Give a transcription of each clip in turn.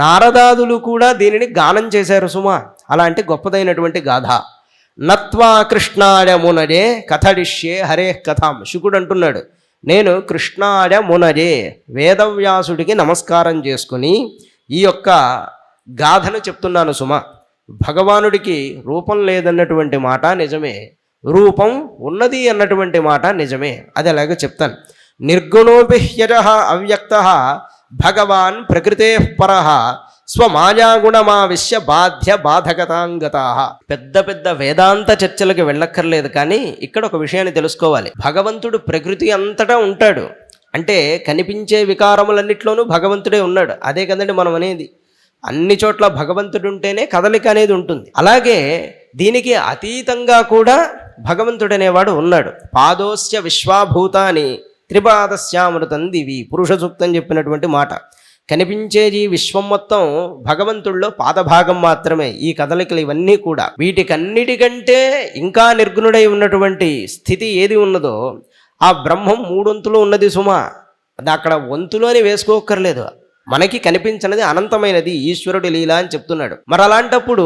నారదాదులు కూడా దీనిని గానం చేశారు సుమా. అలాంటి గొప్పదైనటువంటి గాథ. నత్వా కృష్ణాయ మునజే కథడిష్యే హరే కథాం. శుకుడు అంటున్నాడు, నేను కృష్ణాయ మునజే వేదవ్యాసుడికి నమస్కారం చేసుకుని ఈ యొక్క గాథను చెప్తున్నాను సుమా. భగవానుడికి రూపం లేదన్నటువంటి మాట నిజమే, రూపం ఉన్నది అన్నటువంటి మాట నిజమే. అది అలాగే చెప్తాను. నిర్గుణోపి హ్యజః అవ్యక్తః భగవాన్ ప్రకృతే పరః స్వమాయాగుణమావిశ్య బాధ్య బాధకతాంగతాః. పెద్ద పెద్ద వేదాంత చర్చలకు వెళ్ళక్కర్లేదు, కానీ ఇక్కడ ఒక విషయాన్ని తెలుసుకోవాలి. భగవంతుడు ప్రకృతి అంతటా ఉంటాడు. అంటే కనిపించే వికారములన్నిట్లోనూ భగవంతుడే ఉన్నాడు. అదే కదండి మనం అనేది. అన్ని చోట్ల భగవంతుడు ఉంటేనే కదలిక అనేది ఉంటుంది. అలాగే దీనికి అతీతంగా కూడా భగవంతుడనేవాడు ఉన్నాడు. పాదోస్య విశ్వాభూతాని త్రిపాదస్యామృతం దివి, పురుష సూక్తం చెప్పినటువంటి మాట. కనిపించేది విశ్వం మొత్తం భగవంతుడిలో పాదభాగం మాత్రమే. ఈ కదలికలు ఇవన్నీ కూడా వీటికన్నిటికంటే ఇంకా నిర్గుణుడై ఉన్నటువంటి స్థితి ఏది ఉన్నదో ఆ బ్రహ్మం మూడొంతులు ఉన్నది సుమా. అది అక్కడ వంతులు అని వేసుకోక్కర్లేదు. మనకి కనిపించినది అనంతమైనది, ఈశ్వరుడి లీల అని చెప్తున్నాడు. మరి అలాంటప్పుడు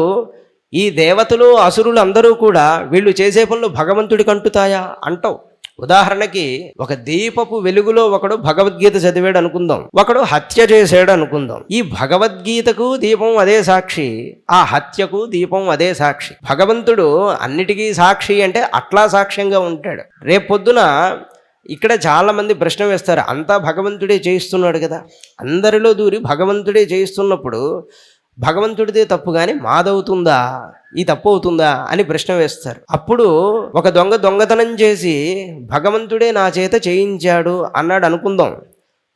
ఈ దేవతలు అసురులు అందరూ కూడా వీళ్ళు చేసే పనులు భగవంతుడికి అంటుతాయా? అంటవు. ఉదాహరణకి ఒక దీపపు వెలుగులో ఒకడు భగవద్గీత చదివాడు అనుకుందాం, ఒకడు హత్య చేసాడు అనుకుందాం. ఈ భగవద్గీతకు దీపం అదే సాక్షి, ఆ హత్యకు దీపం అదే సాక్షి. భగవంతుడు అన్నిటికీ సాక్షి అంటే అట్లా సాక్ష్యంగా ఉంటాడు. రేపొద్దున ఇక్కడ చాలామంది ప్రశ్న వేస్తారు, అంతా భగవంతుడే చేయిస్తున్నాడు కదా, అందరిలో దూరి భగవంతుడే చేయిస్తున్నప్పుడు భగవంతుడిదే తప్పు కానీ మాదవుతుందా, ఈ తప్పు అవుతుందా అని ప్రశ్న వేస్తారు. అప్పుడు ఒక దొంగ దొంగతనం చేసి భగవంతుడే నా చేత చేయించాడు అన్నాడు అనుకుందాం.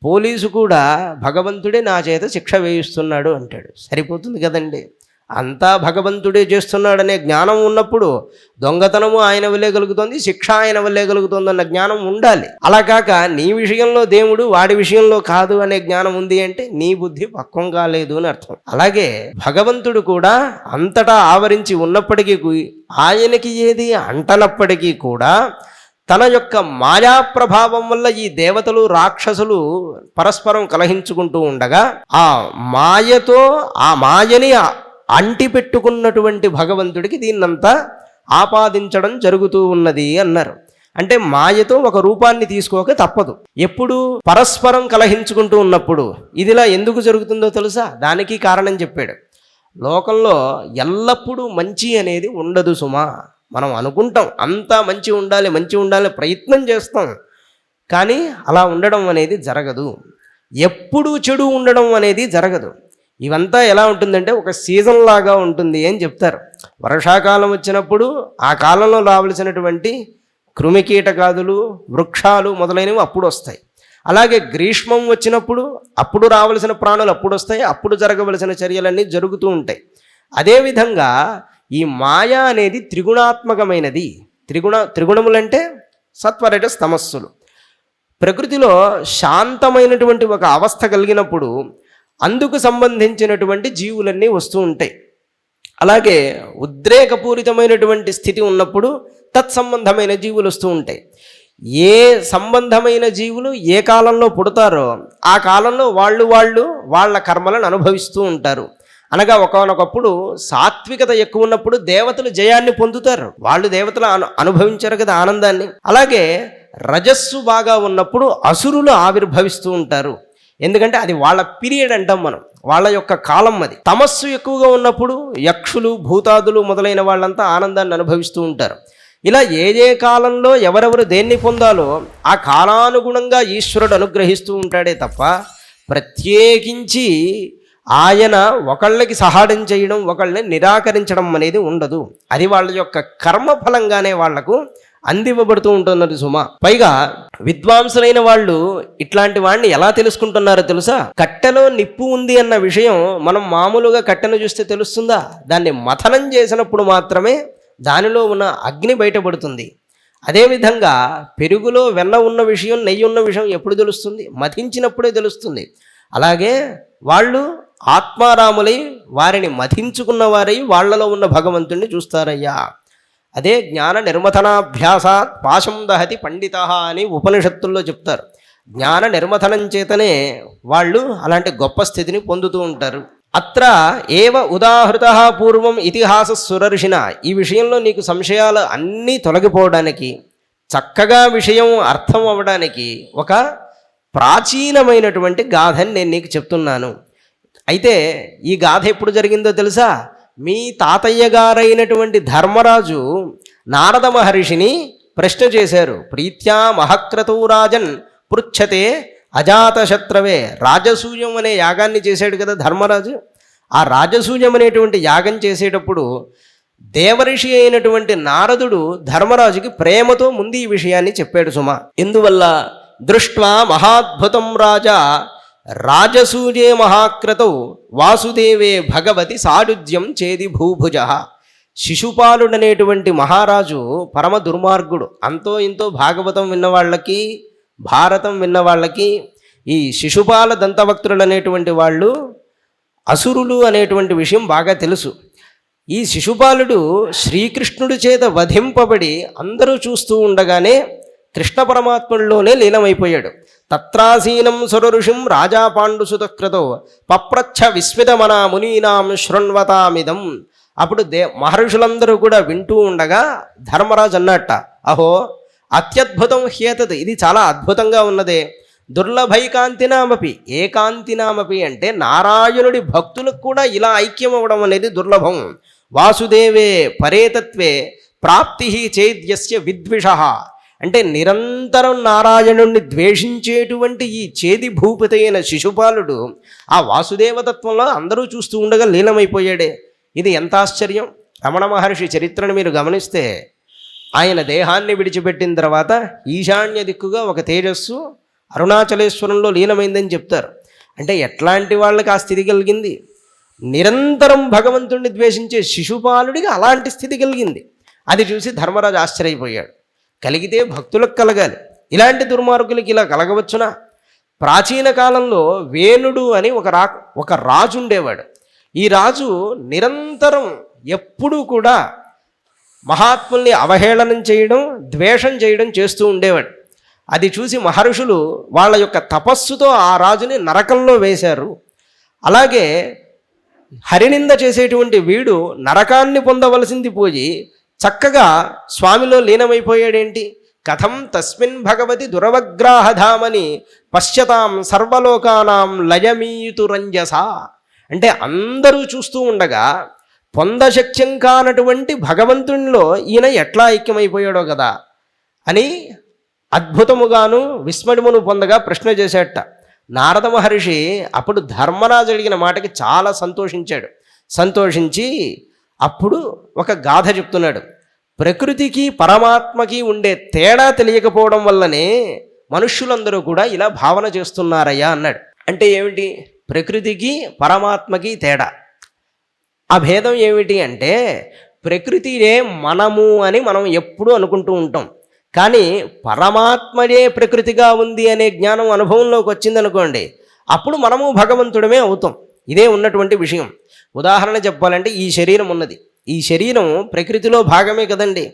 పోలీసు కూడా భగవంతుడే నా చేత శిక్ష వేయిస్తున్నాడు అంటాడు. సరిపోతుంది కదండి. అంతా భగవంతుడే చేస్తున్నాడనే జ్ఞానం ఉన్నప్పుడు దొంగతనము ఆయన వల్లే కలుగుతుంది, శిక్ష ఆయన వల్లే కలుగుతుంది అన్న జ్ఞానం ఉండాలి. అలా కాక నీ విషయంలో దేవుడు వాడి విషయంలో కాదు అనే జ్ఞానం ఉంది అంటే నీ బుద్ధి పక్వం కాలేదు అని అర్థం. అలాగే భగవంతుడు కూడా అంతటా ఆవరించి ఉన్నప్పటికీ ఆయనకి ఏది అంటనప్పటికీ కూడా తన యొక్క మాయా ప్రభావం వల్ల ఈ దేవతలు రాక్షసులు పరస్పరం కలహించుకుంటూ ఉండగా ఆ మాయతో ఆ మాయని అంటి పెట్టుకున్నటువంటి భగవంతుడికి దీన్నంతా ఆపాదించడం జరుగుతూ ఉన్నది అన్నారు. అంటే మాయతో ఒక రూపాన్ని తీసుకోక తప్పదు. ఎప్పుడు పరస్పరం కలహించుకుంటూ ఉన్నప్పుడు ఇదిలా ఎందుకు జరుగుతుందో తెలుసా? దానికి కారణం చెప్పాడు. లోకంలో ఎల్లప్పుడూ మంచి అనేది ఉండదు సుమా. మనం అనుకుంటాం అంతా మంచి ఉండాలి ప్రయత్నం చేస్తాం, కానీ అలా ఉండడం అనేది జరగదు. ఎప్పుడూ చెడు ఉండడం అనేది జరగదు. ఇవంతా ఎలా ఉంటుందంటే ఒక సీజన్ లాగా ఉంటుంది అని చెప్తారు. వర్షాకాలం వచ్చినప్పుడు ఆ కాలంలో రావలసినటువంటి కృమికీటకాదులు, వృక్షాలు మొదలైనవి అప్పుడు వస్తాయి. అలాగే గ్రీష్మం వచ్చినప్పుడు అప్పుడు రావలసిన ప్రాణులు అప్పుడు వస్తాయి, అప్పుడు జరగవలసిన చర్యలన్నీ జరుగుతూ ఉంటాయి. అదేవిధంగా ఈ మాయ అనేది త్రిగుణాత్మకమైనది. త్రిగుణములంటే సత్వరజస్ తమస్సులు. ప్రకృతిలో శాంతమైనటువంటి ఒక అవస్థ కలిగినప్పుడు అందుకు సంబంధించినటువంటి జీవులన్నీ వస్తూ ఉంటాయి. అలాగే ఉద్రేకపూరితమైనటువంటి స్థితి ఉన్నప్పుడు తత్సంబంధమైన జీవులు వస్తూ ఉంటాయి. ఏ సంబంధమైన జీవులు ఏ కాలంలో పుడతారో ఆ కాలంలో వాళ్ళ కర్మలను అనుభవిస్తూ ఉంటారు. అనగా ఒకనొకప్పుడు సాత్వికత ఎక్కువ ఉన్నప్పుడు దేవతలు జయాన్ని పొందుతారు. వాళ్ళు దేవతలు అనుభవించారు కదా ఆనందాన్ని. అలాగే రజస్సు బాగా ఉన్నప్పుడు అసురులు ఆవిర్భవిస్తూ ఉంటారు. ఎందుకంటే అది వాళ్ళ పీరియడ్ అంటాం మనం, వాళ్ళ యొక్క కాలం అది. తమస్సు ఎక్కువగా ఉన్నప్పుడు యక్షులు, భూతాదులు మొదలైన వాళ్ళంతా ఆనందాన్ని అనుభవిస్తూ ఉంటారు. ఇలా ఏ కాలంలో ఎవరెవరు దేన్ని పొందాలో ఆ కాలానుగుణంగా ఈశ్వరుడు అనుగ్రహిస్తూ ఉంటాడే తప్ప ప్రత్యేకించి ఆయన ఒకళ్ళకి సహాయం చేయడం, ఒకళ్ళని నిరాకరించడం అనేది ఉండదు. అది వాళ్ళ యొక్క కర్మఫలంగానే వాళ్లకు అందివ్వబడుతూ ఉంటున్నది సుమా. పైగా విద్వాంసులైన వాళ్ళు ఇట్లాంటి వాడిని ఎలా తెలుసుకుంటున్నారో తెలుసా? కట్టెలో నిప్పు ఉంది అన్న విషయం మనం మామూలుగా కట్టెను చూస్తే తెలుస్తుందా? దాన్ని మథనం చేసినప్పుడు మాత్రమే దానిలో ఉన్న అగ్ని బయటపడుతుంది. అదేవిధంగా పెరుగులో వెన్న ఉన్న విషయం, నెయ్యి ఉన్న విషయం ఎప్పుడు తెలుస్తుంది? మథించినప్పుడే తెలుస్తుంది. అలాగే వాళ్ళు ఆత్మారాములై వారిని మథించుకున్న వారై వాళ్లలో ఉన్న భగవంతుణ్ణి చూస్తారయ్యా. అదే జ్ఞాన నిర్మథనాభ్యాసాత్ పాశం దహతి పండిత అని ఉపనిషత్తుల్లో చెప్తారు. జ్ఞాన నిర్మథనం చేతనే వాళ్ళు అలాంటి గొప్ప స్థితిని పొందుతూ ఉంటారు. అత్ర ఏవ ఉదాహృత పూర్వం ఇతిహాస సురర్షిన. ఈ విషయంలో నీకు సంశయాలు అన్నీ తొలగిపోవడానికి, చక్కగా విషయం అర్థం అవ్వడానికి ఒక ప్రాచీనమైనటువంటి గాథని నేను నీకు చెప్తున్నాను. అయితే ఈ గాథ ఎప్పుడు జరిగిందో తెలుసా? మీ తాతయ్య గారైనటువంటి ధర్మరాజు నారద మహర్షిని ప్రశ్న చేశారు. ప్రీత్యా మహక్రతూ రాజన్ పృచ్ఛతే అజాతశత్రవే. రాజసూయం అనే యాగాన్ని చేశాడు కదా ధర్మరాజు. ఆ రాజసూయం అనేటువంటి యాగం చేసేటప్పుడు దేవర్షి అయినటువంటి నారదుడు ధర్మరాజుకి ప్రేమతో ముందు ఈ విషయాన్ని చెప్పాడు సుమా. ఎందువల్ల? దృష్ట్వా మహాద్భుతం రాజా రాజసూయే మహాక్రతౌ వాసుదేవే భగవతి సాడుజ్యం చేది భూభుజ. శిశుపాలుడనేటువంటి మహారాజు పరమ దుర్మార్గుడు. అంతో ఇంతో భాగవతం విన్నవాళ్ళకి, భారతం విన్నవాళ్ళకి ఈ శిశుపాల దంతభక్తులు అనేటువంటి వాళ్ళు అసురులు అనేటువంటి విషయం బాగా తెలుసు. ఈ శిశుపాలుడు శ్రీకృష్ణుడి చేత వధింపబడి అందరూ చూస్తూ ఉండగానే కృష్ణ పరమాత్ముల్లోనే లీనమైపోయాడు. తత్రాసీనం సురఋషిం రాజా పాండుసుతక్రతో పప్రచ్ఛ విస్మితమనా మునీనాం శృణ్వతామిదం. అప్పుడు మహర్షులందరూ కూడా వింటూ ఉండగా ధర్మరాజు అన్నట్ట, అహో అత్యద్భుతం హ్యేతత్, ఇది చాలా అద్భుతంగా ఉన్నదే. దుర్లభైకాంతినామపి, ఏకాంతినామపి అంటే నారాయణుడి భక్తులకు కూడా ఇలా ఐక్యం అవ్వడం అనేది దుర్లభం. వాసుదేవే పరేతత్వే ప్రాప్తి చేద్యస్య విద్విష. అంటే నిరంతరం నారాయణుణ్ణి ద్వేషించేటువంటి ఈ చేది భూపతి అయిన శిశుపాలుడు ఆ వాసుదేవతత్వంలో అందరూ చూస్తూ ఉండగా లీనమైపోయాడే. ఇది ఎంత ఆశ్చర్యం! రమణ మహర్షి చరిత్రను మీరు గమనిస్తే ఆయన దేహాన్ని విడిచిపెట్టిన తర్వాత ఈశాన్య దిక్కుగా ఒక తేజస్సు అరుణాచలేశ్వరంలో లీనమైందని చెప్తారు. అంటే ఎట్లాంటి వాళ్ళకి ఆ స్థితి కలిగింది? నిరంతరం భగవంతుణ్ణి ద్వేషించే శిశుపాలుడికి అలాంటి స్థితి కలిగింది. అది చూసి ధర్మరాజు ఆశ్చర్యపోయాడు. కలిగితే భక్తులకు కలగాలి, ఇలాంటి దుర్మార్గులకి ఇలా కలగవచ్చునా? ప్రాచీన కాలంలో వేణుడు అని ఒక రాజు ఉండేవాడు. ఈ రాజు నిరంతరం ఎప్పుడూ కూడా మహాత్ముల్ని అవహేళనం చేయడం, ద్వేషం చేయడం చేస్తూ ఉండేవాడు. అది చూసి మహర్షులు వాళ్ళ యొక్క తపస్సుతో ఆ రాజుని నరకంలో వేశారు. అలాగే హరినింద చేసేటువంటి వీడు నరకాన్ని పొందవలసింది పోయి చక్కగా స్వామిలో లీనమైపోయాడేంటి? కథం తస్మిన్ భగవతి దురవగ్రాహధామని పశ్యతాం సర్వలోకానాం లయమీయుతురంజస. అంటే అందరూ చూస్తూ ఉండగా పొందశక్యం కానటువంటి భగవంతునిలో ఈయన ఎట్లా ఐక్యమైపోయాడో కదా అని అద్భుతముగాను విస్మయమును పొందగా ప్రశ్న చేశాట నారద మహర్షి. అప్పుడు ధర్మరాజు అడిగిన మాటకి చాలా సంతోషించాడు. సంతోషించి అప్పుడు ఒక గాథ చెప్తున్నాడు. ప్రకృతికి పరమాత్మకి ఉండే తేడా తెలియకపోవడం వల్లనే మనుష్యులందరూ కూడా ఇలా భావన చేస్తున్నారయ్యా అన్నాడు. అంటే ఏమిటి? ప్రకృతికి పరమాత్మకి తేడా. ఆ భేదం ఏమిటి అంటే ప్రకృతినే మనము అని మనం ఎప్పుడూ అనుకుంటూ ఉంటాం. కానీ పరమాత్మయే ప్రకృతిగా ఉంది అనే జ్ఞానం అనుభవంలోకి వచ్చిందనుకోండి, అప్పుడు మనము భగవంతుడమే అవుతాం. ఇదే ఉన్నటువంటి విషయం. ఉదాహరణ చెప్పాలంటే ఈ శరీరం ఉన్నది. ఈ శరీరం ప్రకృతిలో భాగమే కదండి.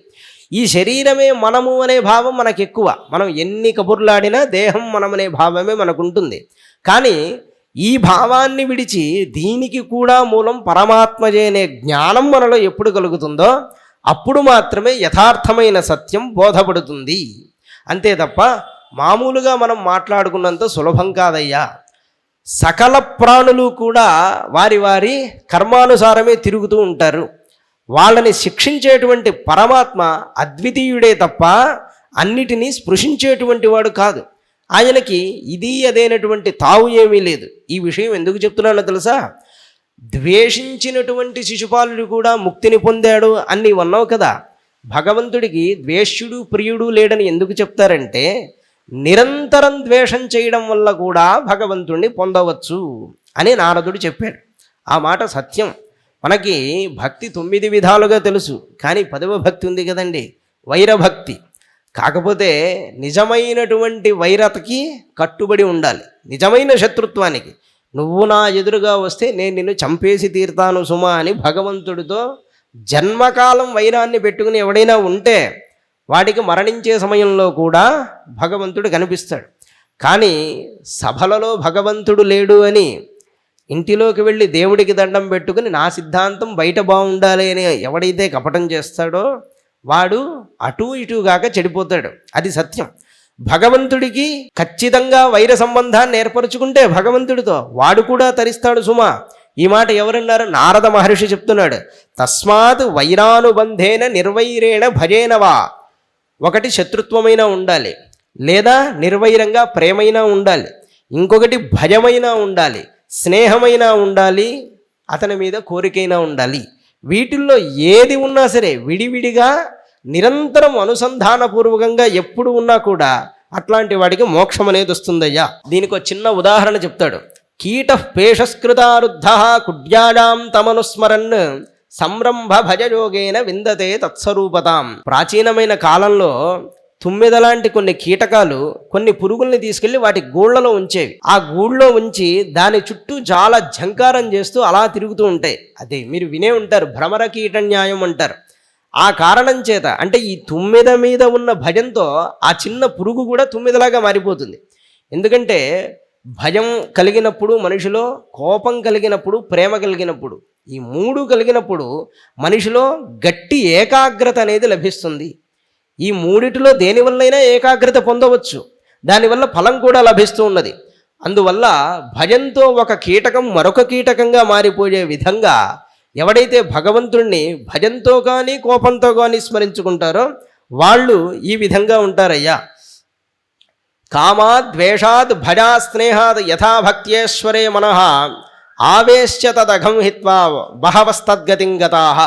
ఈ శరీరమే మనము అనే భావం మనకు ఎక్కువ. మనం ఎన్ని కబుర్లాడినా దేహం మనమనే భావమే మనకుంటుంది. కానీ ఈ భావాన్ని విడిచి దీనికి కూడా మూలం పరమాత్మజే అనే జ్ఞానం మనలో ఎప్పుడు కలుగుతుందో అప్పుడు మాత్రమే యథార్థమైన సత్యం బోధపడుతుంది. అంతే తప్ప మామూలుగా మనం మాట్లాడుకున్నంత సులభం కాదయ్యా. సకల ప్రాణులు కూడా వారి వారి కర్మానుసారమే తిరుగుతూ ఉంటారు. వాళ్ళని శిక్షించేటువంటి పరమాత్మ అద్వితీయుడే తప్ప అన్నిటినీ స్పృశించేటువంటి వాడు కాదు. ఆయనకి ఇది అదేనటువంటి తావు ఏమీ లేదు. ఈ విషయం ఎందుకు చెప్తున్నానో తెలుసా? ద్వేషించినటువంటి శిశుపాలుడు కూడా ముక్తిని పొందాడు అని అన్నావు కదా. భగవంతుడికి ద్వేష్యుడు ప్రియుడు లేడని ఎందుకు చెప్తారంటే నిరంతరం ద్వేషం చేయడం వల్ల కూడా భగవంతుడిని పొందవచ్చు అని నారదుడు చెప్పాడు. ఆ మాట సత్యం. మనకి భక్తి 9 విధాలుగా తెలుసు, కానీ 10వ భక్తి ఉంది కదండి, వైరభక్తి. కాకపోతే నిజమైనటువంటి వైరతకి కట్టుబడి ఉండాలి. నిజమైన శత్రుత్వానికి నువ్వు నా ఎదురుగా వస్తే నేను నిన్ను చంపేసి తీరుతాను సుమా అని భగవంతుడితో జన్మకాలం వైరాన్ని పెట్టుకుని ఎవడైనా ఉంటే వాడికి మరణించే సమయంలో కూడా భగవంతుడు కనిపిస్తాడు. కానీ సభలలో భగవంతుడు లేడు అని ఇంటిలోకి వెళ్ళి దేవుడికి దండం పెట్టుకుని నా సిద్ధాంతం బయట బాగుండాలి అని ఎవడైతే కపటం చేస్తాడో వాడు అటూ ఇటుగాక చెడిపోతాడు. అది సత్యం. భగవంతుడికి ఖచ్చితంగా వైర సంబంధాన్ని ఏర్పరచుకుంటే భగవంతుడితో వాడు కూడా తరిస్తాడు సుమా. ఈ మాట ఎవరన్నారు? నారద మహర్షి చెప్తున్నాడు. తస్మాత్ వైరానుబంధేన నిర్వైరేణ భజేనవా. ఒకటి శత్రుత్వమైనా ఉండాలి, లేదా నిర్వైరంగా ప్రేమైనా ఉండాలి, ఇంకొకటి భయమైనా ఉండాలి, స్నేహమైనా ఉండాలి, అతని మీద కోరికైనా ఉండాలి. వీటిల్లో ఏది ఉన్నా సరే విడివిడిగా నిరంతరం అనుసంధానపూర్వకంగా ఎప్పుడు ఉన్నా కూడా అట్లాంటి వాడికి మోక్షం అనేది వస్తుందయ్యా. దీనికి ఒక చిన్న ఉదాహరణ చెప్తాడు. కీట పేషస్కృతారుద్ధ కుడ్యాడాం తమనుస్మరన్ సంరంభ భజయోగేన విందతే తత్స్వరూపతాం. ప్రాచీనమైన కాలంలో తుమ్మెదలాంటి కొన్ని కీటకాలు కొన్ని పురుగుల్ని తీసుకెళ్లి వాటి గూళ్ళలో ఉంచేవి. ఆ గూళ్ళో ఉంచి దాని చుట్టూ చాలా ఝంకారం చేస్తూ అలా తిరుగుతూ ఉంటాయి. అదే మీరు వినే ఉంటారు, భ్రమర కీట న్యాయం అంటారు. ఆ కారణం చేత అంటే ఈ తుమ్మెద మీద ఉన్న భయంతో ఆ చిన్న పురుగు కూడా తుమ్మెదలాగా మారిపోతుంది. ఎందుకంటే భయం కలిగినప్పుడు మనిషిలో, కోపం కలిగినప్పుడు, ప్రేమ కలిగినప్పుడు, ఈ మూడు కలిగినప్పుడు మనిషిలో గట్టి ఏకాగ్రత అనేది లభిస్తుంది. ఈ మూడిటిలో దేనివల్లైనా ఏకాగ్రత పొందవచ్చు, దానివల్ల ఫలం కూడా లభిస్తూ ఉన్నది. అందువల్ల భయంతో ఒక కీటకం మరొక కీటకంగా మారిపోయే విధంగా ఎవడైతే భగవంతుణ్ణి భయంతో కానీ కోపంతో కానీ స్మరించుకుంటారో వాళ్ళు ఈ విధంగా ఉంటారయ్యా. కామాద్ ద్వేషాద్ భజా స్నేహాద్ యథాభక్త్యేశ్వరే మనః ఆవేశ్య తదఘం హిత్వా బహవస్తద్గతిం గతాః.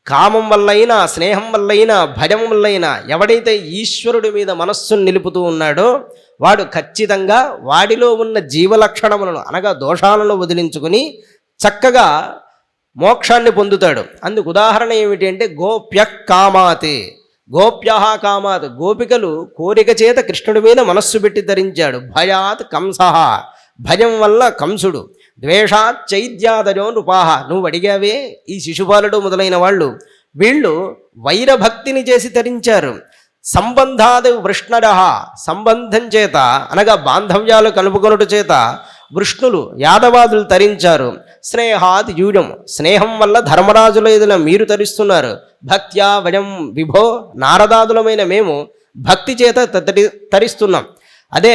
కామం వల్లైనా, స్నేహం వల్లైనా, భయం వల్లైనా ఎవడైతే ఈశ్వరుడి మీద మనస్సును నిలుపుతూ ఉన్నాడో వాడు ఖచ్చితంగా వాడిలో ఉన్న జీవలక్షణములను అనగా దోషాలను వదిలించుకుని చక్కగా మోక్షాన్ని పొందుతాడు. అందుకు ఉదాహరణ ఏమిటి అంటే గోప్య కామాత్. గోప్య కామాత్, గోపికలు కోరిక చేత కృష్ణుడి మీద మనస్సు పెట్టి ధరించాడు. భయాత్ కంస, భయం వల్ల కంసుడు. ద్వేషాత్ చైద్యాదజో నృపాహ, నువ్వు అడిగావే ఈ శిశుపాలుడు మొదలైన వాళ్ళు, వీళ్ళు వైరభక్తిని చేసి తరించారు. సంబంధాది వృష్ణర, సంబంధం చేత అనగా బాంధవ్యాలు కలుపుకొనుట చేత వృష్ణులు యాదవాదులు తరించారు. స్నేహాది యూజం, స్నేహం వల్ల ధర్మరాజుల ఎదుల మీరు తరిస్తున్నారు. భక్త్యా వయం విభో, నారదాదులమైన మేము భక్తి చేత తరిస్తున్నాం. అదే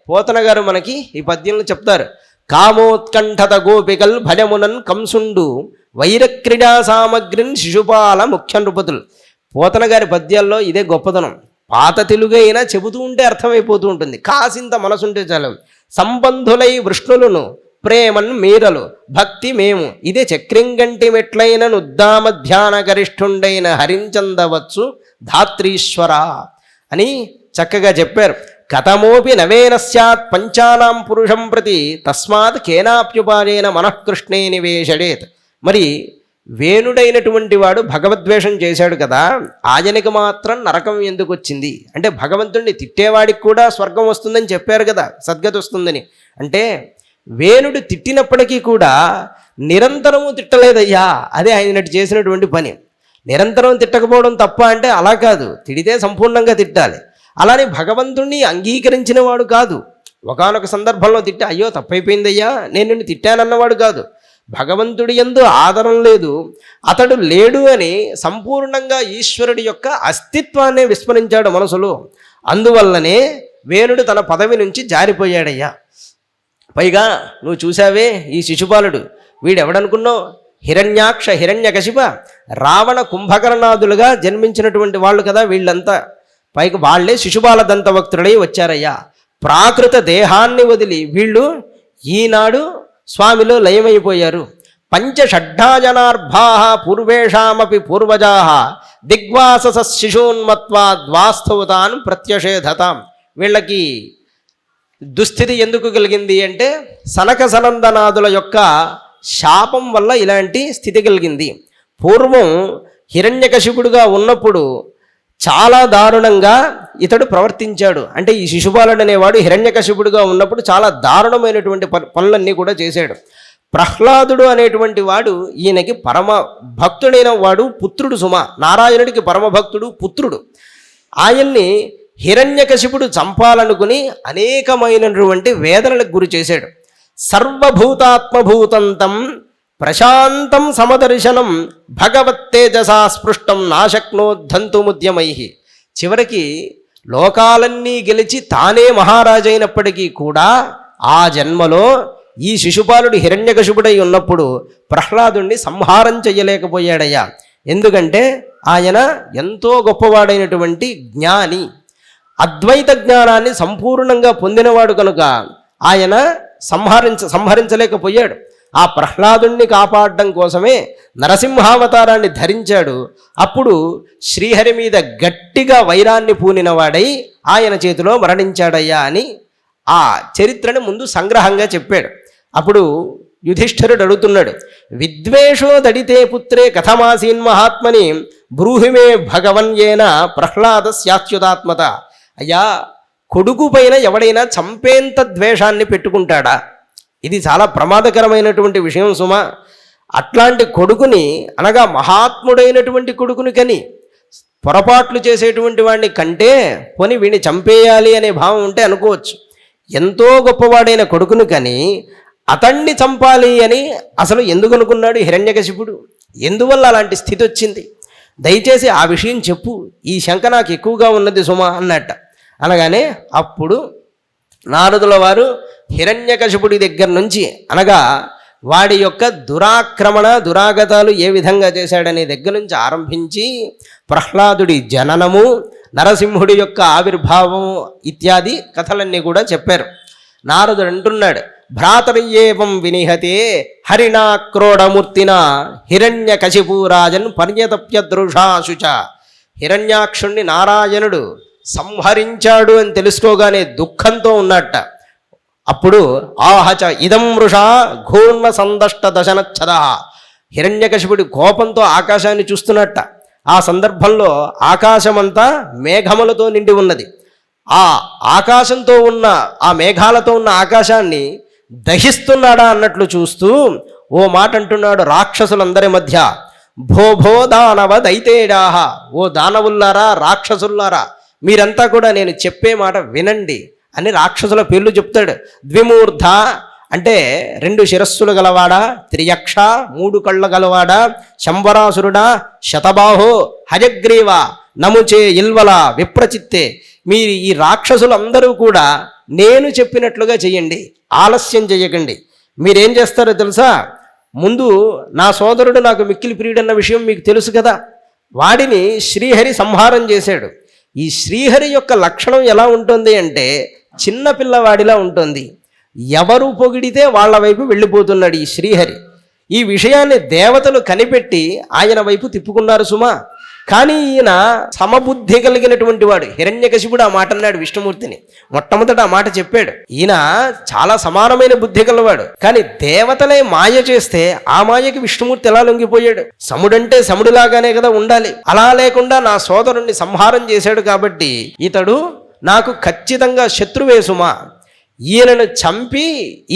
పోతన గారు మనకి ఈ పద్యంలో చెప్తారు. కామోత్కంఠత గోపికల్ భజమునన్ కంసుండు వైరక్రీడా సామగ్రిన్ శిశుపాల ముఖ్య నృపతులు. పోతన గారి పద్యాల్లో ఇదే గొప్పతనం. పాత తెలుగు అయినా చెబుతూ ఉంటే అర్థమైపోతూ ఉంటుంది. కాసింత మనసుంటే చాలు. సంబంధులై వృష్ణులను ప్రేమన్ మీరలు భక్తి మేము, ఇదే చక్రింగంటి మెట్లైన నుద్దామ ధ్యాన గరిష్ఠుండైన హరించందవచ్చు ధాత్రీశ్వర అని చక్కగా చెప్పారు. కథమోపి నవేన స్యాత్ పంచానాం పురుషం ప్రతి తస్మాత్ కేనాప్యుపాయేన మనఃకృష్ణే నివేశడేత్. మరి వేణుడైనటువంటి వాడు భగవద్వేషం చేశాడు కదా, ఆయనకి మాత్రం నరకం ఎందుకు వచ్చింది అంటే భగవంతుడిని తిట్టేవాడికి కూడా స్వర్గం వస్తుందని చెప్పారు కదా, సద్గతి వస్తుందని. అంటే వేణుడు తిట్టినప్పటికీ కూడా నిరంతరము తిట్టలేదయ్యా, అదే ఆయన చేసినటువంటి పని. నిరంతరం తిట్టకపోవడం తప్ప అంటే అలా కాదు, తిడితే సంపూర్ణంగా తిట్టాలి. అలానే భగవంతుణ్ణి అంగీకరించిన వాడు కాదు. ఒకానొక సందర్భంలో తిట్టి అయ్యో తప్పైపోయిందయ్యా నేను నిన్ను తిట్టానన్నవాడు కాదు. భగవంతుడి యందు ఆదరం లేదు, అతడు లేడు అని సంపూర్ణంగా ఈశ్వరుడి యొక్క అస్తిత్వాన్ని విస్మరించాడు మనసులో. అందువల్లనే వేణుడు తన పదవి నుంచి జారిపోయాడయ్యా. పైగా నువ్వు చూసావే ఈ శిశుపాలుడు, వీడెవడనుకున్నావు? హిరణ్యాక్ష హిరణ్యకశిప రావణ కుంభకర్ణాదులుగా జన్మించినటువంటి వాళ్ళు కదా వీళ్ళంతా. పైకి వాళ్లే శిశుపాల దంతవక్తుడై వచ్చారయ్యా. ప్రాకృత దేహాన్ని వదిలి వీళ్ళు ఈనాడు స్వామిలో లయమైపోయారు. పంచషడ్డాజనార్భా పూర్వేషామపి పూర్వజా దిగ్వాసస శిశూన్మత్వా ద్వాస్థవుతాన్ ప్రత్యషేధతాం. వీళ్ళకి దుస్థితి ఎందుకు కలిగింది అంటే సనక సనందనాదుల యొక్క శాపం వల్ల ఇలాంటి స్థితి కలిగింది. పూర్వం హిరణ్యకశిపుడుగా ఉన్నప్పుడు చాలా దారుణంగా ఇతడు ప్రవర్తించాడు. అంటే ఈ శిశుపాలుడు అనేవాడు హిరణ్యకశిపుడుగా ఉన్నప్పుడు చాలా దారుణమైనటువంటి పనులన్నీ కూడా చేశాడు. ప్రహ్లాదుడు అనేటువంటి వాడు ఈయనకి పరమ భక్తుడైన వాడు, పుత్రుడు సుమ, నారాయణుడికి పరమభక్తుడు పుత్రుడు. ఆయన్ని హిరణ్యకశిపుడు చంపాలనుకుని అనేకమైనటువంటి వేదనలకు గురి చేశాడు. సర్వభూతాత్మభూతంతం ప్రశాంతం సమదర్శనం భగవత్తేజసా స్పృష్టం నాశక్నోద్ధంతుముద్యమై. చివరికి లోకాలన్నీ గెలిచి తానే మహారాజైనప్పటికీ కూడా ఆ జన్మలో ఈ శిశుపాలుడు హిరణ్యకశిపుడై ఉన్నప్పుడు ప్రహ్లాదుణ్ణి సంహారం చెయ్యలేకపోయాడయ్యా. ఎందుకంటే ఆయన ఎంతో గొప్పవాడైనటువంటి జ్ఞాని, అద్వైత జ్ఞానాన్ని సంపూర్ణంగా పొందినవాడు కనుక ఆయన సంహరించలేకపోయాడు. ఆ ప్రహ్లాదుణ్ణి కాపాడడం కోసమే నరసింహావతారాన్ని ధరించాడు. అప్పుడు శ్రీహరి మీద గట్టిగా వైరాన్ని పూనినవాడై ఆయన చేతిలో మరణించాడయ్యా అని ఆ చరిత్రను ముందు సంగ్రహంగా చెప్పాడు. అప్పుడు యుధిష్ఠిరుడు అడుగుతున్నాడు, విద్వేషో దడితే పుత్రే కథమాసీన్ మహాత్మని బ్రూహిమే భగవన్యేన ప్రహ్లాద స్యాచ్యుతాత్మత. అయ్యా, కొడుకు పైన ఎవడైనా చంపేంత ద్వేషాన్ని పెట్టుకుంటాడా? ఇది చాలా ప్రమాదకరమైనటువంటి విషయం సుమా. అట్లాంటి కొడుకుని, అనగా మహాత్ముడైనటువంటి కొడుకుని కని పొరపాట్లు చేసేటువంటి వాడిని కంటే పోని వీడిని చంపేయాలి అనే భావం ఉంటే అనుకోవచ్చు. ఎంతో గొప్పవాడైన కొడుకును కని అతన్ని చంపాలి అని అసలు ఎందుకు అనుకున్నాడు హిరణ్యకశిపుడు? ఎందువల్ల అలాంటి స్థితి వచ్చింది? దయచేసి ఆ విషయం చెప్పు, ఈ శంక నాకు ఎక్కువగా ఉన్నది సుమా అన్నట్ట. అనగానే అప్పుడు నారదుల వారు హిరణ్యకశిపుడి దగ్గర నుంచి, అనగా వాడి యొక్క దురాక్రమణ దురాగతాలు ఏ విధంగా చేశాడనే దగ్గర నుంచి ఆరంభించి ప్రహ్లాదుడి జననము, నరసింహుడి యొక్క ఆవిర్భావం ఇత్యాది కథలన్నీ కూడా చెప్పారు. నారదుడు అంటున్నాడు, భ్రాతర్యేవం వినిహతే హరిణాక్రోడమూర్తిన హిరణ్యకశిపురాజన్ పర్యతప్యదృషాశుచ. హిరణ్యాక్షుణ్ణి నారాయణుడు సంహరించాడు అని తెలుసుకోగానే దుఃఖంతో ఉన్నట్ట. అప్పుడు ఆహచ ఇదం వృషా ఘూర్ణ సందష్ట దశనచ్చద. హిరణ్యకశిపుడి కోపంతో ఆకాశాన్ని చూస్తున్నట్ట. ఆ సందర్భంలో ఆకాశమంతా మేఘములతో నిండి ఉన్నది. ఆ ఆకాశంతో ఉన్న, ఆ మేఘాలతో ఉన్న ఆకాశాన్ని దహిస్తున్నాడా అన్నట్లు చూస్తూ ఓ మాట అంటున్నాడు రాక్షసులందరి మధ్య, భో దానవ దైతేడాహ. ఓ దానవుల్లారా, రాక్షసుల్లారా, మీరంతా కూడా నేను చెప్పే మాట వినండి అని రాక్షసుల పేర్లు చెప్తాడు. ద్విమూర్ధ అంటే 2 శిరస్సులు గలవాడా, త్రియక్ష 3 కళ్ళ గలవాడా, శంబరాసురుడా, శతబాహో, హయగ్రీవ, నముచే ఇల్వల, విప్రచిత్తే. మీరు ఈ రాక్షసులందరూ కూడా నేను చెప్పినట్లుగా చెయ్యండి, ఆలస్యం చెయ్యకండి. మీరేం చేస్తారో తెలుసా? ముందు నా సోదరుడు నాకు మిక్కిలి ప్రియుడన్న విషయం మీకు తెలుసు కదా. వాడిని శ్రీహరి సంహారం చేశాడు. ఈ శ్రీహరి యొక్క లక్షణం ఎలా ఉంటుంది అంటే చిన్న పిల్లవాడిలా ఉంటుంది. ఎవరు పొగిడితే వాళ్ళ వైపు వెళ్ళిపోతున్నాడు ఈ శ్రీహరి. ఈ విషయాన్ని దేవతలు కనిపెట్టి ఆయన వైపు తిప్పుకున్నారు సుమా. కానీ ఈయన సమబుద్ధి కలిగినటువంటి వాడు. హిరణ్యకశిపుడు ఆ మాట అన్నాడు విష్ణుమూర్తిని, మొట్టమొదట ఆ మాట చెప్పాడు. ఈయన చాలా సమానమైన బుద్ధి గలవాడు. కానీ దేవతలే మాయ చేస్తే ఆ మాయకి విష్ణుమూర్తి ఎలా లొంగిపోయాడు? సముడంటే సముడిలాగానే కదా ఉండాలి. అలా లేకుండా నా సోదరుణ్ణి సంహారం చేశాడు కాబట్టి ఇతడు నాకు ఖచ్చితంగా శత్రువే సుమా. ఈయనను చంపి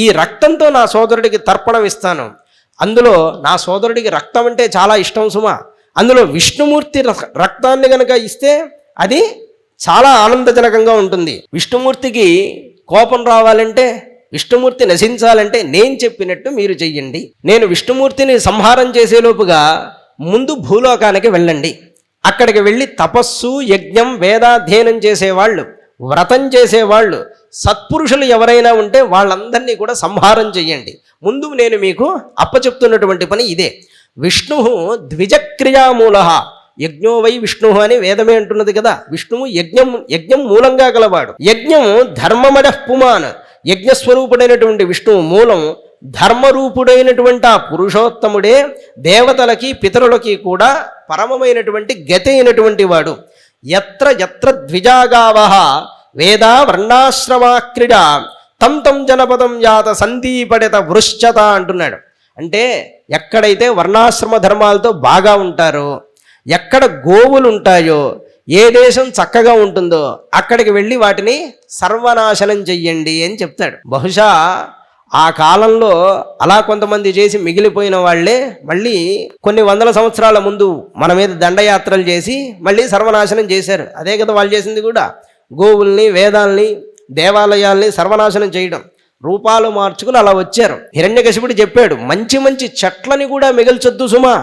ఈ రక్తంతో నా సోదరుడికి తర్పణం ఇస్తాను. అందులో నా సోదరుడికి రక్తం అంటే చాలా ఇష్టం సుమా. అందులో విష్ణుమూర్తి రక్తాన్ని గనక ఇస్తే అది చాలా ఆనందజనకంగా ఉంటుంది. విష్ణుమూర్తికి కోపం రావాలంటే, విష్ణుమూర్తి నశించాలంటే నేను చెప్పినట్టు మీరు చెయ్యండి. నేను విష్ణుమూర్తిని సంహారం చేసేలోపుగా ముందు భూలోకానికి వెళ్ళండి. అక్కడికి వెళ్ళి తపస్సు, యజ్ఞం, వేదాధ్యయనం చేసేవాళ్ళు, వ్రతం చేసేవాళ్ళు, సత్పురుషులు ఎవరైనా ఉంటే వాళ్ళందరినీ కూడా సంహారం చెయ్యండి. ముందు నేను మీకు అప్పచెప్తున్నటువంటి పని ఇదే. విష్ణు ద్విజక్రియామూల, యజ్ఞో వై విష్ణు అని వేదమే అంటున్నది కదా. విష్ణువు యజ్ఞం మూలంగా గలవాడు. యజ్ఞం ధర్మమడ పుమాన్, యజ్ఞస్వరూపుడైనటువంటి విష్ణువు మూలం. ధర్మరూపుడైనటువంటి ఆ పురుషోత్తముడే దేవతలకి పితరులకి కూడా పరమమైనటువంటి గతి అయినటువంటి వాడు. ఎత్ర ఎత్ర ద్విజాగావః వేదా వర్ణాశ్రమాక్రీడ తం తం జనపదం యాత సందీపడత వృశ్చత అంటున్నాడు. అంటే ఎక్కడైతే వర్ణాశ్రమ ధర్మాలతో బాగా ఉంటారో, ఎక్కడ గోవులు ఉంటాయో, ఏ దేశం చక్కగా ఉంటుందో అక్కడికి వెళ్ళి వాటిని సర్వనాశనం చెయ్యండి అని చెప్తాడు. బహుశా ఆ కాలంలో అలా కొంతమంది చేసి మిగిలిపోయిన వాళ్ళే మళ్ళీ కొన్ని వందల సంవత్సరాల ముందు మన మీద దండయాత్రలు చేసి మళ్ళీ సర్వనాశనం చేశారు. అదే కదా వాళ్ళు చేసింది కూడా. గోవుల్ని, వేదాల్ని, దేవాలయాల్ని సర్వనాశనం చేయడం. రూపాలు మార్చుకుని అలా వచ్చారు. హిరణ్యకశిపుడు చెప్పాడు, మంచి మంచి చెట్లని కూడా మిగల్చొద్దు సుమా,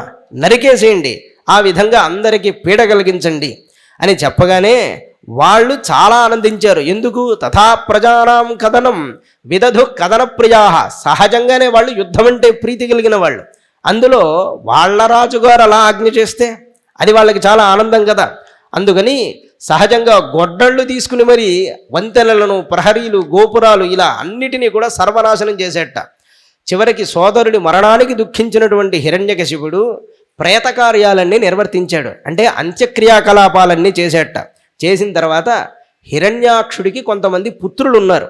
నరికేసేయండి, ఆ విధంగా అందరికీ పీడ కలిగించండి అని చెప్పగానే వాళ్ళు చాలా ఆనందించారు. ఎందుకు? తథా ప్రజానాం కథనం విదధు కథన ప్రియా, సహజంగానే వాళ్ళు యుద్ధం అంటే ప్రీతి కలిగిన వాళ్ళు. అందులో వాళ్ళ రాజుగారు అలా ఆజ్ఞ చేస్తే అది వాళ్ళకి చాలా ఆనందం కదా. అందుకని సహజంగా గొడ్డళ్ళు తీసుకుని మరి వంతెనలను, ప్రహరీలు, గోపురాలు ఇలా అన్నిటినీ కూడా సర్వనాశనం చేసేట. చివరికి సోదరుడి మరణానికి దుఃఖించినటువంటి హిరణ్యకశిపుడు ప్రేత కార్యాలన్నీ నిర్వర్తించాడు. అంటే అంత్యక్రియాకలాపాలన్నీ చేసేట. చేసిన తర్వాత హిరణ్యాక్షుడికి కొంతమంది పుత్రులు ఉన్నారు.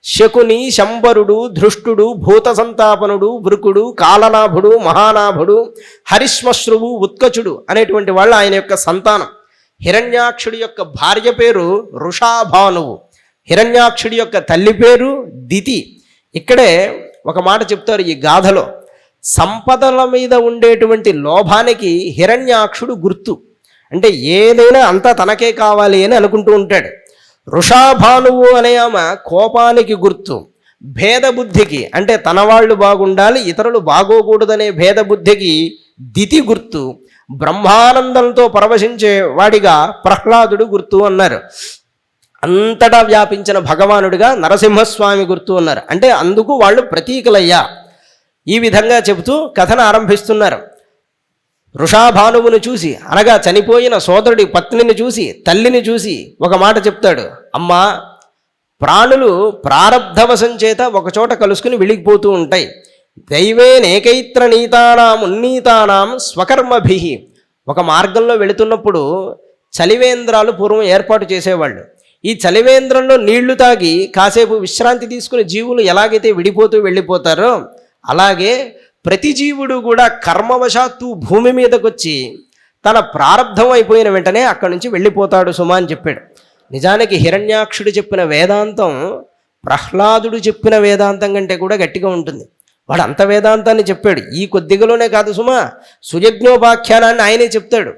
శకుని, శంబరుడు, ధృష్టుడు, భూత సంతాపనుడు, వృకుడు, కాలనాభుడు, మహానాభుడు, హరిశ్మశ్రువు, ఉత్కచుడు అనేటువంటి వాళ్ళు ఆయన యొక్క సంతానం. హిరణ్యాక్షుడి యొక్క భార్య పేరు వృషాభానువు, హిరణ్యాక్షుడి యొక్క తల్లి పేరు దితి. ఇక్కడే ఒక మాట చెప్తారు ఈ గాథలో, సంపదల మీద ఉండేటువంటి లోభానికి హిరణ్యాక్షుడు గుర్తు. అంటే ఏదైనా అంతా తనకే కావాలి అని అనుకుంటూ ఉంటాడు. వృషాభానువు అనే ఆమె కోపానికి గుర్తు, భేదబుద్ధికి అంటే తన వాళ్ళు బాగుండాలి ఇతరులు బాగోకూడదనే భేదబుద్ధికి దితి గుర్తు, బ్రహ్మానందంతో పరవశించే వాడిగా ప్రహ్లాదుడు గుర్తు అన్నారు. అంతటా వ్యాపించిన భగవానుడిగా నరసింహస్వామి గుర్తు అన్నారు. అంటే అందుకు వాళ్ళు ప్రతీకలయ్యా. ఈ విధంగా చెబుతూ కథను ఆరంభిస్తున్నారు. వృషాభానువును చూసి, అనగా చనిపోయిన సోదరుడి పత్నిని చూసి, తల్లిని చూసి ఒక మాట చెప్తాడు. అమ్మా, ప్రాణులు ప్రారబ్ధవశం చేత ఒకచోట కలుసుకుని వెళ్ళిపోతూ ఉంటాయి. దైవేనేకైత్ర నీతానాం ఉన్నీతానాం స్వకర్మభి. ఒక మార్గంలో వెళుతున్నప్పుడు చలివేంద్రాలు పూర్వం ఏర్పాటు చేసేవాళ్ళు. ఈ చలివేంద్రంలో నీళ్లు తాగి కాసేపు విశ్రాంతి తీసుకుని జీవులు ఎలాగైతే విడిపోతూ వెళ్ళిపోతారో అలాగే ప్రతి జీవుడు కూడా కర్మవశాత్తు భూమి మీదకి వచ్చి తన ప్రారంధం అయిపోయిన వెంటనే అక్కడి నుంచి వెళ్ళిపోతాడు సుమా అని చెప్పాడు. నిజానికి హిరణ్యాక్షుడు చెప్పిన వేదాంతం ప్రహ్లాదుడు చెప్పిన వేదాంతం కంటే కూడా గట్టిగా ఉంటుంది. వాడు అంత వేదాంతాన్ని చెప్పాడు. ఈ కొద్దిగలోనే కాదు సుమా, సుయజ్ఞోపాఖ్యానాన్ని ఆయనే చెప్తాడు.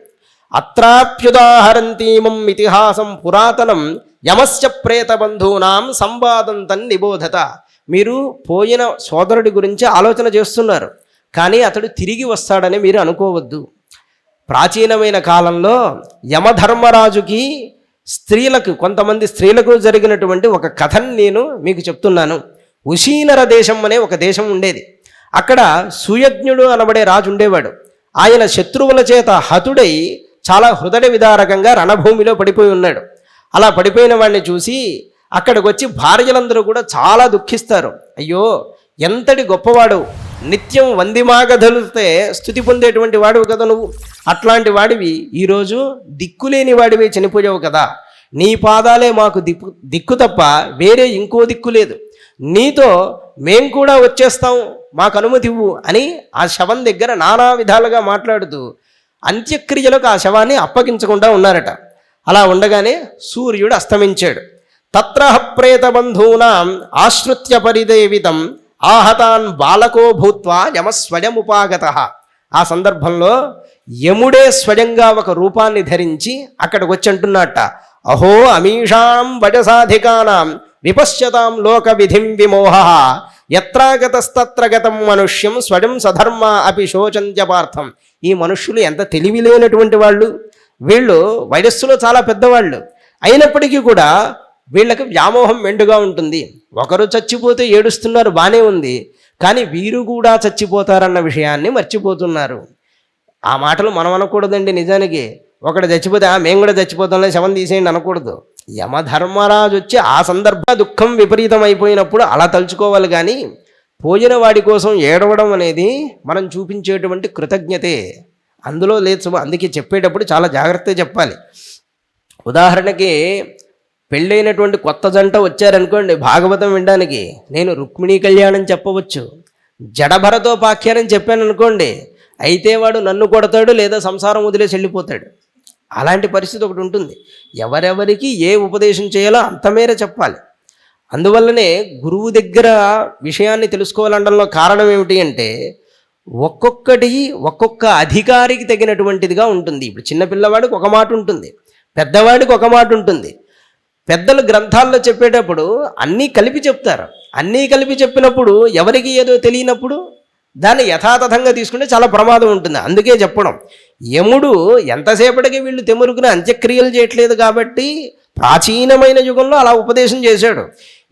అత్రాప్యుదాహరంతీమం ఇతిహాసం పురాతనం యమస్య ప్రేతబంధూనాం సంవాదం తన్నిబోధత. మీరు పోయిన సోదరుడి గురించి ఆలోచన చేస్తున్నారు, కానీ అతడు తిరిగి వస్తాడని మీరు అనుకోవద్దు. ప్రాచీనమైన కాలంలో యమధర్మరాజుకి కొంతమంది స్త్రీలకు జరిగినటువంటి ఒక కథను నేను మీకు చెప్తున్నాను. ఉశీనర దేశం అనే ఒక దేశం ఉండేది. అక్కడ సుయజ్ఞుడు అనబడే రాజు ఉండేవాడు. ఆయన శత్రువుల చేత హతుడై చాలా హృదయ విదారకంగా రణభూమిలో పడిపోయి ఉన్నాడు. అలా పడిపోయిన వాడిని చూసి అక్కడికి వచ్చి భార్యలందరూ కూడా చాలా దుఃఖిస్తారు. అయ్యో, ఎంతటి గొప్పవాడు, నిత్యం వందిమాగధలుతే స్తుతి పొందేటువంటి వాడివి కదా నువ్వు, అట్లాంటి వాడివి ఈరోజు దిక్కులేని వాడివి చనిపోయావు కదా, నీ పాదాలే మాకు దిక్కు తప్ప వేరే ఇంకో దిక్కు లేదు, నీతో మేం కూడా వచ్చేస్తాం, మాకు అనుమతి ఇవ్వు అని ఆ శవం దగ్గర నానా విధాలుగా మాట్లాడుతూ అంత్యక్రియలకు ఆ శవాన్ని అప్పగించకుండా ఉన్నారట. అలా ఉండగానే సూర్యుడు అస్తమించాడు. తత్రహ ప్రేతబంధూనాం ఆశ్రుత్య పరిదేవితం ఆహతాన్ బాలకో భూత్వా యమస్వయముపాగతః. ఆ సందర్భంలో యముడే స్వయంగా ఒక రూపాన్ని ధరించి అక్కడికి వచ్చి అంటున్నట్ట, అహో అమీషాం వజసాధికానాం విపశ్యతాం లోక విధిం విమోహ యత్రాగతస్తత్ర గతం మనుష్యం స్వయం సధర్మ అపి శోచంత్యపార్థం. ఈ మనుష్యులు ఎంత తెలివి లేనటువంటి వాళ్ళు, వీళ్ళు వయస్సులో చాలా పెద్దవాళ్ళు అయినప్పటికీ కూడా వీళ్ళకి వ్యామోహం మెండుగా ఉంటుంది. ఒకరు చచ్చిపోతే ఏడుస్తున్నారు, బాగానే ఉంది, కానీ వీరు కూడా చచ్చిపోతారన్న విషయాన్ని మర్చిపోతున్నారు. ఆ మాటలు మనం అనకూడదండి. నిజానికి ఒకడు చచ్చిపోతే మేము కూడా చచ్చిపోతాంలే, శవం తీసేయండి అనకూడదు. యమధర్మరాజు వచ్చి ఆ సందర్భ దుఃఖం విపరీతం అయిపోయినప్పుడు అలా తలుచుకోవాలి, కానీ పోయిన వాడి కోసం ఏడవడం అనేది మనం చూపించేటువంటి కృతజ్ఞతే, అందులో లేదు. అందుకే చెప్పేటప్పుడు చాలా జాగ్రత్తగా చెప్పాలి. ఉదాహరణకి పెళ్ళైనటువంటి కొత్త జంట వచ్చారనుకోండి భాగవతం వినడానికి, నేను రుక్మిణీ కళ్యాణం చెప్పవచ్చు, జడభరతోపాఖ్యానం చెప్పాను అనుకోండి, అయితే వాడు నన్ను కొడతాడు లేదా సంసారం వదిలేసి వెళ్ళిపోతాడు. అలాంటి పరిస్థితి ఒకటి ఉంటుంది. ఎవరెవరికి ఏ ఉపదేశం చేయాలో అంతమేర చెప్పాలి. అందువల్లనే గురువు దగ్గర విషయాన్ని తెలుసుకోవాలనడంలో కారణం ఏమిటి అంటే ఒక్కొక్కటి ఒక్కొక్క అధికారికి తగినటువంటిదిగా ఉంటుంది. ఇప్పుడు చిన్నపిల్లవాడికి ఒక మాట ఉంటుంది, పెద్దవాడికి ఒక మాట ఉంటుంది. పెద్దలు గ్రంథాల్లో చెప్పేటప్పుడు అన్నీ కలిపి చెప్తారు. అన్నీ కలిపి చెప్పినప్పుడు ఎవరికి ఏదో తెలియనప్పుడు దాన్ని యథాతథంగా తీసుకుంటే చాలా ప్రమాదం ఉంటుంది. అందుకే చెప్పడం, యముడు ఎంతసేపటికి వీళ్ళు తెమురుకుని అంత్యక్రియలు చేయట్లేదు కాబట్టి ప్రాచీనమైన యుగంలో అలా ఉపదేశం చేశాడు.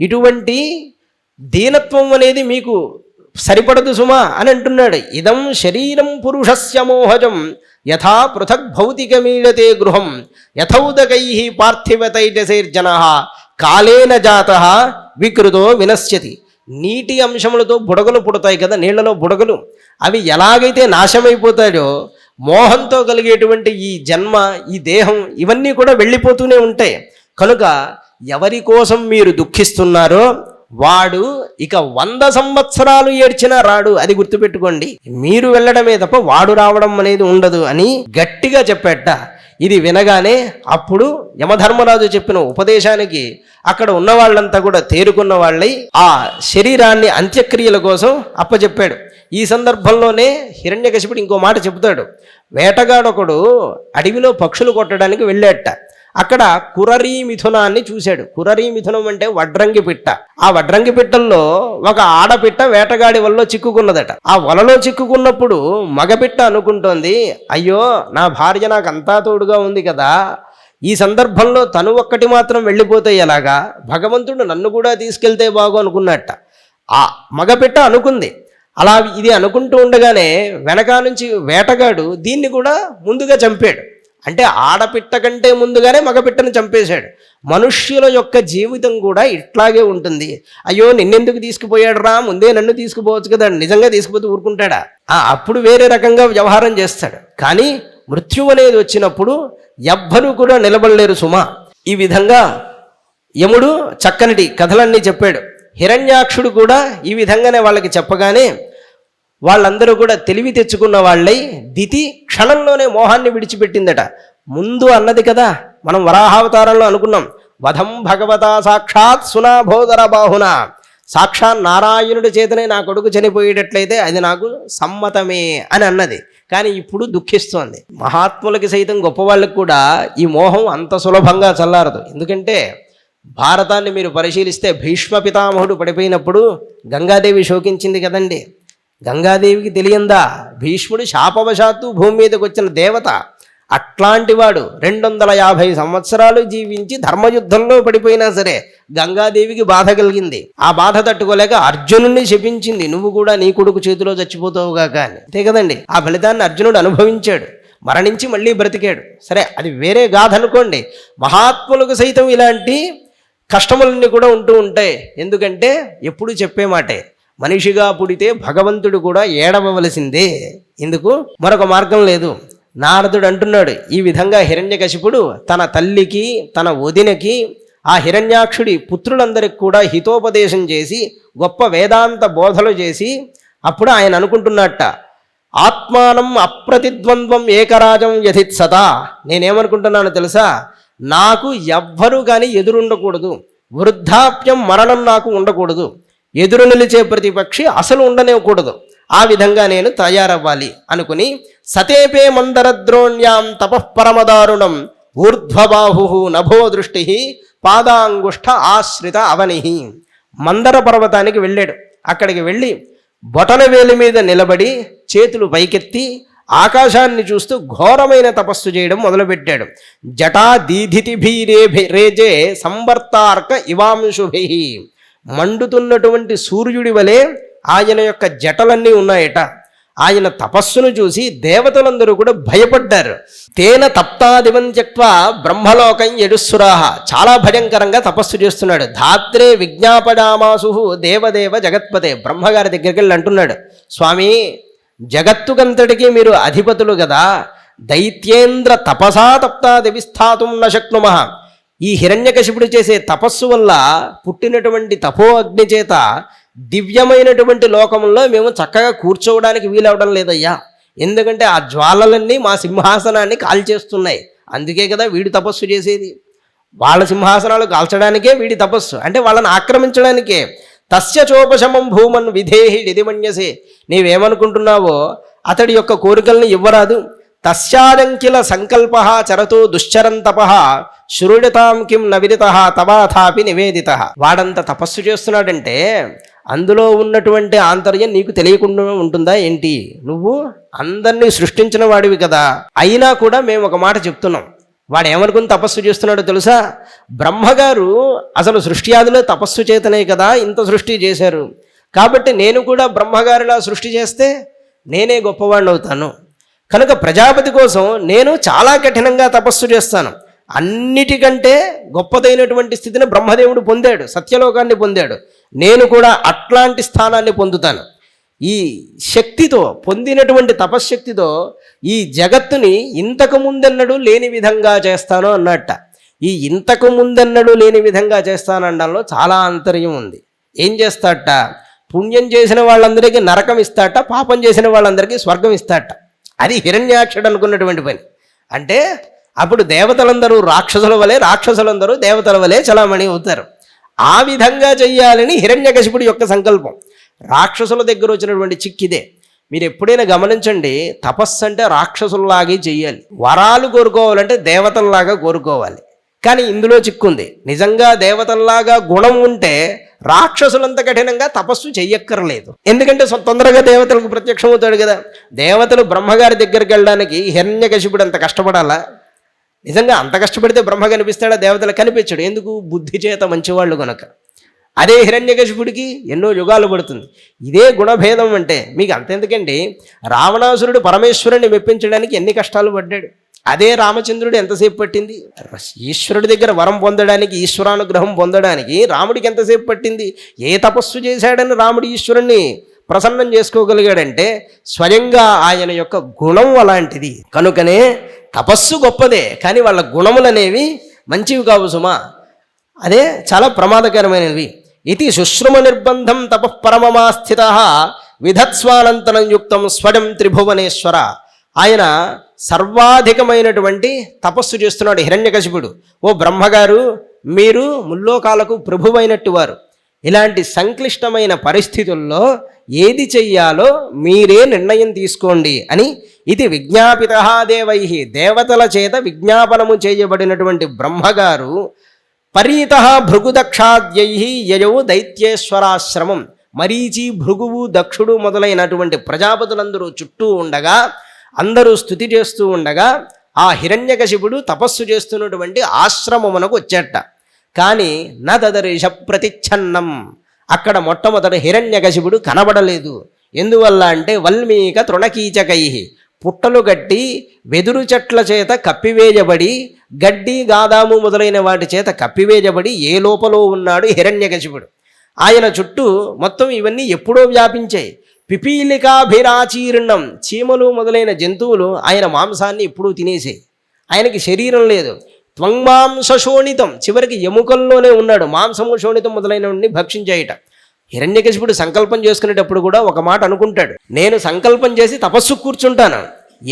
ఇటువంటి దీనత్వం అనేది మీకు సరిపడదు సుమా అని అంటున్నాడు. ఇదం శరీరం పురుషస్య మోహజం యథా పృథక్ భౌతికమీడతే గృహం యథౌదకై పార్థివతైజసైర్జన కాలేన జాత వికృతో వినశ్యతి. నీటి అంశములతో బుడగలు పుడతాయి కదా, నీళ్లలో బుడగలు, అవి ఎలాగైతే నాశమైపోతాయో మోహంతో కలిగేటువంటి ఈ జన్మ, ఈ దేహం, ఇవన్నీ కూడా వెళ్ళిపోతూనే ఉంటాయి. కనుక ఎవరి కోసం మీరు దుఃఖిస్తున్నారో వాడు ఇక 100 సంవత్సరాలు ఏడ్చినా రాడు, అది గుర్తుపెట్టుకోండి. మీరు వెళ్ళడమే తప్ప వాడు రావడం అనేది ఉండదు అని గట్టిగా చెప్పేట. ఇది వినగానే అప్పుడు యమధర్మరాజు చెప్పిన ఉపదేశానికి అక్కడ ఉన్న వాళ్ళంతా కూడా తేరుకున్న వాళ్ళై ఆ శరీరాన్ని అంత్యక్రియల కోసం అప్పచెప్పాడు. ఈ సందర్భంలోనే హిరణ్యకశిపుడు ఇంకో మాట చెబుతాడు. వేటగాడొకడు అడవిలో పక్షులు కొట్టడానికి వెళ్ళాట. అక్కడ కురరీ మిథునాన్ని చూశాడు. కురరీ మిథునం అంటే వడ్రంగి పిట్ట. ఆ వడ్రంగి పిట్టల్లో ఒక ఆడపిట్ట వేటగాడి వలలో చిక్కుకున్నదట. ఆ వలలో చిక్కుకున్నప్పుడు మగపిట్ట అనుకుంటోంది, అయ్యో నా భార్య నాకు అంతా తోడుగా ఉంది కదా, ఈ సందర్భంలో తను ఒక్కటి మాత్రం వెళ్ళిపోతే ఎలాగా, భగవంతుడు నన్ను కూడా తీసుకెళ్తే బాగు అనుకున్నట్ట. ఆ మగపిట్ట అనుకుంది. అలా ఇది అనుకుంటూ ఉండగానే వెనక నుంచి వేటగాడు దీన్ని కూడా ముందుగా చంపాడు. అంటే ఆడపిట్ట కంటే ముందుగానే మగపిట్టను చంపేశాడు. మనుష్యుల యొక్క జీవితం కూడా ఇట్లాగే ఉంటుంది. అయ్యో నిన్నెందుకు తీసుకుపోయాడు రా, ముందే నన్ను తీసుకుపోవచ్చు కదా, నిజంగా తీసుకుపోతే ఊరుకుంటాడా? అప్పుడు వేరే రకంగా వ్యవహారం చేస్తాడు. కానీ మృత్యువు అనేది వచ్చినప్పుడు ఎవ్వరూ కూడా నిలబడలేరు సుమా. ఈ విధంగా యముడు చక్కనిటి కథలన్నీ చెప్పాడు. హిరణ్యాక్షుడు కూడా ఈ విధంగానే వాళ్ళకి చెప్పగానే వాళ్ళందరూ కూడా తెలివి తెచ్చుకున్న వాళ్ళై దితి క్షణంలోనే మోహాన్ని విడిచిపెట్టిందట. ముందు అన్నది కదా, మనం వరాహావతారంలో అనుకున్నాం, వధం భగవతా సాక్షాత్ సునాభోదర బాహున, సాక్షాత్ నారాయణుడి చేతనే నా కొడుకు చనిపోయేటట్లయితే అది నాకు సమ్మతమే అని అన్నది. కానీ ఇప్పుడు దుఃఖిస్తోంది. మహాత్ములకి సైతం గొప్పవాళ్ళకి కూడా ఈ మోహం అంత సులభంగా చల్లారదు. ఎందుకంటే భారతాన్ని మీరు పరిశీలిస్తే భీష్మ పితామహుడు పడిపోయినప్పుడు గంగాదేవి శోకించింది కదండి. గంగాదేవికి తెలియందా? భీష్ముడు శాపవశాత్తు భూమి మీదకి వచ్చిన దేవత. అట్లాంటి వాడు 250 సంవత్సరాలు జీవించి ధర్మయుద్ధంలో పడిపోయినా సరే గంగాదేవికి బాధ కలిగింది. ఆ బాధ తట్టుకోలేక అర్జునుడిని శపించింది, నువ్వు కూడా నీ కొడుకు చేతిలో చచ్చిపోతావుగా. కానీ అంతే కదండి, ఆ ఫలితాన్ని అర్జునుడు అనుభవించాడు, మరణించి మళ్ళీ బ్రతికాడు. సరే అది వేరే గాథ అనుకోండి. మహాత్ములకు సైతం ఇలాంటి కష్టములన్నీ కూడా ఉంటూ ఉంటాయి. ఎందుకంటే ఎప్పుడు చెప్పే మాటే, మనిషిగా పుడితే భగవంతుడు కూడా ఏడవవలసిందే, ఇందుకు మరొక మార్గం లేదు. నారదుడు అంటున్నాడు, ఈ విధంగా హిరణ్యకశిపుడు తన తల్లికి తన వదినకి ఆ హిరణ్యాక్షుడి పుత్రులందరికి కూడా హితోపదేశం చేసి గొప్ప వేదాంత బోధలు చేసి అప్పుడు ఆయన అనుకుంటున్నట్ట, ఆత్మానం అప్రతిద్వంద్వం ఏకరాజం యథిత్సతా. నేనేమనుకుంటున్నాను తెలుసా, నాకు ఎవ్వరూ కానీ ఎదురుండకూడదు, వృద్ధాప్యం మరణం నాకు ఉండకూడదు, ఎదురు నిలిచే ప్రతిపక్షి అసలు ఉండనేకూడదు, ఆ విధంగా నేను తయారవ్వాలి అనుకుని సతేపే మందరద్రోణ్యాం తపఃపరమదారుణం ఊర్ధ్వబాహు నభో దృష్టి పాదాంగుష్ఠ ఆశ్రిత అవని. మందర పర్వతానికి వెళ్ళాడు. అక్కడికి వెళ్ళి బొటన వేలి మీద నిలబడి చేతులు పైకెత్తి ఆకాశాన్ని చూస్తూ ఘోరమైన తపస్సు చేయడం మొదలుపెట్టాడు. జటా దీధితి రేజే సంవర్తార్క ఇవాంశుభి. మండుతున్నటువంటి సూర్యుడి వలె ఆయన యొక్క జటలన్నీ ఉన్నాయట. ఆయన తపస్సును చూసి దేవతలందరూ కూడా భయపడ్డారు. తేన తప్తాదివం త్యక్త్వా బ్రహ్మలోకం యడుస్సురాహ. చాలా భయంకరంగా తపస్సు చేస్తున్నాడు. ధాత్రే విజ్ఞాపడామాసు దేవదేవ జగత్పతే. బ్రహ్మగారి దగ్గరికి వెళ్ళి అంటున్నాడు, స్వామి జగత్తుకంతటికీ మీరు అధిపతులు కదా, దైత్యేంద్ర తపసా తప్తాదివి స్థాతుం న శక్నుమః. ఈ హిరణ్యకశిపుడు చేసే తపస్సు వల్ల పుట్టినటువంటి తపో అగ్ని చేత దివ్యమైనటువంటి లోకంలో మేము చక్కగా కూర్చోవడానికి వీలవడం లేదయ్యా. ఎందుకంటే ఆ జ్వాలలన్నీ మా సింహాసనాన్ని కాల్చేస్తున్నాయి. అందుకే కదా వీడి తపస్సు చేసేది. వాళ్ళ సింహాసనాలు కాల్చడానికే వీడి తపస్సు, అంటే వాళ్ళని ఆక్రమించడానికే. తస్య చోపశమం భూమన్ విధేహి నిధిమన్యసే. నీవేమనుకుంటున్నావో అతడి యొక్క కోరికల్ని ఇవ్వరాదు. తస్యాదంకిల సంకల్ప చరతో దుశ్చరం తప శృణుతాం కిం నవిదిత తవాథాపి నివేదిత. వాడంత తపస్సు చేస్తున్నాడంటే అందులో ఉన్నటువంటి ఆంతర్యం నీకు తెలియకుండా ఉంటుందా ఏంటి? నువ్వు అందరినీ సృష్టించిన వాడివి కదా. అయినా కూడా మేము ఒక మాట చెప్తున్నాం, వాడు ఏమనుకుని తపస్సు చేస్తున్నాడో తెలుసా? బ్రహ్మగారు అసలు సృష్టి ఆదిలో తపస్సు చేతనే కదా ఇంత సృష్టి చేశారు. కాబట్టి నేను కూడా బ్రహ్మగారిలా సృష్టి చేస్తే నేనే గొప్పవాడిని అవుతాను. కనుక ప్రజాపతి కోసం నేను చాలా కఠినంగా తపస్సు చేస్తాను. అన్నిటికంటే గొప్పదైనటువంటి స్థితిని బ్రహ్మదేవుడు పొందాడు, సత్యలోకాన్ని పొందాడు. నేను కూడా అట్లాంటి స్థానాన్ని పొందుతాను. ఈ శక్తితో, పొందినటువంటి తపశ్శక్తితో ఈ జగత్తుని ఇంతకు ముందెన్నడూ లేని విధంగా చేస్తాను అన్నట్ట. ఈ ఇంతకు ముందెన్నడూ లేని విధంగా చేస్తాననడంలో చాలా ఆంతర్యం ఉంది. ఏం చేస్తాట? పుణ్యం చేసిన వాళ్ళందరికీ నరకం ఇస్తాట, పాపం చేసిన వాళ్ళందరికీ స్వర్గం ఇస్తాట. అది హిరణ్యాక్షుడు అనుకున్నటువంటి పని. అంటే అప్పుడు దేవతలందరూ రాక్షసుల వలె, రాక్షసులందరూ దేవతల వలె చలామణి అవుతారు. ఆ విధంగా చెయ్యాలని హిరణ్యకశిపుడి యొక్క సంకల్పం. రాక్షసుల దగ్గర వచ్చినటువంటి చిక్కిదే. మీరు ఎప్పుడైనా గమనించండి, తపస్సు అంటే రాక్షసుల్లాగే చెయ్యాలి. వరాలు కోరుకోవాలంటే దేవతల్లాగా కోరుకోవాలి. కానీ ఇందులో చిక్కుంది. నిజంగా దేవతల్లాగా గుణం ఉంటే రాక్షసులంత కఠినంగా తపస్సు చెయ్యక్కర్లేదు. ఎందుకంటే తొందరగా దేవతలకు ప్రత్యక్షం అవుతాడు కదా. దేవతలు బ్రహ్మగారి దగ్గరికి వెళ్ళడానికి హిరణ్యకశిపుడు అంత కష్టపడాలా? నిజంగా అంత కష్టపడితే బ్రహ్మ కనిపిస్తాడా? దేవతలు కనిపించడు. ఎందుకు? బుద్ధి చేత మంచివాళ్ళు కనుక. అదే హిరణ్యకశిపుడికి ఎన్నో యుగాలు పడుతుంది. ఇదే గుణభేదం అంటే మీకు అంతెందుకండి, రావణాసురుడు పరమేశ్వరుని మెప్పించడానికి ఎన్ని కష్టాలు పడ్డాడు. అదే రామచంద్రుడు ఎంతసేపు పట్టింది? ఈశ్వరుడి దగ్గర వరం పొందడానికి, ఈశ్వరానుగ్రహం పొందడానికి రాముడికి ఎంతసేపు పట్టింది? ఏ తపస్సు చేశాడని రాముడు ఈశ్వరుణ్ణి ప్రసన్నం చేసుకోగలిగాడంటే స్వయంగా ఆయన యొక్క గుణం అలాంటిది. కనుకనే తపస్సు గొప్పదే, కానీ వాళ్ళ గుణములనేవి మంచివి కావు సుమా. అదే చాలా ప్రమాదకరమైనవి. ఇది శుశ్రుమ నిర్బంధం తపఃపరమమాస్థిత విధత్స్వానంతరం యుక్తం స్వయం త్రిభువనేశ్వర. ఆయన సర్వాధికమైనటువంటి తపస్సు చేస్తున్నాడు హిరణ్యకశిపుడు. ఓ బ్రహ్మగారు, మీరు ముల్లోకాలకు ప్రభువైనట్టు వారు. ఇలాంటి సంక్లిష్టమైన పరిస్థితుల్లో ఏది చెయ్యాలో మీరే నిర్ణయం తీసుకోండి అని ఇది విజ్ఞాపిత దేవై, దేవతల చేత విజ్ఞాపనము చేయబడినటువంటి బ్రహ్మగారు పరీత భృగుదక్షాద్యై యయౌ దైత్యేశ్వరాశ్రమం, మరీచి, భృగువు, దక్షుడు మొదలైనటువంటి ప్రజాపతులందరూ చుట్టూ ఉండగా, అందరూ స్తుతి చేస్తూ ఉండగా ఆ హిరణ్యకశిపుడు తపస్సు చేస్తున్నటువంటి ఆశ్రమమునకు వచ్చేట. కానీ నదదర్శ ప్రతిచ్ఛన్నం, అక్కడ మొట్టమొదటి హిరణ్యకశిపుడు కనబడలేదు. ఎందువల్ల అంటే వల్మీక తృణకీచకై, పుట్టలు గట్టి వెదురు చెట్ల చేత కప్పివేయబడి, గడ్డి, గాదాము మొదలైన వాటి చేత కప్పివేయబడి ఏ లోపల ఉన్నాడు హిరణ్యకశిపుడు. ఆయన చుట్టూ మొత్తం ఇవన్నీ ఎప్పుడో వ్యాపించాయి. పిపీలికాభిరాచీర్ణం, చీమలు మొదలైన జంతువులు ఆయన మాంసాన్ని ఎప్పుడూ తినేసాయి. ఆయనకి శరీరం లేదు. త్వంమాంస శోణితం, చివరికి ఎముకల్లోనే ఉన్నాడు. మాంసము, శోణితం మొదలైనవన్నీ భక్షించాయిట. హిరణ్యకశిపుడు సంకల్పం చేసుకునేటప్పుడు కూడా ఒక మాట అనుకుంటాడు, నేను సంకల్పం చేసి తపస్సు కూర్చుంటాను,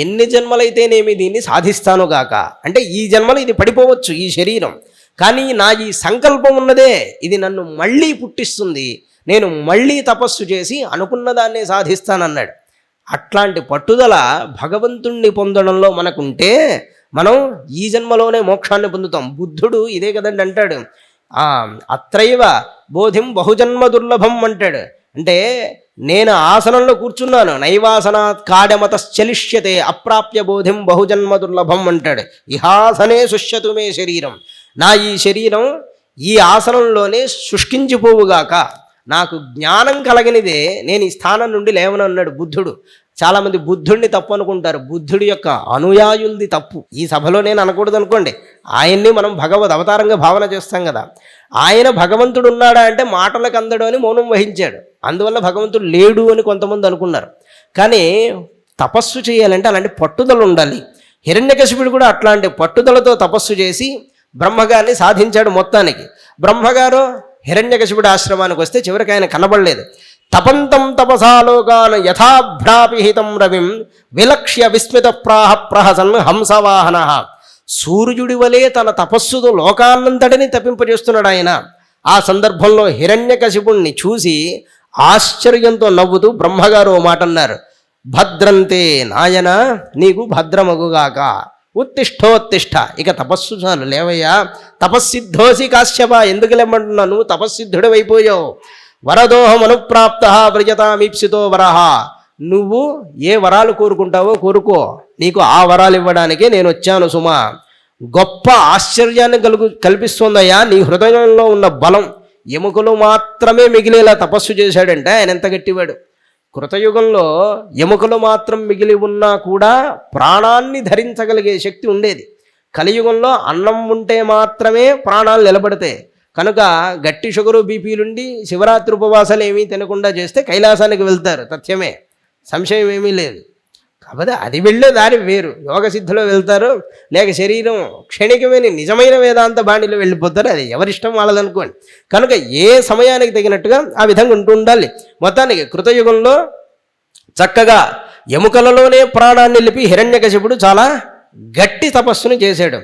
ఎన్ని జన్మలైతేనేమి దీన్ని సాధిస్తాను గాక. అంటే ఈ జన్మలో ఇది పడిపోవచ్చు ఈ శరీరం, కానీ నా ఈ సంకల్పం ఉన్నదే ఇది నన్ను మళ్ళీ పుట్టిస్తుంది, నేను మళ్ళీ తపస్సు చేసి అనుకున్న దాన్నే సాధిస్తానన్నాడు. అట్లాంటి పట్టుదల భగవంతుణ్ణి పొందడంలో మనకుంటే మనం ఈ జన్మలోనే మోక్షాన్ని పొందుతాం. బుద్ధుడు ఇదే కదండి అంటాడు, అత్రైవ బోధిం బహుజన్మ దుర్లభం అంటాడు. అంటే నేను ఆసనంలో కూర్చున్నాను, నైవాసనాత్ కాడమతశ్చలిష్యతే అప్రాప్య బోధిం బహుజన్మ దుర్లభం అంటాడు. ఇహాసనే శుష్యతు మే శరీరం, నా ఈ శరీరం ఈ ఆసనంలోనే శుష్కించిపోవుగాక, నాకు జ్ఞానం కలిగినదే నేను ఈ స్థానం నుండి లేవనన్నాడు బుద్ధుడు. చాలామంది బుద్ధుడిని తప్పు అనుకుంటారు, బుద్ధుడి యొక్క అనుయాయుల్ది తప్పు. ఈ సభలో నేను అనకూడదు అనుకోండి, ఆయన్ని మనం భగవద్ అవతారంగా భావన చేస్తాం కదా. ఆయన భగవంతుడు ఉన్నాడా అంటే మాటలకు అందడు అని మౌనం వహించాడు, అందువల్ల భగవంతుడు లేడు అని కొంతమంది అనుకున్నారు. కానీ తపస్సు చేయాలంటే అలాంటి పట్టుదల ఉండాలి. హిరణ్యకశిపుడు కూడా అట్లాంటి పట్టుదలతో తపస్సు చేసి బ్రహ్మగారిని సాధించాడు. మొత్తానికి బ్రహ్మగారు హిరణ్యకశిపుడు ఆశ్రమానికి వస్తే చివరికి ఆయన కనబడలేదు. తపంతం తపసాలోకాన్ యథాభ్రాపిహితం రవిం విలక్ష్య విస్మిత ప్రాహ ప్రహసన్ హంసవాహన, సూర్యుడి వలె తన తపస్సుతో లోకాన్నంతటిని తప్పింపజేస్తున్నాడు ఆయన. ఆ సందర్భంలో హిరణ్యకశిపుణ్ణి చూసి ఆశ్చర్యంతో నవ్వుతూ బ్రహ్మగారు ఓ మాట అన్నారు, భద్రంతే నాయన నీకు భద్రమగుగాక. ఉత్తిష్టోత్తిష్ట, ఇక తపస్సు చాలు లేవయ్యా. తపస్సిద్ధోసి కాశ్యప, ఎందుకు లేమంటున్నా, నువ్వు తపస్సిద్ధుడు అయిపోయావు. వరదోహం అనుప్రాప్త వ్రజతామీప్సితో వరహ, నువ్వు ఏ వరాలు కోరుకుంటావో కోరుకో, నీకు ఆ వరాలు ఇవ్వడానికే నేను వచ్చాను సుమా. గొప్ప ఆశ్చర్యాన్ని కల్పిస్తోందయ్యా నీ హృదయంలో ఉన్న బలం. ఎముకలు మాత్రమే మిగిలేలా తపస్సు చేశాడంటే ఆయన ఎంత గట్టివాడు. కృతయుగంలో ఎముకలు మాత్రం మిగిలి ఉన్నా కూడా ప్రాణాన్ని ధరించగలిగే శక్తి ఉండేది. కలియుగంలో అన్నం ఉంటే మాత్రమే ప్రాణాలు నిలబడతాయి. కనుక గట్టి షుగరు బీపీలుండి శివరాత్రి ఉపవాసాలు ఏమీ తినకుండా చేస్తే కైలాసానికి వెళ్తారు, తథ్యమే, సంశయం ఏమీ లేదు. కాకపోతే అది వెళ్ళే దారి వేరు. యోగ సిద్ధిలో వెళ్తారు, లేక శరీరం క్షణికమైన నిజమైన వేదాంత బాణిలో వెళ్ళిపోతారు. అది ఎవరిష్టం వాళ్ళదనుకోండి. కనుక ఏ సమయానికి తగినట్టుగా ఆ విధంగా ఉంటూ ఉండాలి. మొత్తానికి కృతయుగంలో చక్కగా ఎముకలలోనే ప్రాణాన్ని నిలిపి హిరణ్యకశిపుడు చాలా గట్టి తపస్సును చేశాడు.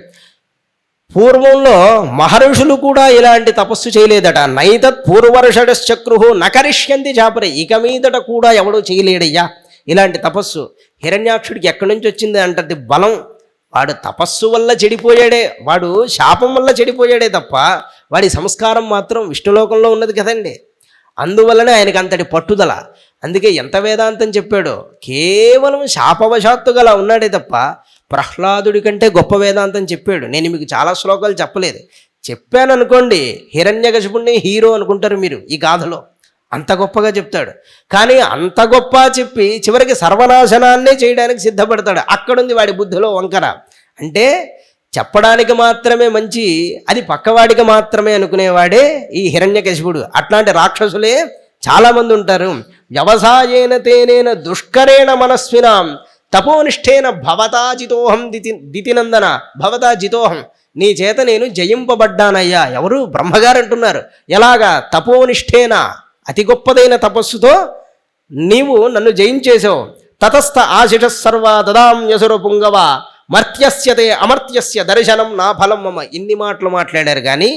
పూర్వంలో మహర్షులు కూడా ఇలాంటి తపస్సు చేయలేదట. నైతత్ పూర్వర్షడశ్చక్రు నకరిష్యంతి చాపరే, ఇక మీదట కూడా ఎవడూ చేయలేడయ్యా ఇలాంటి తపస్సు. హిరణ్యాక్షుడికి ఎక్కడి నుంచి వచ్చింది అంటది బలం. వాడు తపస్సు వల్ల చెడిపోయాడే, వాడు శాపం వల్ల చెడిపోయాడే తప్ప వాడి సంస్కారం మాత్రం విష్ణులోకంలో ఉన్నది కదండి. అందువల్లనే ఆయనకి అంతటి పట్టుదల. అందుకే ఎంత వేదాంతం చెప్పాడో, కేవలం శాపవశాత్తు గల ఉన్నాడే తప్ప ప్రహ్లాదుడి కంటే గొప్ప వేదాంతం చెప్పాడు. నేను మీకు చాలా శ్లోకాలు చెప్పలేదు, చెప్పాను అనుకోండి హిరణ్యకశిపుణ్ణి హీరో అనుకుంటారు మీరు ఈ గాథలో. అంత గొప్పగా చెప్తాడు. కానీ అంత గొప్ప చెప్పి చివరికి సర్వనాశనాన్నే చేయడానికి సిద్ధపడతాడు. అక్కడుంది వాడి బుద్ధిలో వంకర. అంటే చెప్పడానికి మాత్రమే మంచి, అది పక్కవాడికి మాత్రమే అనుకునేవాడే ఈ హిరణ్యకశిపుడు. అట్లాంటి రాక్షసులే చాలామంది ఉంటారు. వ్యవసాయేన తేనేన దుష్కరేణ మనస్వినాం తపోనిష్ఠేన భవతాజితోహం దితినందన భవతాజితోహం, నీ చేత నేను జయింపబడ్డానయ్యా. ఎవరు? బ్రహ్మగారు అంటున్నారు. ఎలాగా? తపోనిష్ఠేన, అతి గొప్పదైన తపస్సుతో నీవు నన్ను జయించేశావు. తతస్థ ఆశిష సర్వ దదాం యసుర పుంగవ మర్త్యస్యతే అమర్త్యస్య దర్శనం నా ఫలం మమ. ఇన్ని మాటలు మాట్లాడారు. కానీ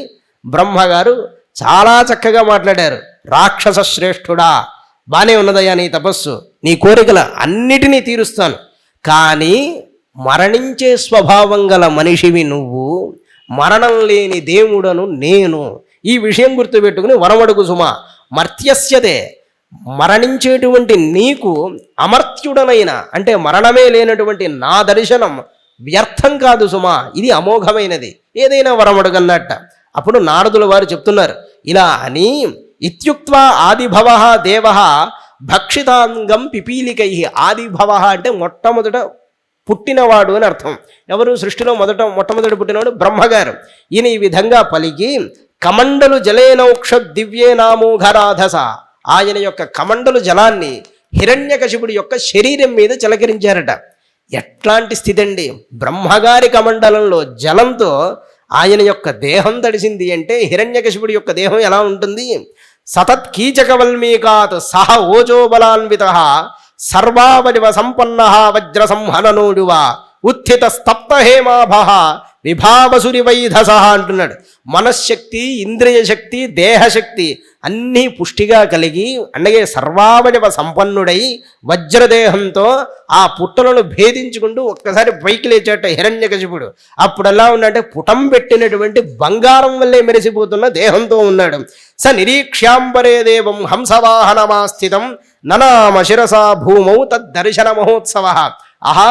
బ్రహ్మగారు చాలా చక్కగా మాట్లాడారు. రాక్షస శ్రేష్ఠుడా, బానే ఉన్నదయ్యా నీ తపస్సు, నీ కోరికల అన్నిటినీ తీరుస్తాను. కానీ మరణించే స్వభావం గల మనిషివి నువ్వు, మరణం లేని దేవుడను నేను. ఈ విషయం గుర్తుపెట్టుకుని వరమడుగు సుమా. మర్త్యస్యతే, మరణించేటువంటి నీకు అమర్త్యుడనైన, అంటే మరణమే లేనటువంటి నా దర్శనం వ్యర్థం కాదు సుమా, ఇది అమోఘమైనది. ఏదైనా వరమడుగన్నట్ట. అప్పుడు నారదుల వారు చెప్తున్నారు ఇలా అని, ఇత్యుక్త్వా ఆదిభవ దేవ భక్షితాంగం పిపీలికై. ఆదిభవ అంటే మొట్టమొదట పుట్టినవాడు అని అర్థం. ఎవరు? సృష్టిలో మొట్టమొదటి పుట్టినవాడు బ్రహ్మగారు. ఈయన ఈ విధంగా పలికి కమండలు జలేనౌక్ష దివ్యేనామోఘరాధస, ఆయన యొక్క కమండలు జలాన్ని హిరణ్యకశిపుడి యొక్క శరీరం మీద చిలకరించారట. ఎట్లాంటి స్థితి అండి! బ్రహ్మగారి కమండలంలో జలంతో ఆయన యొక్క దేహం తడిసింది అంటే హిరణ్యకశిపుడి యొక్క దేహం ఎలా ఉంటుంది? సతత్ కీచకవల్మీకాత్ సహ ఓజోబలాన్విత సర్వావలివ సంపన్న వజ్ర సంహననోడువ ఉత్థిత స్తప్త హేమాభ విభావసురి వైధస అంటున్నాడు. మనశ్శక్తి, ఇంద్రియ శక్తి, దేహశక్తి అన్నీ పుష్టిగా కలిగి అలాగే సర్వావయవ సంపన్నుడై వజ్రదేహంతో ఆ పుట్టలను భేదించుకుంటూ ఒక్కసారి పైకి లేచాట హిరణ్యకశిపుడు. అప్పుడు ఎలా ఉన్నాడంటే పుటం పెట్టినటువంటి బంగారం వల్లే మెరిసిపోతున్న దేహంతో ఉన్నాడు. స నిరీక్ష్యాంబరే దేవం హంసవాహనమాస్థితం ననామ శిరసా భూమౌ తద్దర్శన మహోత్సవ. ఆహా,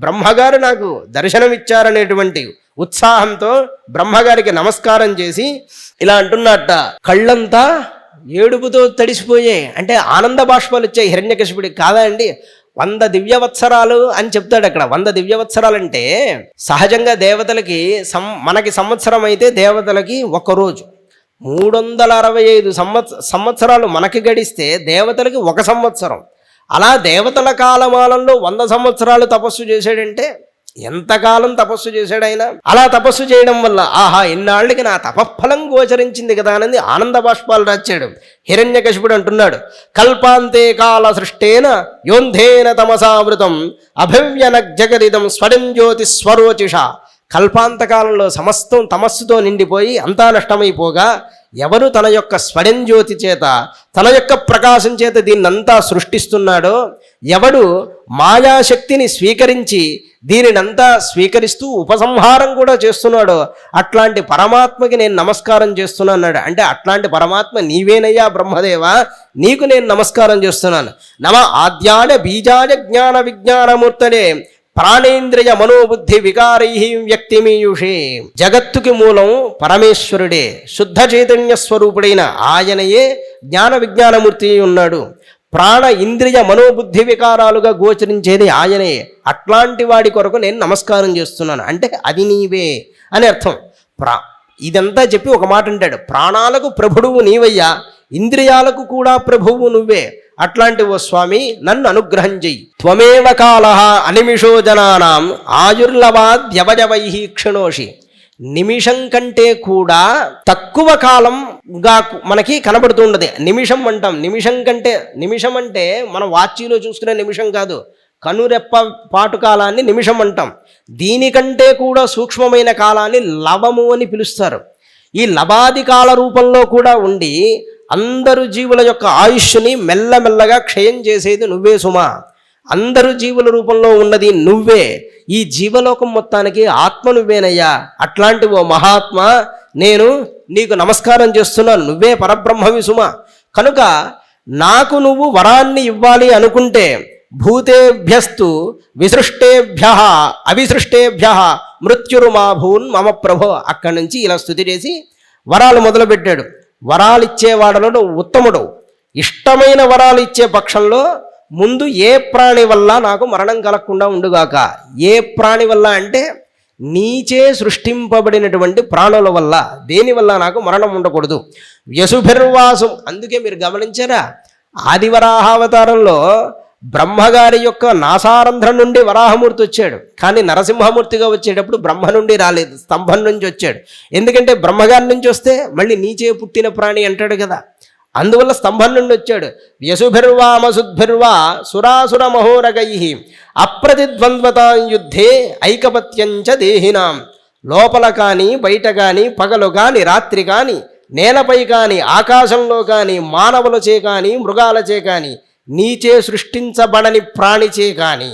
బ్రహ్మగారు నాకు దర్శనమిచ్చారనేటువంటి ఉత్సాహంతో బ్రహ్మగారికి నమస్కారం చేసి ఇలా అంటున్నట్ట, కళ్ళంతా ఏడుపుతో తడిసిపోయాయి. అంటే ఆనంద బాష్పాలు వచ్చాయి హిరణ్యకశిపుడికి. కాదా అండి, 100 దివ్యవత్సరాలు అని చెప్తాడు అక్కడ. 100 దివ్యవత్సరాలు అంటే సహజంగా దేవతలకి మనకి సంవత్సరం అయితే దేవతలకి ఒక్కరోజు. 365 సంవత్సరాలు మనకి గడిస్తే దేవతలకి 1 సంవత్సరం. అలా దేవతల కాలమానంలో 100 సంవత్సరాలు తపస్సు చేశాడంటే ఎంతకాలం తపస్సు చేశాడు ఆయన. అలా తపస్సు చేయడం వల్ల ఆహా, ఇన్నాళ్ళకి నా తపఫలం గోచరించింది కదా అని ఆనంద బాష్పాలు రాచాడు. హిరణ్యకశిపుడు అంటున్నాడు, కల్పాంతే కాల సృష్టేన యోంధేన తమసావృతం అభివ్యన జగదిదం స్వరం జ్యోతి స్వరోచిష. కల్పాంతకాలంలో సమస్తం తమస్సుతో నిండిపోయి అంతా నష్టమైపోగా ఎవరు తన యొక్క స్వయంజ్యోతి చేత, తన యొక్క ప్రకాశం చేత దీన్నంతా సృష్టిస్తున్నాడో, ఎవడు మాయాశక్తిని స్వీకరించి దీనినంతా స్వీకరిస్తూ ఉపసంహారం కూడా చేస్తున్నాడో అట్లాంటి పరమాత్మకి నేను నమస్కారం చేస్తున్నాడు. అంటే అట్లాంటి పరమాత్మ నీవేనయ్యా బ్రహ్మదేవా, నీకు నేను నమస్కారం చేస్తున్నాను. నమ ఆద్యాయ బీజాయ జ్ఞాన విజ్ఞానమూర్తనే ప్రాణేంద్రియ మనోబుద్ధి వికారై వ్యక్తిమీయుషే. జగత్తుకి మూలం పరమేశ్వరుడే, శుద్ధ చైతన్య స్వరూపుడైన ఆయనయే జ్ఞాన విజ్ఞానమూర్తి ఉన్నాడు. ప్రాణ ఇంద్రియ మనోబుద్ధి వికారాలుగా గోచరించేది ఆయనే. అట్లాంటి వాడి కొరకు నేను నమస్కారం చేస్తున్నాను. అంటే అది నీవే అని అర్థం. ఇదంతా చెప్పి ఒక మాట అంటాడు, ప్రాణాలకు ప్రభువువు నీవయ్యా, ఇంద్రియాలకు కూడా ప్రభువు నువ్వే. అట్లాంటి ఓ స్వామి నన్ను అనుగ్రహం చెయ్యి. త్వమేవ కాల అనిమిషో జనానాం ఆయుర్లవాద్యవజవై క్షణోషి. నిమిషం కంటే కూడా తక్కువ కాలంగా మనకి కనబడుతుండదు. నిమిషం అంటాం. నిమిషం అంటే మన వాచీలో చూసుకునే నిమిషం కాదు, కనురెప్ప పాటు కాలాన్ని నిమిషం అంటాం. దీనికంటే కూడా సూక్ష్మమైన కాలాన్ని లవము అని పిలుస్తారు. ఈ లవాది కాల రూపంలో కూడా ఉండి అందరు జీవుల యొక్క ఆయుష్ని మెల్లమెల్లగా క్షయం చేసేది నువ్వే సుమా. అందరు జీవుల రూపంలో ఉన్నది నువ్వే. ఈ జీవలోకం మొత్తానికి ఆత్మ నువ్వేనయ్యా. అట్లాంటి ఓ మహాత్మ నేను నీకు నమస్కారం చేస్తున్నాను. నువ్వే పరబ్రహ్మవి సుమ. కనుక నాకు నువ్వు వరాన్ని ఇవ్వాలి అనుకుంటే భూతేభ్యస్తు విసృష్టేభ్య అవిసృష్టేభ్య మృత్యురుమాభూన్ మమ ప్రభో. అక్కడి నుంచి ఇలా స్తుతి చేసి వరాలు మొదలుపెట్టాడు. వరాలు ఇచ్చేవాడలో ఉత్తముడు. ఇష్టమైన వరాలు ఇచ్చే పక్షంలో ముందు ఏ ప్రాణి వల్ల నాకు మరణం కలగకుండా ఉండుగాక. ఏ ప్రాణి వల్ల అంటే నీచే సృష్టింపబడినటువంటి ప్రాణుల వల్ల, దేనివల్ల నాకు మరణం ఉండకూడదు. వ్యసుభిర్వాసం. అందుకే మీరు గమనించారా, ఆదివరాహావతారంలో బ్రహ్మగారి యొక్క నాసారంధ్రం నుండి వరాహమూర్తి వచ్చాడు, కానీ నరసింహమూర్తిగా వచ్చేటప్పుడు బ్రహ్మ నుండి రాలేదు, స్తంభం నుంచి వచ్చాడు. ఎందుకంటే బ్రహ్మగారి నుంచి వస్తే మళ్ళీ నీచే పుట్టిన ప్రాణి అంటాడు కదా, అందువల్ల స్తంభం నుండి వచ్చాడు. వ్యసుభిర్వామసుద్భిర్వా సురాసుర మహోరగై అప్రతిద్వంద్వతాం యుద్ధే ఐకపత్యంచ దేహినాం. లోపల కానీ బయట కానీ, పగలు కానీ రాత్రి కానీ, నేలపై కానీ ఆకాశంలో కానీ, మానవులచే కానీ మృగాలచే కానీ, నీచే సృష్టించబడని ప్రాణిచే కానీ,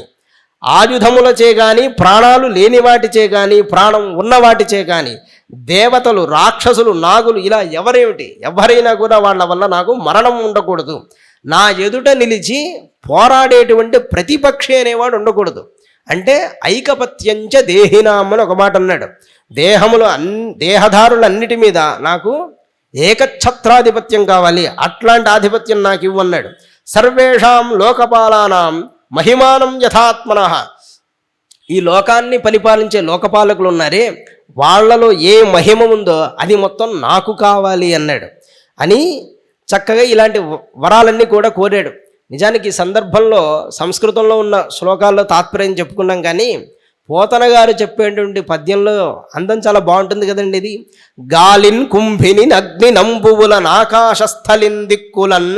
ఆయుధములచే కానీ, ప్రాణాలు లేని వాటిచే కానీ, ప్రాణం ఉన్నవాటిచే కానీ, దేవతలు రాక్షసులు నాగులు ఇలా ఎవరైనా కూడా వాళ్ళ వల్ల నాకు మరణం ఉండకూడదు. నా ఎదుట నిలిచి పోరాడేటువంటి ప్రతిపక్షి అనేవాడు ఉండకూడదు. అంటే ఐకపత్యంచ దేహినాం అని ఒక మాట అన్నాడు. దేహధారులన్నిటి మీద నాకు ఏకఛత్రాధిపత్యం కావాలి, అట్లాంటి ఆధిపత్యం నాకు ఇవ్వన్నాడు. సర్వేషాం లోకపాలానాం మహిమానం యథాత్మనః. ఈ లోకాన్ని పరిపాలించే లోకపాలకులు ఉన్నారే, వాళ్లలో ఏ మహిమ ఉందో అది మొత్తం నాకు కావాలి అన్నాడు. అని చక్కగా ఇలాంటి వరాలన్నీ కూడా కోరాడు. నిజానికి ఈ సందర్భంలో సంస్కృతంలో ఉన్న శ్లోకాల్లో తాత్పర్యం చెప్పుకున్నాం, కానీ పోతన గారు చెప్పేటువంటి పద్యంలో అందం చాలా బాగుంటుంది కదండి. ఇది గాలిన్ కుంభిని అగ్ని నంబువులన్ ఆకాశస్థలిన్ దిక్కులన్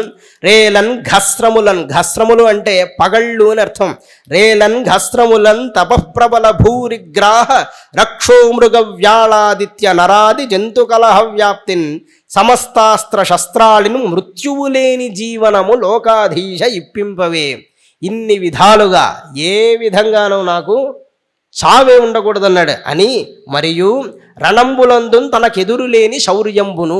రేలన్ ఘస్రములన్. ఘస్రములు అంటే పగళ్ళు అని అర్థం. రేలన్ ఘస్రములన్ తపఃప్రబల భూరిగ్రాహ రక్షో మృగ వ్యాళాదిత్య నరాది జంతు కలహ వ్యాప్తిన్ సమస్తాస్త్ర శస్త్రాలను మృత్యువు లేని జీవనము లోకాధీశ ఇప్పింపవే. ఇన్ని విధాలుగా ఏ విధంగానూ నాకు చావే ఉండకూడదన్నాడు అని. మరియు రణంబులందు తనకెదురు లేని శౌర్యంబును.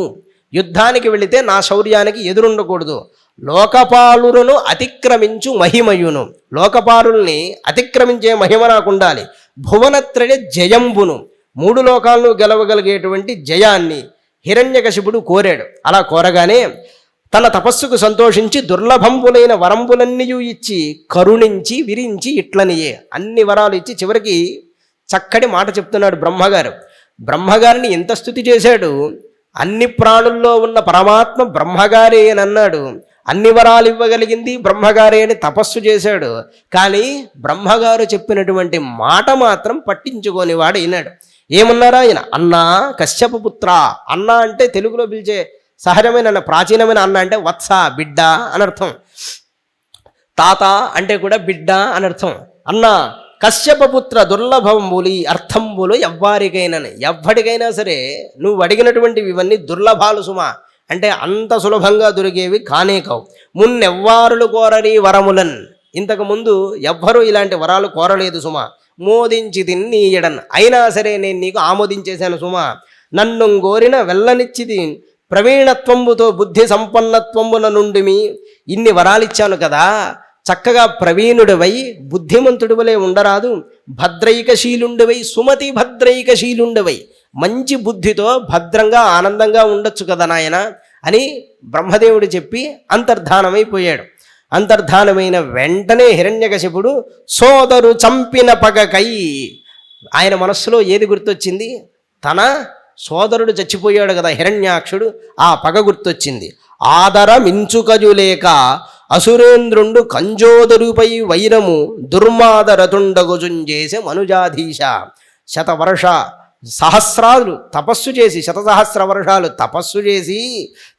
యుద్ధానికి వెళితే నా శౌర్యానికి ఎదురుండకూడదు. లోకపాలులను అతిక్రమించు మహిమయును. లోకపాలుల్ని అతిక్రమించే మహిమ నాకు ఉండాలి. భువనత్రయ జయంబును. 3 లోకాలను గెలవగలిగేటువంటి జయాన్ని హిరణ్యకశిపుడు కోరాడు. అలా కోరగానే తన తపస్సుకు సంతోషించి దుర్లభంబులైన వరంబులన్నీయూ ఇచ్చి కరుణించి విరించి ఇట్లనియే అన్ని వరాలు ఇచ్చి చివరికి చక్కటి మాట చెప్తున్నాడు బ్రహ్మగారు. బ్రహ్మగారిని ఎంత స్తుతి చేశాడు. అన్ని ప్రాణుల్లో ఉన్న పరమాత్మ బ్రహ్మగారే అని అన్నాడు. అన్ని వరాలు ఇవ్వగలిగింది బ్రహ్మగారే అని తపస్సు చేశాడు. కానీ బ్రహ్మగారు చెప్పినటువంటి మాట మాత్రం పట్టించుకొని వాడు అయినాడు. ఏమన్నారా ఆయన? అన్నా కశ్యపపుత్ర. అన్న అంటే తెలుగులో పిలిచే సహజమైన ప్రాచీనమైన అన్న అంటే వత్స, బిడ్డ అని అర్థం. తాత అంటే కూడా బిడ్డ అని అర్థం. అన్న కశ్యపపుత్ర దుర్లభంబులు ఈ అర్థంబులు ఎవ్వడికైనా సరే నువ్వు అడిగినటువంటివి ఇవన్నీ దుర్లభాలు సుమా, అంటే అంత సులభంగా దొరికేవి కానే కావు. మున్నెవ్వారులు కోరని వరములన్, ఇంతకుముందు ఎవ్వరూ ఇలాంటి వరాలు కోరలేదు సుమా. మోదించి తిన్నీయడన్, అయినా సరే నేను నీకు ఆమోదించేశాను సుమా. నన్ను కోరిన వెళ్ళనిచ్చిది ప్రవీణత్వంబుతో బుద్ధి సంపన్నత్వంబున నుండి ఇన్ని వరాలిచ్చాను కదా, చక్కగా ప్రవీణుడివై బుద్ధిమంతుడివలే ఉండరాదు, భద్రైకశీలుండివై సుమతి భద్రైకశీలుండివై మంచి బుద్ధితో భద్రంగా ఆనందంగా ఉండొచ్చు కదా నాయన అని బ్రహ్మదేవుడు చెప్పి అంతర్ధానమైపోయాడు. అంతర్ధానమైన వెంటనే హిరణ్యకశిపుడు సోదరు చంపిన పగకై, ఆయన మనస్సులో ఏది గుర్తొచ్చింది? తన సోదరుడు చచ్చిపోయాడు కదా హిరణ్యాక్షుడు, ఆ పగ గుర్తొచ్చింది. ఆదర మించుకజులేక అసురేంద్రుండు కంజోదరుపై వైరము దుర్మాదరతుండగుజుంజేసే మనుజాధీశ. సహస్రాలు తపస్సు చేసి, 100 వర్షాలు తపస్సు చేసి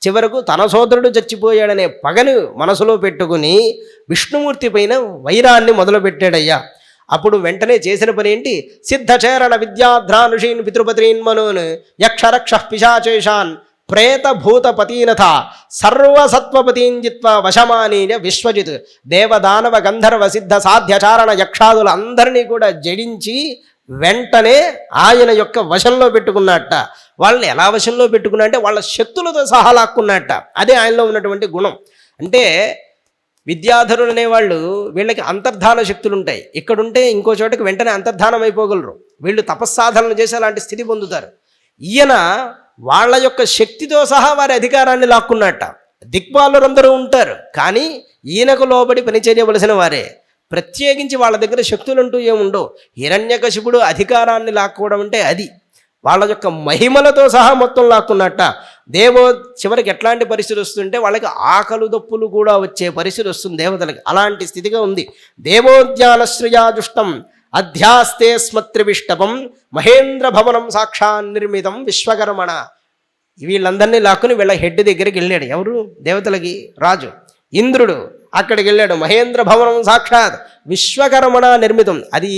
చివరకు తన సోదరుడు చచ్చిపోయాడనే పగను మనసులో పెట్టుకుని విష్ణుమూర్తి పైన వైరాన్ని మొదలుపెట్టాడయ్యా. అప్పుడు వెంటనే చేసిన పని ఏంటి? సిద్ధచేరణ విద్యాధ్రానుషీన్ పితృపత్రీన్ మనోన్ యక్షరక్ష పిశాచేషాన్ ప్రేతభూతపతీనథ సర్వసత్వపతీన్ జిత్వా వశమానీయ విశ్వజిత్. దేవదానవ గంధర్వ సిద్ధ సాధ్యచారణ యక్షాదులు అందరినీ కూడా జడించి వెంటనే ఆయన యొక్క వశంలో పెట్టుకున్నట్ట. వాళ్ళని ఎలా వశంలో పెట్టుకున్నా అంటే వాళ్ళ శక్తులతో సహా లాక్కున్నట్ట. అదే ఆయనలో ఉన్నటువంటి గుణం. అంటే విద్యాధరులు అనేవాళ్ళు వీళ్ళకి అంతర్ధాన శక్తులు ఉంటాయి. ఇక్కడుంటే ఇంకో చోటకి వెంటనే అంతర్ధానం అయిపోగలరు. వీళ్ళు తపస్సాధనలు చేసి అలాంటి స్థితి పొందుతారు. ఈయన వాళ్ళ యొక్క శక్తితో సహా వారి అధికారాన్ని లాక్కున్నట్ట. దిక్పాలురందరూ ఉంటారు, కానీ ఈయనకు లోబడి పనిచేయవలసిన వారే. ప్రత్యేకించి వాళ్ళ దగ్గర శక్తులంటూ ఏముండవు. హిరణ్యకశిపుడు అధికారాన్ని లాక్కోవడం అంటే అది వాళ్ళ యొక్క మహిమలతో సహా మొత్తం లాక్కున్నట్ట. చివరికి ఎట్లాంటి పరిస్థితి వస్తుంటే వాళ్ళకి ఆకలు దప్పులు కూడా వచ్చే పరిస్థితి వస్తుంది దేవతలకి. అలాంటి స్థితిగా ఉంది. దేవోద్యానశ్రయాజుష్టం అధ్యాస్తే స్మత్రివిష్టపం మహేంద్ర భవనం సాక్షాన్ నిర్మితం విశ్వకర్మణ. వీళ్ళందరినీ లాక్కుని వీళ్ళ హెడ్ దగ్గరికి వెళ్ళాడు. ఎవరు? దేవతలకి రాజు ఇంద్రుడు. అక్కడికి వెళ్ళాడు. మహేంద్ర భవనం సాక్షాత్ విశ్వకర్మణ నిర్మితం. అది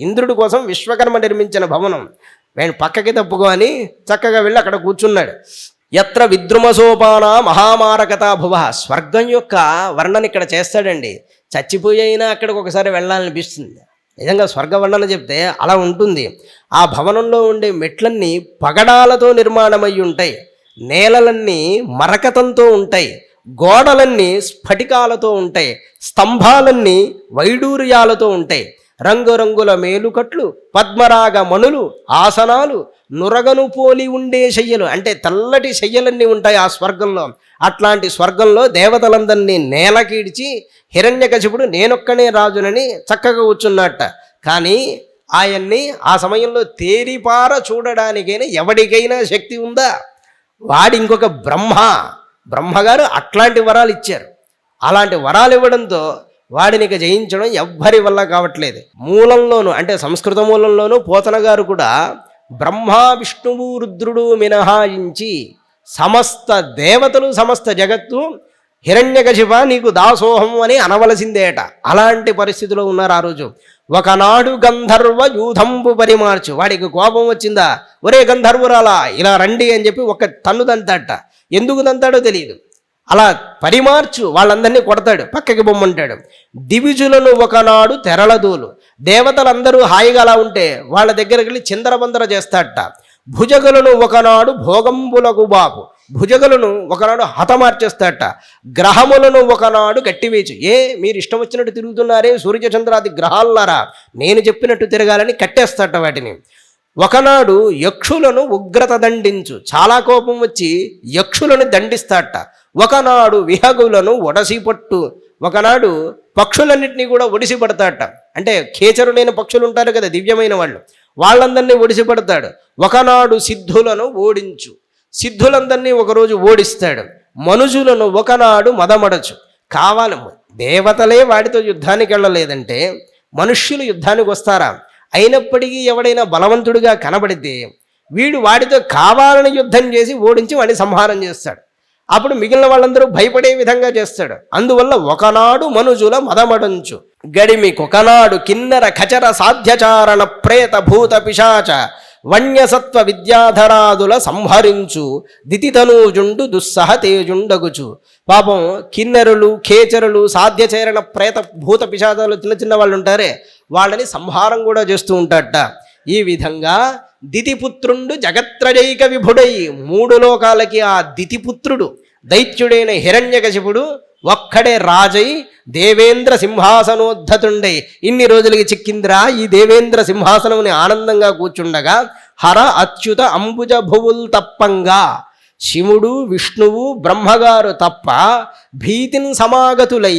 ఇంద్రుడి కోసం విశ్వకర్మ నిర్మించిన భవనం. వీళ్ళు పక్కకి తప్పుకో అని చక్కగా వెళ్ళి అక్కడ కూర్చున్నాడు. ఎత్ర విద్రుమసోపాన మహామారకతా భువ. స్వర్గం యొక్క వర్ణన ఇక్కడ చేస్తాడండి. చచ్చిపోయినా అక్కడికి ఒకసారి వెళ్ళాలనిపిస్తుంది. నిజంగా స్వర్గ వర్ణన చెప్తే అలా ఉంటుంది. ఆ భవనంలో ఉండే మెట్లన్నీ పగడాలతో నిర్మాణమై ఉంటాయి, నేలలన్నీ మరకతంతో ఉంటాయి, గోడలన్నీ స్ఫటికాలతో ఉంటాయి, స్తంభాలన్నీ వైడూర్యాలతో ఉంటాయి, రంగురంగుల మేలుకట్లు, పద్మరాగ మణులు, ఆసనాలు, నురగను పోలి ఉండే శయ్యలు, అంటే తెల్లటి శయ్యలన్నీ ఉంటాయి ఆ స్వర్గంలో. అట్లాంటి స్వర్గంలో దేవతలందరినీ నేలకీడ్చి హిరణ్యకశిపుడు నేనొక్కనే రాజునని చక్కగా కూర్చున్నట్ట. కానీ ఆయన్ని ఆ సమయంలో తేరిపార చూడడానికైనా ఎవడికైనా శక్తి ఉందా? వాడి ఇంకొక బ్రహ్మగారు అట్లాంటి వరాలు ఇచ్చారు. అలాంటి వరాలు ఇవ్వడంతో వాడిని ఇక జయించడం ఎవ్వరి వల్ల కావట్లేదు. మూలంలోనూ అంటే సంస్కృత మూలంలోనూ పోతన గారు కూడా బ్రహ్మ విష్ణువు రుద్రుడు మినహాయించి సమస్త దేవతలు సమస్త జగత్తు హిరణ్యకశిప నీకు దాసోహం అని అనవలసిందేట. అలాంటి పరిస్థితిలో ఉన్నారు ఆ రోజు. ఒకనాడు గంధర్వ యూధంబు పరిమార్చు. వాడికి కోపం వచ్చిందా? ఒరే గంధర్వురాలా ఇలా రండి అని చెప్పి ఒక తన్ను తంతాట. ఎందుకు తంతాడో తెలియదు. అలా పరిమార్చు వాళ్ళందరినీ కొడతాడు, పక్కకి బొమ్మంటాడు. దివిజులను ఒకనాడు తెరలదూలు. దేవతలందరూ హాయిగా అలా ఉంటే వాళ్ళ దగ్గరికి వెళ్ళి చిందరబందర చేస్తాడట. భుజగులను ఒకనాడు భోగంబులకు బాపు. భుజగులను ఒకనాడు హతమార్చేస్తాడట. గ్రహములను ఒకనాడు గట్టివేచు. మీరు ఇష్టం వచ్చినట్టు తిరుగుతున్నారే సూర్యచంద్రాది గ్రహాలారా, నేను చెప్పినట్టు తిరగాలని కట్టేస్తాడట వాటిని. ఒకనాడు యక్షులను ఉగ్రత దండించు. చాలా కోపం వచ్చి యక్షులను దండిస్తాడట. ఒకనాడు విహగులను ఒడసిపట్టు. ఒకనాడు పక్షులన్నింటినీ కూడా ఒడిసి పడతాడట. అంటే ఖేచరులైన పక్షులు ఉంటారు కదా దివ్యమైన వాళ్ళు, వాళ్ళందరినీ ఒడిసి పడతాడు. ఒకనాడు సిద్ధులను ఓడించు. సిద్ధులందరినీ ఒకరోజు ఓడిస్తాడు. మనుషులను ఒకనాడు మదమడచు. కావాలి దేవతలే వాడితో యుద్ధానికి వెళ్ళలేదంటే మనుష్యులు యుద్ధానికి వస్తారా? అయినప్పటికీ ఎవడైనా బలవంతుడిగా కనబడితే వీడు వాడితో కావాలని యుద్ధం చేసి ఓడించి వాడిని సంహారం చేస్తాడు. అప్పుడు మిగిలిన వాళ్ళందరూ భయపడే విధంగా చేస్తాడు. అందువల్ల ఒకనాడు మనుజుల మదమడంచు. గడిమి కొకనాడు కిన్నర ఖచర సాధ్యచారణ ప్రేత భూత పిశాచ వన్యసత్వ విద్యాధరాదుల సంహరించు దితితనూజుండు దుస్సహ తేజుండగుచు. పాపం కిన్నెరులు ఖేచరులు సాధ్యచేరణ ప్రేత భూత పిశాచాలు చిన్న చిన్న వాళ్ళు ఉంటారే, వాళ్ళని సంహారం కూడా చేస్తూ ఉంటాడట. ఈ విధంగా దితిపుత్రుండు జగత్రజైక విభుడై, 3 లోకాలకి ఆ దితిపుత్రుడు దైత్యుడైన హిరణ్యకశిపుడు ఒక్కడే రాజై దేవేంద్ర సింహాసనోద్ధతుండై, ఇన్ని రోజులకి చిక్కిందిరా ఈ దేవేంద్ర సింహాసనముని ఆనందంగా కూర్చుండగా హర అచ్యుత అంబుజ భువుల్ తప్పంగా శివుడు విష్ణువు బ్రహ్మగారు తప్ప భీతిన్ సమాగతులై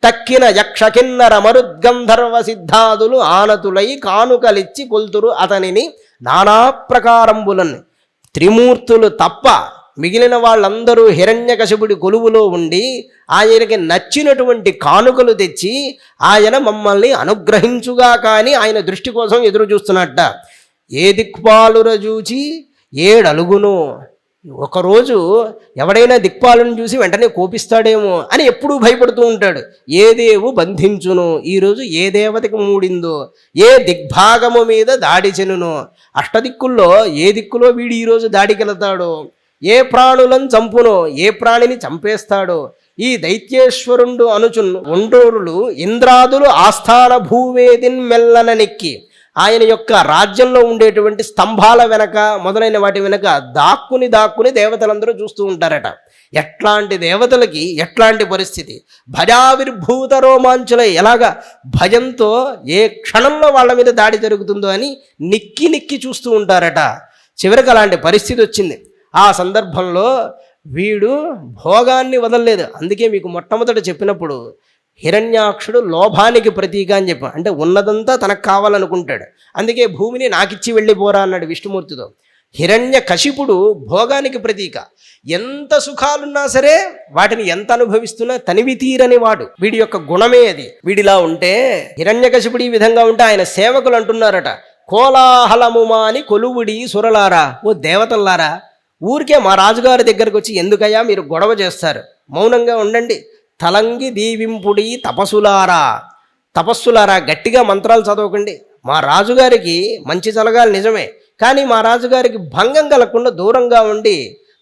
తక్కిన యక్షకిన్నర మరుద్గంధర్వ సిద్ధాదులు ఆనతులై కానుకలిచ్చి కొల్తురు అతనిని నానా ప్రకారంబులన్. త్రిమూర్తులు తప్ప మిగిలిన వాళ్ళందరూ హిరణ్యకశిపుడి కొలువులో ఉండి ఆయనకి నచ్చినటువంటి కానుకలు తెచ్చి ఆయన మమ్మల్ని అనుగ్రహించుగా కానీ ఆయన దృష్టి కోసం ఎదురు చూస్తున్నట్ట. ఏ దిక్పాలుర చూచి ఏడలుగును. ఒకరోజు ఎవడైనా దిక్పాలను చూసి వెంటనే కోపిస్తాడేమో అని ఎప్పుడూ భయపడుతూ ఉంటాడు. ఏ దేవు బంధించును, ఈరోజు ఏ దేవతకి మూడిందో, ఏ దిగ్భాగము మీద దాడి చెనునో, అష్టదిక్కుల్లో ఏ దిక్కులో వీడు ఈరోజు దాడికి వెళతాడో, ఏ ప్రాణులను చంపునో, ఏ ప్రాణిని చంపేస్తాడో, ఈ దైత్యేశ్వరుండు అనుచున్ ఒండ్రోరులు ఇంద్రాదులు ఆస్థాన భూవేదిన్ మెల్లన నెక్కి ఆయన యొక్క రాజ్యంలో ఉండేటువంటి స్తంభాల వెనక మొదలైన వాటి వెనక దాక్కుని దేవతలందరూ చూస్తూ ఉంటారట. ఎట్లాంటి దేవతలకి ఎట్లాంటి పరిస్థితి, భయావిర్భూత రోమాంచులై ఎలాగా భయంతో ఏ క్షణంలో వాళ్ళ మీద దాడి జరుగుతుందో అని నిక్కి చూస్తూ ఉంటారట. చివరికి అలాంటి పరిస్థితి వచ్చింది. ఆ సందర్భంలో వీడు భోగాన్ని వదలలేదు. అందుకే మీకు మొట్టమొదట చెప్పినప్పుడు హిరణ్యాక్షుడు లోభానికి ప్రతీక అని చెప్పాను. అంటే ఉన్నదంతా తనకు కావాలనుకుంటాడు. అందుకే భూమిని నాకిచ్చి వెళ్ళిపోరా అన్నాడు విష్ణుమూర్తితో. హిరణ్యకశిపుడు భోగానికి ప్రతీక. ఎంత సుఖాలున్నా సరే వాటిని ఎంత అనుభవిస్తున్నా తనివి తీరని వాడు. వీడి యొక్క గుణమే అది. వీడిలా ఉంటే హిరణ్యకశిపుడు ఈ విధంగా ఉంటే ఆయన సేవకులు అంటున్నారట, కోలాహలము మాని కొలువుడి సురలారా, ఓ దేవతల్లారా, ఊరికే మా రాజుగారి దగ్గరకు వచ్చి ఎందుకయ్యా మీరు గొడవ చేస్తారు, మౌనంగా ఉండండి. తలంగి దీవింపుడి తపస్సులారా గట్టిగా మంత్రాలు చదవకండి. మా రాజుగారికి మంచి జరగాలి నిజమే, కానీ మా రాజుగారికి భంగం కలగకుండా దూరంగా ఉండి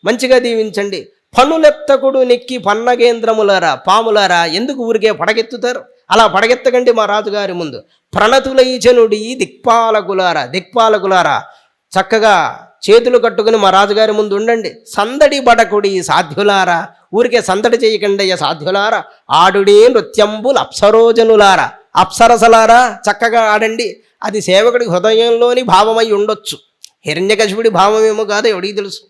మంచిగా దీవించండి. పనులెత్తకుడు నెక్కి పన్నగేంద్రములారా, పాములారా, ఎందుకు ఊరికే పడగెత్తుతారు? అలా పడగెత్తకండి మా రాజుగారి ముందు. ప్రణతులైచనుడి దిక్పాలకులారా చక్కగా చేతులు కట్టుకుని మా రాజుగారి ముందు ఉండండి. సందడి బడకుడి సాధ్యులారా, ఊరికే సందడి చేయకండి అయ్య సాధ్యులారా. ఆడుడే నృత్యంబుల్ అప్సరోజనులారా, అప్సరసలారా చక్కగా ఆడండి. అది సేవకుడి హృదయంలోని భావమై ఉండొచ్చు, హిరణ్యకశిపుడి భావమేమో కాదు ఎవడికి తెలుసు.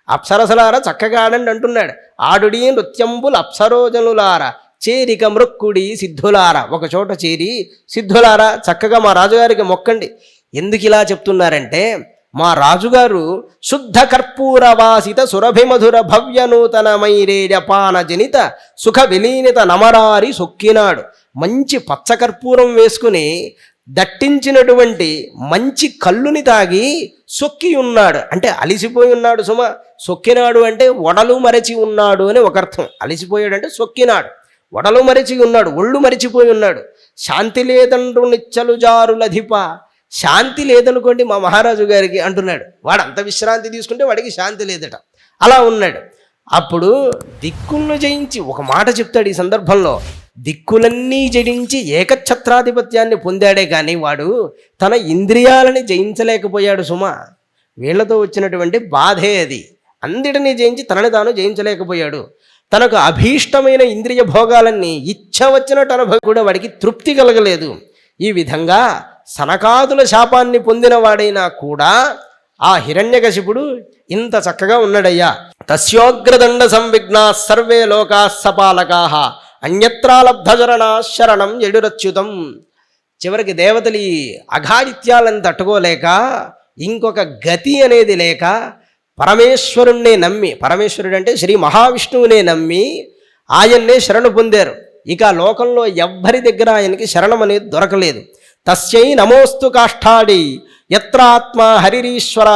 అప్సరసలారా చక్కగా ఆడండి అంటున్నాడు. ఆడుడి నృత్యంబుల్ అప్సరోజనులారా చేరిక మృక్కుడి సిద్ధులారా, ఒక చోట చేరి సిద్ధులారా చక్కగా మా రాజుగారికి మొక్కండి. ఎందుకు ఇలా చెప్తున్నారంటే మా రాజుగారు శుద్ధ కర్పూరవాసిత సురభిమధుర భవ్య నూతన మైరేజపాన జనిత సుఖ విలీనిత నమరారి సొక్కినాడు. మంచి పచ్చకర్పూరం వేసుకుని దట్టించినటువంటి మంచి కళ్ళుని తాగి సొక్కి ఉన్నాడు. అంటే అలిసిపోయి ఉన్నాడు సుమ. సొక్కినాడు అంటే ఒడలు మరచి ఉన్నాడు అని ఒక అర్థం. అలిసిపోయాడు అంటే సొక్కినాడు, ఒడలు మరచి ఉన్నాడు, ఒళ్ళు మరిచిపోయి ఉన్నాడు. శాంతి లేదండ్రు నిచ్చలు జారులధిప, శాంతి లేదనుకోండి మా మహారాజు గారికి అంటున్నాడు. వాడు అంత విశ్రాంతి తీసుకుంటే వాడికి శాంతి లేదట. అలా ఉన్నాడు. అప్పుడు దిక్కులను జయించి ఒక మాట చెప్తాడు ఈ సందర్భంలో, దిక్కులన్నీ జయించి ఏకఛత్రాధిపత్యాన్ని పొందాడే కానీ వాడు తన ఇంద్రియాలని జయించలేకపోయాడు సుమ. వీళ్లతో వచ్చినటువంటి బాధే అది. అందిటిని జయించి తనని తాను జయించలేకపోయాడు. తనకు అభీష్టమైన ఇంద్రియ భోగాలన్నీ ఇచ్చ వచ్చినట్టు అనుభవం కూడా వాడికి తృప్తి కలగలేదు. ఈ విధంగా సనకాదుల శాపాన్ని పొందిన వాడైనా కూడా ఆ హిరణ్యకశిపుడు ఇంత చక్కగా ఉన్నాడయ్యా. తస్యోగ్రదండ సంవిఘ్నా సర్వే లోకా సపాలకా అన్యత్రాలబ్ధజరణా శరణం ఎడురచ్యుతం. చివరికి దేవతలు ఈ అఘాయిత్యాలను తట్టుకోలేక ఇంకొక గతి అనేది లేక పరమేశ్వరుణ్ణే నమ్మి, పరమేశ్వరుడు అంటే శ్రీ మహావిష్ణువునే నమ్మి ఆయన్నే శరణు పొందారు. ఇక లోకంలో ఎవ్వరి దగ్గర ఆయనకి శరణం అనేది దొరకలేదు. తస్యై నమోస్తు కాష్ఠాడి యత్రాత్మ హరిరీశ్వర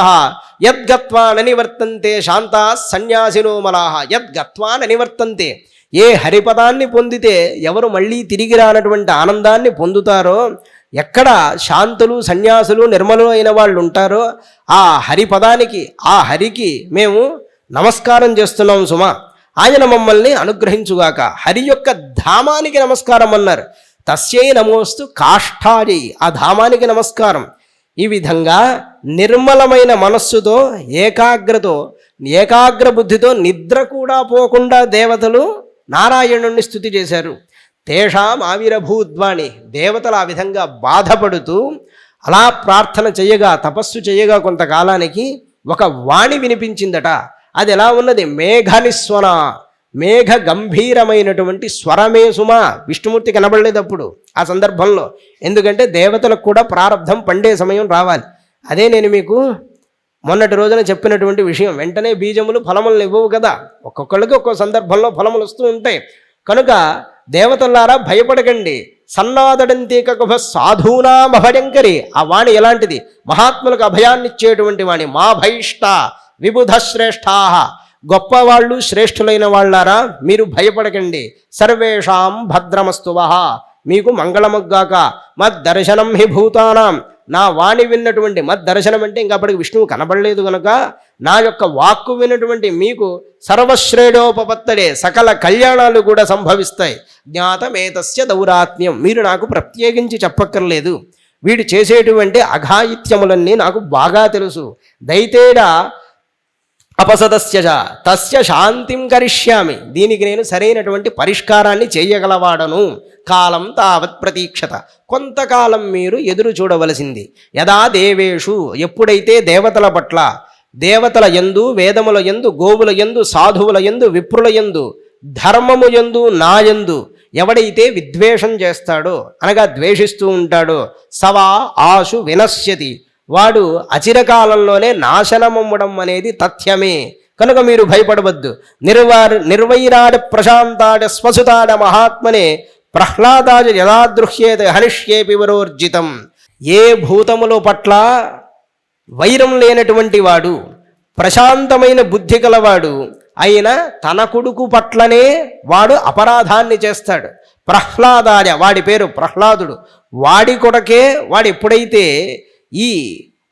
యద్గత్వా ననివర్తంతే శాంతా సన్యాసినో మలాహ. యద్గత్వా ననివర్తంతే, ఏ హరిపదాన్ని పొందితే ఎవరు మళ్ళీ తిరిగి రానటువంటి ఆనందాన్ని పొందుతారో, ఎక్కడ శాంతులు సన్యాసులు నిర్మలు అయిన వాళ్ళు ఉంటారో ఆ హరిపదానికి, ఆ హరికి మేము నమస్కారం చేస్తున్నాం సుమా, ఆయన మమ్మల్ని అనుగ్రహించుగాక. హరి యొక్క ధామానికి నమస్కారం అన్నారు. తస్యై నమోస్తు కాష్ఠాయై, ఆ ధామానికి నమస్కారం. ఈ విధంగా నిర్మలమైన మనస్సుతో ఏకాగ్ర బుద్ధితో నిద్ర కూడా పోకుండా దేవతలు నారాయణుణ్ణి స్తుతి చేశారు. తేషాం ఆవిరభూద్వాణి, దేవతలు ఆ విధంగా బాధపడుతూ అలా ప్రార్థన చేయగా, తపస్సు చేయగా కొంతకాలానికి ఒక వాణి వినిపించిందట. అది ఎలా ఉన్నది? మేఘనిస్వన, మేఘ గంభీరమైనటువంటి స్వరమే సుమా. విష్ణుమూర్తి కనబడలేదు అప్పుడు ఆ సందర్భంలో, ఎందుకంటే దేవతలకు కూడా ప్రారంధం పండే సమయం రావాలి. అదే నేను మీకు మొన్నటి రోజున చెప్పినటువంటి విషయం. వెంటనే బీజములు ఫలములను ఇవ్వవు కదా, ఒక్కొక్కళ్ళకి ఒక్కో సందర్భంలో ఫలములు వస్తూ ఉంటాయి. కనుక దేవతలారా భయపడకండి. సన్నాదడంతీకకుభ సాధూనాం అభయంకరి, ఆ వాణి ఎలాంటిది? మహాత్ములకు అభయాన్నిచ్చేటువంటి వాణి. మా భయిష్ట విబుధ శ్రేష్ఠా, గొప్పవాళ్ళు శ్రేష్ఠులైన వాళ్ళారా మీరు భయపడకండి. సర్వేషాం భద్రమస్తువః, మీకు మంగళముగ్గాక. మద్దర్శనం హి భూతానాం, నా వాణి విన్నటువంటి, మద్దర్శనం అంటే ఇంకా అప్పటికి విష్ణువు కనబడలేదు కనుక నా యొక్క వాక్కు విన్నటువంటి మీకు సర్వశ్రేయోపపత్తడే, సకల కళ్యాణాలు కూడా సంభవిస్తాయి. జ్ఞాతమేతస్య దౌరాత్మ్యం, మీరు నాకు ప్రత్యేకించి చెప్పక్కర్లేదు. వీడు చేసేటువంటి అఘాయిత్యములన్నీ నాకు బాగా తెలుసు. దైతేడా అపసదస్య తస్య శాంతిం కరిష్యామి, దీనికి నేను సరైనటువంటి పరిష్కారాన్ని చేయగలవాడను. కాలం తావత్ ప్రతీక్షత, కొంతకాలం మీరు ఎదురు చూడవలసింది. యదా దేవేషు, ఎప్పుడైతే దేవతల పట్ల, దేవతల యందు, వేదముల యందు, గోవుల యందు, సాధువుల యందు, విప్రుల యందు, ధర్మము యందు, నాయందు ఎవడైతే విద్వేషం చేస్తాడో, అనగా ద్వేషిస్తూ ఉంటాడో, సవా ఆశు వినశ్యతి, వాడు అచిరకాలంలోనే నాశనమవ్వడం అనేది తథ్యమే. కనుక మీరు భయపడవద్దు. నిర్వైరాడ ప్రశాంతాడ స్వసుతాడ మహాత్మనే ప్రహ్లాదాయ యదాదృహ్యేత హనిష్యేపి వరోర్జితం. ఏ భూతముల పట్ల వైరం లేనటువంటి వాడు, ప్రశాంతమైన బుద్ధి కలవాడు అయిన తన కొడుకు పట్లనే వాడు అపరాధాన్ని చేస్తాడు. ప్రహ్లాదాయ, వాడి పేరు ప్రహ్లాదుడు, వాడి కొడకే వాడు ఎప్పుడైతే ఈ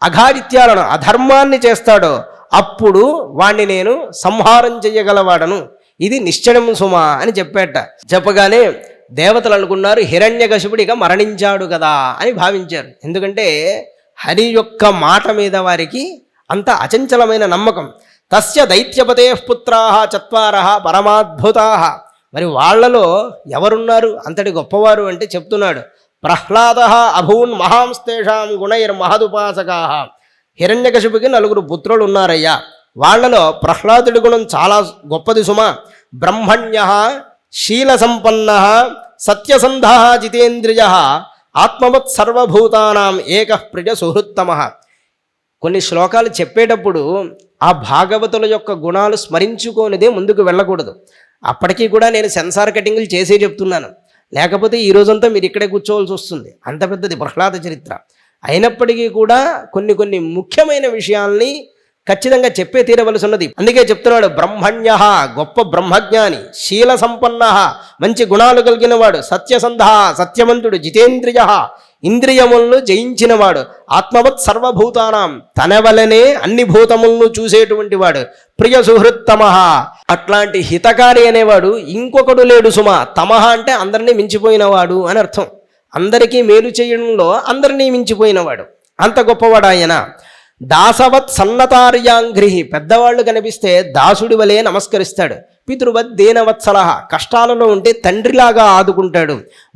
అఘాయిత్యాలను, అధర్మాన్ని చేస్తాడో అప్పుడు వాణ్ణి నేను సంహారం చెయ్యగలవాడను. ఇది నిశ్చయం సుమా అని చెప్పేట. చెప్పగానే దేవతలు అనుకున్నారు హిరణ్యకశిపుడిగా మరణించాడు కదా అని భావించారు. ఎందుకంటే హరి యొక్క మాట మీద వారికి అంత అచంచలమైన నమ్మకం. తస్య దైత్యపతే పుత్రాః చత్వారః పరమాద్భుతాః, మరి వాళ్లలో ఎవరున్నారు అంతటి గొప్పవారు అంటే చెప్తున్నాడు. ప్రహ్లాదః అభూన్ మహాంస్తేషాం గుణైర్మహదుపాసకాః, హిరణ్యకశిపుకి 4 పుత్రులు ఉన్నారయ్యా, వాళ్లలో ప్రహ్లాదుడి గుణం చాలా గొప్పది సుమా. బ్రహ్మణ్యః శీలసంపన్నః సత్యసంధః జితేంద్రియః ఆత్మవత్ సర్వభూతానాం ఏకః ప్రియ సుహృత్తమః. కొన్ని శ్లోకాలు చెప్పేటప్పుడు ఆ భాగవతుల యొక్క గుణాలు స్మరించుకోనిదే ముందుకు వెళ్ళకూడదు. అప్పటికీ కూడా నేను సెన్సార్ కటింగ్లు చేసే చెప్తున్నాను, లేకపోతే ఈ రోజంతా మీరు ఇక్కడే కూర్చోవలసి వస్తుంది. అంత పెద్దది ప్రహ్లాద చరిత్ర. అయినప్పటికీ కూడా కొన్ని ముఖ్యమైన విషయాల్ని ఖచ్చితంగా చెప్పే తీరవలసి ఉన్నది. అందుకే చెప్తున్నాడు బ్రహ్మణ్య, గొప్ప బ్రహ్మజ్ఞాని, శీల సంపన్న, మంచి గుణాలు కలిగిన వాడు, సత్యసంధ, సత్యవంతుడు, జితేంద్రియ, ఇంద్రియములను జయించినవాడు, ఆత్మవత్ సర్వభూతానాం, తన వలనే అన్ని భూతములను చూసేటువంటి వాడు, ప్రియ సుహృత్తమ, అట్లాంటి హితకారి అనేవాడు ఇంకొకడు లేడు సుమా. తమహ అంటే అందరినీ మించిపోయినవాడు అని అర్థం. అందరికీ మేలు చేయడంలో అందరినీ మించిపోయినవాడు, అంత గొప్పవాడు ఆయన. దాసవత్ సన్నతార్యాంఘ్రి, పెద్దవాళ్ళు కనిపిస్తే దాసుడి వలె నమస్కరిస్తాడు. పితృవత్ దీనవత్సల, కష్టాలలో ఉంటే తండ్రిలాగా ఆదుకుంటాడు.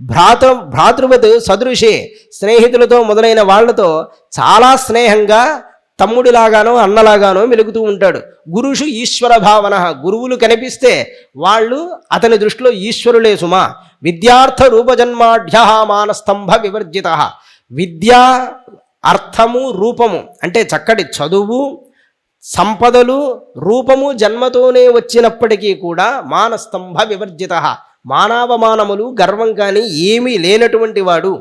భ్రాతృవత్ సదృశే, స్నేహితులతో మొదలైన వాళ్లతో చాలా స్నేహంగా తమ్ముడిలాగానో అన్నలాగానో మెలుగుతూ ఉంటాడు. గురుషు ఈశ్వర భావన, గురువులు కనిపిస్తే వాళ్ళు అతని దృష్టిలో ఈశ్వరులే సుమా. విద్యార్థ రూపజన్మాఢ్య మానస్తంభ వివర్జిత, విద్యా అర్థము రూపము అంటే చక్కటి చదువు, సంపదలు, రూపము జన్మతోనే వచ్చినప్పటికీ కూడా మానస్తంభ వివర్జిత, మానవమానములు గర్వం కానీ ఏమీ లేనటువంటి వాడు.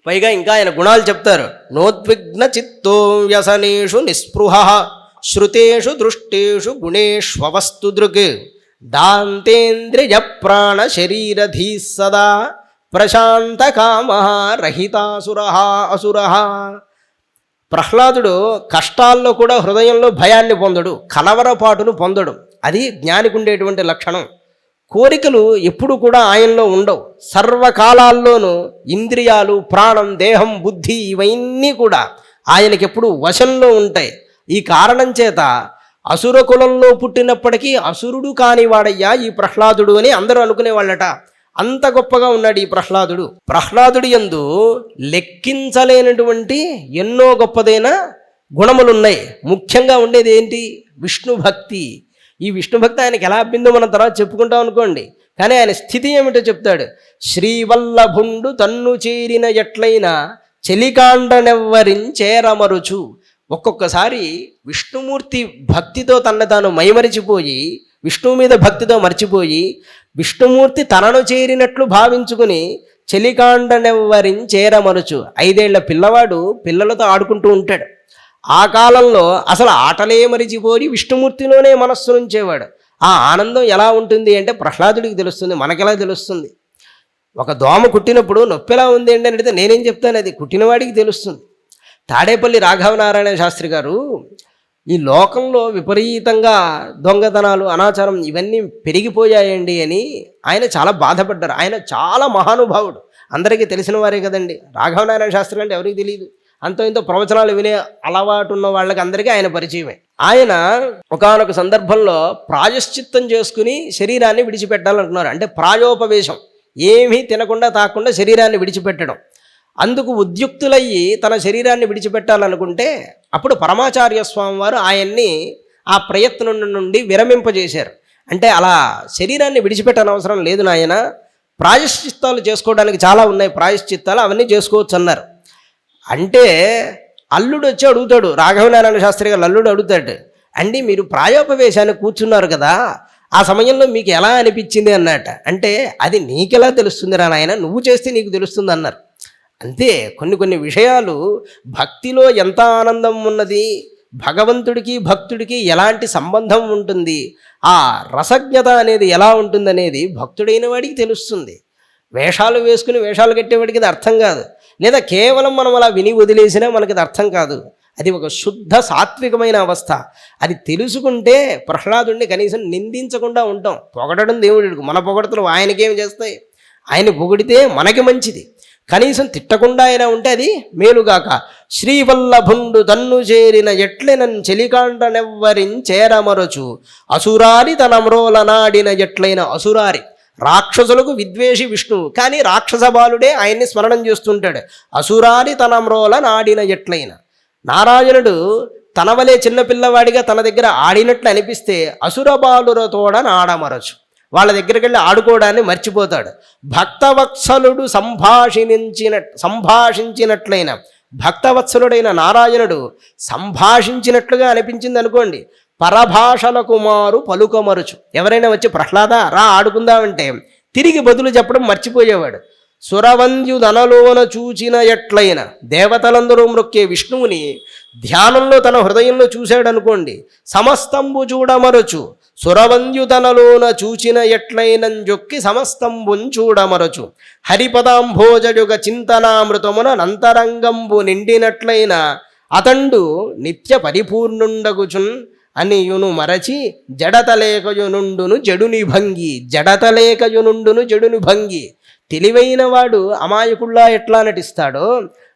పైగా ఇంకా ఆయన గుణాలు చెప్తారు. నోద్విగ్న చిత్తో వ్యసనేషు నిస్పృహ, శృతేషు దృష్టేషు గుణేష్వస్తు దృక్, దాంతేంద్రియ ప్రాణ శరీరధీ సదా ప్రశాంత కామ రహితాసుర అసుర. ప్రహ్లాదుడు కష్టాల్లో కూడా హృదయంలో భయాన్ని పొందడు, కలవరపాటును పొందడు. అది జ్ఞానికి ఉండేటువంటి లక్షణం. కోరికలు ఎప్పుడు కూడా ఆయనలో ఉండవు. సర్వకాలాల్లోనూ ఇంద్రియాలు, ప్రాణం, దేహం, బుద్ధి ఇవన్నీ కూడా ఆయనకి ఎప్పుడు వశంలో ఉంటాయి. ఈ కారణం చేత అసుర కులంలో పుట్టినప్పటికీ అసురుడు కానివాడయ్యా ఈ ప్రహ్లాదుడు అని అందరూ అనుకునేవాళ్ళట. అంత గొప్పగా ఉన్నాడు ఈ ప్రహ్లాదుడు. ప్రహ్లాదుడి యందు లెక్కించలేనటువంటి ఎన్నో గొప్పదైన గుణములున్నాయి. ముఖ్యంగా ఉండేది ఏంటి? విష్ణు భక్తి. ఈ విష్ణు భక్తి ఆయనకి ఎలా అబ్బిందో మనం తర్వాత చెప్పుకుంటాం అనుకోండి. కానీ ఆయన స్థితి ఏమిటో చెప్తాడు. శ్రీవల్లభుండు తన్ను చేరిన ఎట్లయినా చెలికాండనెవ్వరించేరమరుచు. ఒక్కొక్కసారి విష్ణుమూర్తి భక్తితో తనను తాను మైమరిచిపోయి, విష్ణువు మీద భక్తితో మర్చిపోయి, విష్ణుమూర్తి తనను చేరినట్లు భావించుకుని చెలికాండనెవ్వరించేరమరుచు. 5 ఏళ్ల పిల్లవాడు పిల్లలతో ఆడుకుంటూ ఉంటాడు. ఆ కాలంలో అసలు ఆటలే మరిచిపోయి విష్ణుమూర్తిలోనే మనస్సు ఉంచేవాడు. ఆ ఆనందం ఎలా ఉంటుంది అంటే ప్రహ్లాదుడికి తెలుస్తుంది, మనకెలా తెలుస్తుంది? ఒక దోమ కుట్టినప్పుడు నొప్పి ఎలా ఉంది అంటే అడిగితే నేనేం చెప్తాను, అది కుట్టినవాడికి తెలుస్తుంది. తాడేపల్లి రాఘవనారాయణ శాస్త్రి గారు ఈ లోకంలో విపరీతంగా దొంగతనాలు, అనాచారం ఇవన్నీ పెరిగిపోయాయండి అని ఆయన చాలా బాధపడ్డారు. ఆయన చాలా మహానుభావుడు, అందరికీ తెలిసిన వారే కదండి. రాఘవనారాయణ శాస్త్రి అంటే ఎవరికి తెలియదు. అంతో ఇంతో ప్రవచనాలు వినే అలవాటు ఉన్న వాళ్ళకి అందరికీ ఆయన పరిచయమే. ఆయన ఒకానొక సందర్భంలో ప్రాయశ్చిత్తం చేసుకుని శరీరాన్ని విడిచిపెట్టాలనుకున్నారు. అంటే ప్రాయోపవేశం, ఏమీ తినకుండా తాకుండా శరీరాన్ని విడిచిపెట్టడం. అందుకు ఉద్యుక్తులయ్యి తన శరీరాన్ని విడిచిపెట్టాలనుకుంటే అప్పుడు పరమాచార్య స్వామి వారు ఆయన్ని ఆ ప్రయత్నం నుండి విరమింపజేశారు. అంటే అలా శరీరాన్ని విడిచిపెట్టనవసరం లేదు నాయన, ప్రాయశ్చిత్తాలు చేసుకోవడానికి చాలా ఉన్నాయి, ప్రాయశ్చిత్తాలు అవన్నీ చేసుకోవచ్చు అన్నారు. అంటే అల్లుడు వచ్చి అడుగుతాడు, రాఘవనారాయణ శాస్త్రి గారు అల్లుడు అడుగుతాడు, అండి మీరు ప్రాయోపవేశానికి కూర్చున్నారు కదా, ఆ సమయంలో మీకు ఎలా అనిపించింది అన్నట్ట. అంటే అది నీకెలా తెలుస్తుంది రా నాయన, నువ్వు చేస్తే నీకు తెలుస్తుంది అన్నారు. అంతే, కొన్ని విషయాలు భక్తిలో ఎంత ఆనందం ఉన్నది, భగవంతుడికి భక్తుడికి ఎలాంటి సంబంధం ఉంటుంది, ఆ రసజ్ఞత అనేది ఎలా ఉంటుందనేది భక్తుడైన వాడికి తెలుస్తుంది. వేషాలు వేసుకుని వేషాలు కట్టేవాడికి అది అర్థం కాదు, లేదా కేవలం మనం అలా విని వదిలేసినా మనకి అది అర్థం కాదు. అది ఒక శుద్ధ సాత్వికమైన అవస్థ. అది తెలుసుకుంటే ప్రహ్లాదుడిని కనీసం నిందించకుండా ఉంటాం. పొగడడం దేవుడికి, మన పొగడతలు ఆయనకేం చేస్తాయి? ఆయన పొగిడితే మనకి మంచిది. కనీసం తిట్టకుండా అయినా ఉంటే అది మేలుగాక. శ్రీవల్లభుండు తన్ను చేరిన ఎట్లెనన్ చెలికాండనెవ్వరించేరమరచు అసురారి తన మ్రోల నాడిన ఎట్లైన అసురారి. రాక్షసులకు విద్వేషి విష్ణువు, కానీ రాక్షస బాలుడే ఆయన్ని స్మరణం చేస్తుంటాడు. అసురారి తన మ్రోల నాడిన ఎట్లైన. నారాయణుడు తన వలే చిన్నపిల్లవాడిగా తన దగ్గర ఆడినట్లు అనిపిస్తే అసుర బాలురతోడ నాడమరచు, వాళ్ళ దగ్గరికి వెళ్ళి ఆడుకోవడాన్ని మర్చిపోతాడు. భక్తవత్సలుడు సంభాషించినట్లయిన, భక్తవత్సలుడైన నారాయణుడు సంభాషించినట్లుగా అనిపించింది అనుకోండి. పరభాషల కుమారు పలుకమరుచు. ఎవరైనా వచ్చి ప్రహ్లాద రా ఆడుకుందామంటే తిరిగి బదులు చెప్పడం మర్చిపోయేవాడు. సురవంద్యుదనలోన చూచిన ఎట్లయిన, దేవతలందరూ మ్రొక్కే విష్ణువుని ధ్యానంలో తన హృదయంలో చూశాడనుకోండి, సమస్తంబు చూడమరచు. సురవంద్యుతనలోన చూచిన ఎట్లయినంజొక్కి సమస్తంబున్ చూడమరచు. హరిపదాంభోజయుగ చింతనామృతమున నంతరంగంబు నిండినట్లయిన అతండు నిత్య పరిపూర్ణుండగుచున్ అనియును మరచి జడతలేకయునుండును జడుని భంగి. జడతలేకయునుండును జడుని భంగి. తెలివైన వాడు అమాయకుల్లా ఎట్లా నటిస్తాడో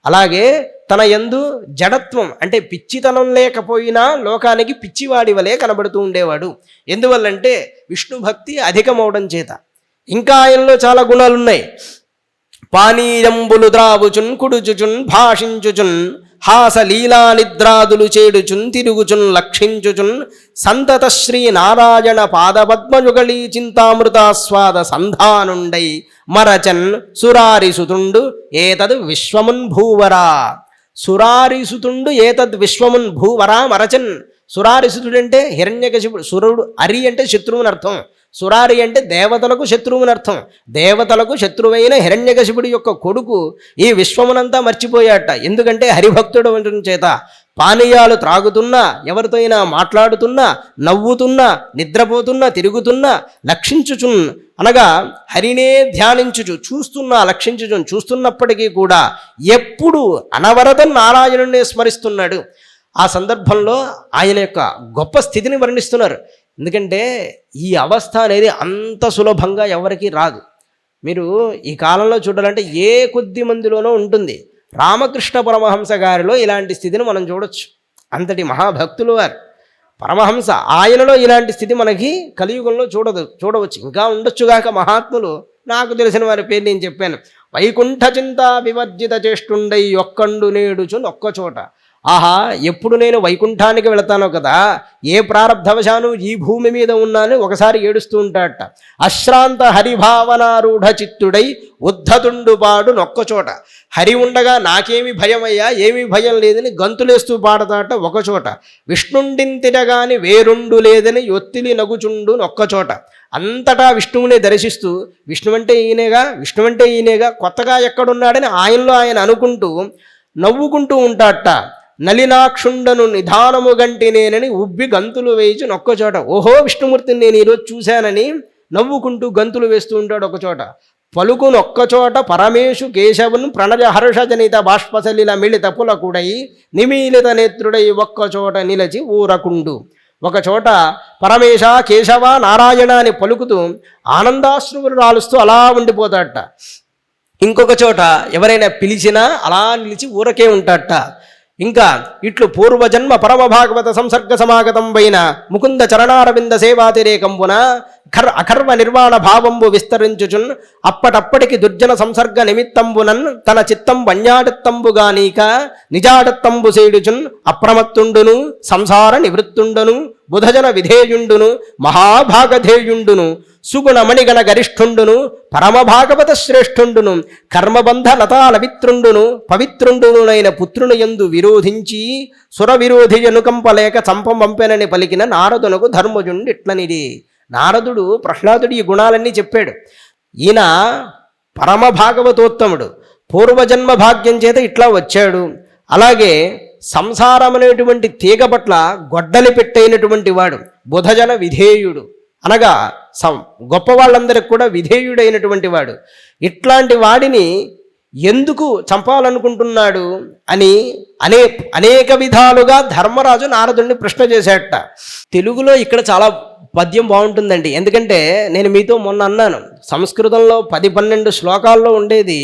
అలాగే తన యందు జడత్వం అంటే పిచ్చితనం లేకపోయినా లోకానికి పిచ్చివాడి వలె కనబడుతూ ఉండేవాడు. ఎందువల్లంటే విష్ణు భక్తి అధికమవడం చేత. ఇంకా ఆయనలో చాలా గుణాలున్నాయి. పానీయంబులు ద్రావుచున్ కుడుచుచున్ భాషించుచున్ హాస లీలా నిద్రాదులు చేడుచున్ తిరుగుచున్ లక్షించుచున్ సంతత శ్రీ నారాయణ పాదపద్మయుగళీ చింతామృతాస్వాద సంధానుండై మరచన్ సురారిసుతుండు ఏతద్ విశ్వమున్ భూవరా. సురారిసుతుండు ఏతద్ విశ్వమున్ భూవరా మరచన్. సురారిసుతుడంటే హిరణ్యకశిపుడు. సురుడు అరి అంటే శత్రువుని అర్థం. సురారి అంటే దేవతలకు శత్రువుని అర్థం. దేవతలకు శత్రువైన హిరణ్యకశిపుడి యొక్క కొడుకు ఈ విశ్వమునంతా మర్చిపోయాట. ఎందుకంటే హరిభక్తుడు ఉండటం చేత. పానీయాలు త్రాగుతున్నా, ఎవరితో అయినా మాట్లాడుతున్నా, నవ్వుతున్నా, నిద్రపోతున్నా, తిరుగుతున్నా, లక్షించుచున్ అనగా హరినే ధ్యానించుచు, చూస్తున్నా, లక్షించుచున్, చూస్తున్నప్పటికీ కూడా ఎప్పుడు అనవరతం నారాయణుడినే స్మరిస్తున్నాడు. ఆ సందర్భంలో ఆయన యొక్క గొప్ప స్థితిని వర్ణిస్తున్నారు. ఎందుకంటే ఈ అవస్థ అనేది అంత సులభంగా ఎవరికీ రాదు. మీరు ఈ కాలంలో చూడాలంటే ఏ కొద్ది మందిలోనో ఉంటుంది. రామకృష్ణ పరమహంస గారిలో ఇలాంటి స్థితిని మనం చూడొచ్చు. అంతటి మహాభక్తులు వారు పరమహంస, ఆయనలో ఇలాంటి స్థితి మనకి కలియుగంలో చూడవచ్చు. ఇంకా ఉండొచ్చుగాక మహాత్ములు. నాకు తెలిసిన వారి పేరు నేను చెప్పాను. వైకుంఠ చింత వివర్జిత చేష్టుండై ఒక్కండు నేడుచున్ ఒక్కచోట. ఆహా, ఎప్పుడు నేను వైకుంఠానికి వెళతానో కదా, ఏ ప్రారబ్ధవశాను ఈ భూమి మీద ఉన్నానని ఒకసారి ఏడుస్తూ ఉంటాడట. అశ్రాంత హరిభావనారూఢ చిత్తుడై ఉద్ధతుండు పాడు నొక్కచోట. హరి ఉండగా నాకేమి భయమయ్యా, ఏమీ భయం లేదని గంతులేస్తూ పాడతాట ఒకచోట. విష్ణుండింతిరగాని వేరుండు లేదని ఒత్తిలి నగుచుండు నొక్కచోట. అంతటా విష్ణువునే దర్శిస్తూ విష్ణువంటే ఈయనేగా కొత్తగా ఎక్కడున్నాడని ఆయనలో ఆయన అనుకుంటూ నవ్వుకుంటూ ఉంటాడట. నలినాక్షుండను నిధానము గంటి నేనని ఉబ్బి గంతులు వేయించి నొక్కచోట. ఓహో, విష్ణుమూర్తిని నేను ఈరోజు చూశానని నవ్వుకుంటూ గంతులు వేస్తూ ఉంటాడు ఒకచోట. పలుకునొక్కచోట పరమేశు కేశవును ప్రణజ హర్షజనిత బాష్పసలిల మిళిత పులకుడై నిమీలిత నేత్రుడై ఒక్కచోట నిలచి ఊరకుండు. ఒకచోట పరమేశ, కేశవ, నారాయణ అని పలుకుతూ ఆనందాశ్రువులు రాలుస్తూ అలా ఉండిపోతాడట. ఇంకొక చోట ఎవరైనా పిలిచినా అలా నిలిచి ఊరకే ఉంటాడట. ఇంకా ఇట్లు పూర్వజన్మ పరమ భాగవత సంసర్గ సమాగతం పైన ముకుంద చరణారవింద సేవాతిరేకంబున అకర్మ నిర్వాణ భావంబు విస్తరించుచున్ అప్పటప్పటికి దుర్జన సంసర్గ నిమిత్తంబునన్ తన చిత్తం వన్యాడత్తంబుగా నీక నిజాడత్తంబు సేడుచున్ అప్రమత్తుండును సంసార నివృత్తుండును బుధజన విధేయుండును మహాభాగధేయుండును సుగుణమణిగణ గరిష్ఠుండును పరమభాగవత శ్రేష్ఠుండును కర్మబంధ లతాలవిత్రుండును పవిత్రుండునైన పుత్రుని యందు విరోధించి సుర విరోధి అనుకంపలేక చంపమంపెనని పలికిన నారదునకు ధర్మజుండి ఇట్లనిది. నారదుడు ప్రహ్లాదుడి ఈ గుణాలన్నీ చెప్పాడు. ఈయన పరమభాగవతోత్తముడు, పూర్వజన్మ భాగ్యం చేత ఇట్లా వచ్చాడు. అలాగే సంసారం అనేటువంటి తీగ పట్ల గొడ్డలి పెట్టైనటువంటి వాడు, బుధజన విధేయుడు అనగా గొప్ప వాళ్ళందరికి కూడా విధేయుడైనటువంటి వాడు. ఇట్లాంటి వాడిని ఎందుకు చంపాలనుకుంటున్నాడు అని అనేక విధాలుగా ధర్మరాజు నారదుడిని ప్రశ్న చేశాడట. తెలుగులో ఇక్కడ చాలా పద్యం బాగుంటుందండి. ఎందుకంటే నేను మీతో మొన్న అన్నాను, సంస్కృతంలో 10-12 శ్లోకాల్లో ఉండేది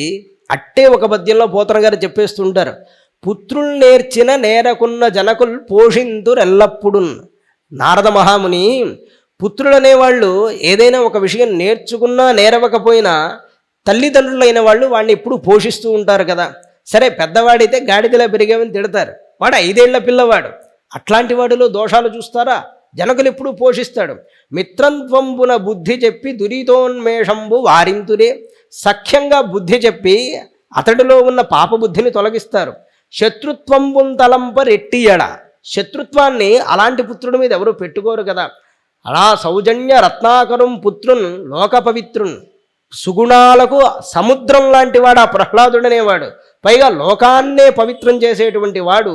అట్టే ఒక పద్యంలో పోతన గారు చెప్పేస్తుంటారు. పుత్రులు నేర్చిన నేరకున్న జనకులు పోషింతురెల్లప్పుడు. నారద మహాముని, పుత్రులు అనేవాళ్ళు ఏదైనా ఒక విషయం నేర్చుకున్నా నేరవకపోయినా తల్లిదండ్రులైన వాళ్ళు వాడిని ఎప్పుడు పోషిస్తూ ఉంటారు కదా. సరే, పెద్దవాడైతే గాడిదలా పెరిగామని తిడతారు, వాడు 5 ఏళ్ల పిల్లవాడు. అట్లాంటి వాడిలో దోషాలు చూస్తారా? జనకులు ఎప్పుడు పోషిస్తాడు. మిత్రంత్వంబున బుద్ధి చెప్పి దురితోన్మేషంబు వారింతురే. సఖ్యంగా బుద్ధి చెప్పి అతడిలో ఉన్న పాపబుద్ధిని తొలగిస్తారు. శత్రుత్వంబున్ తలంపరెట్టియడ. శత్రుత్వాన్ని అలాంటి పుత్రుడి మీద ఎవరు పెట్టుకోరు కదా. అలా సౌజన్య రత్నాకరం పుత్రున్ లోక పవిత్రున్. సుగుణాలకు సముద్రం లాంటి వాడు ఆ ప్రహ్లాదుడనేవాడు. పైగా లోకాన్నే పవిత్రం చేసేటువంటి వాడు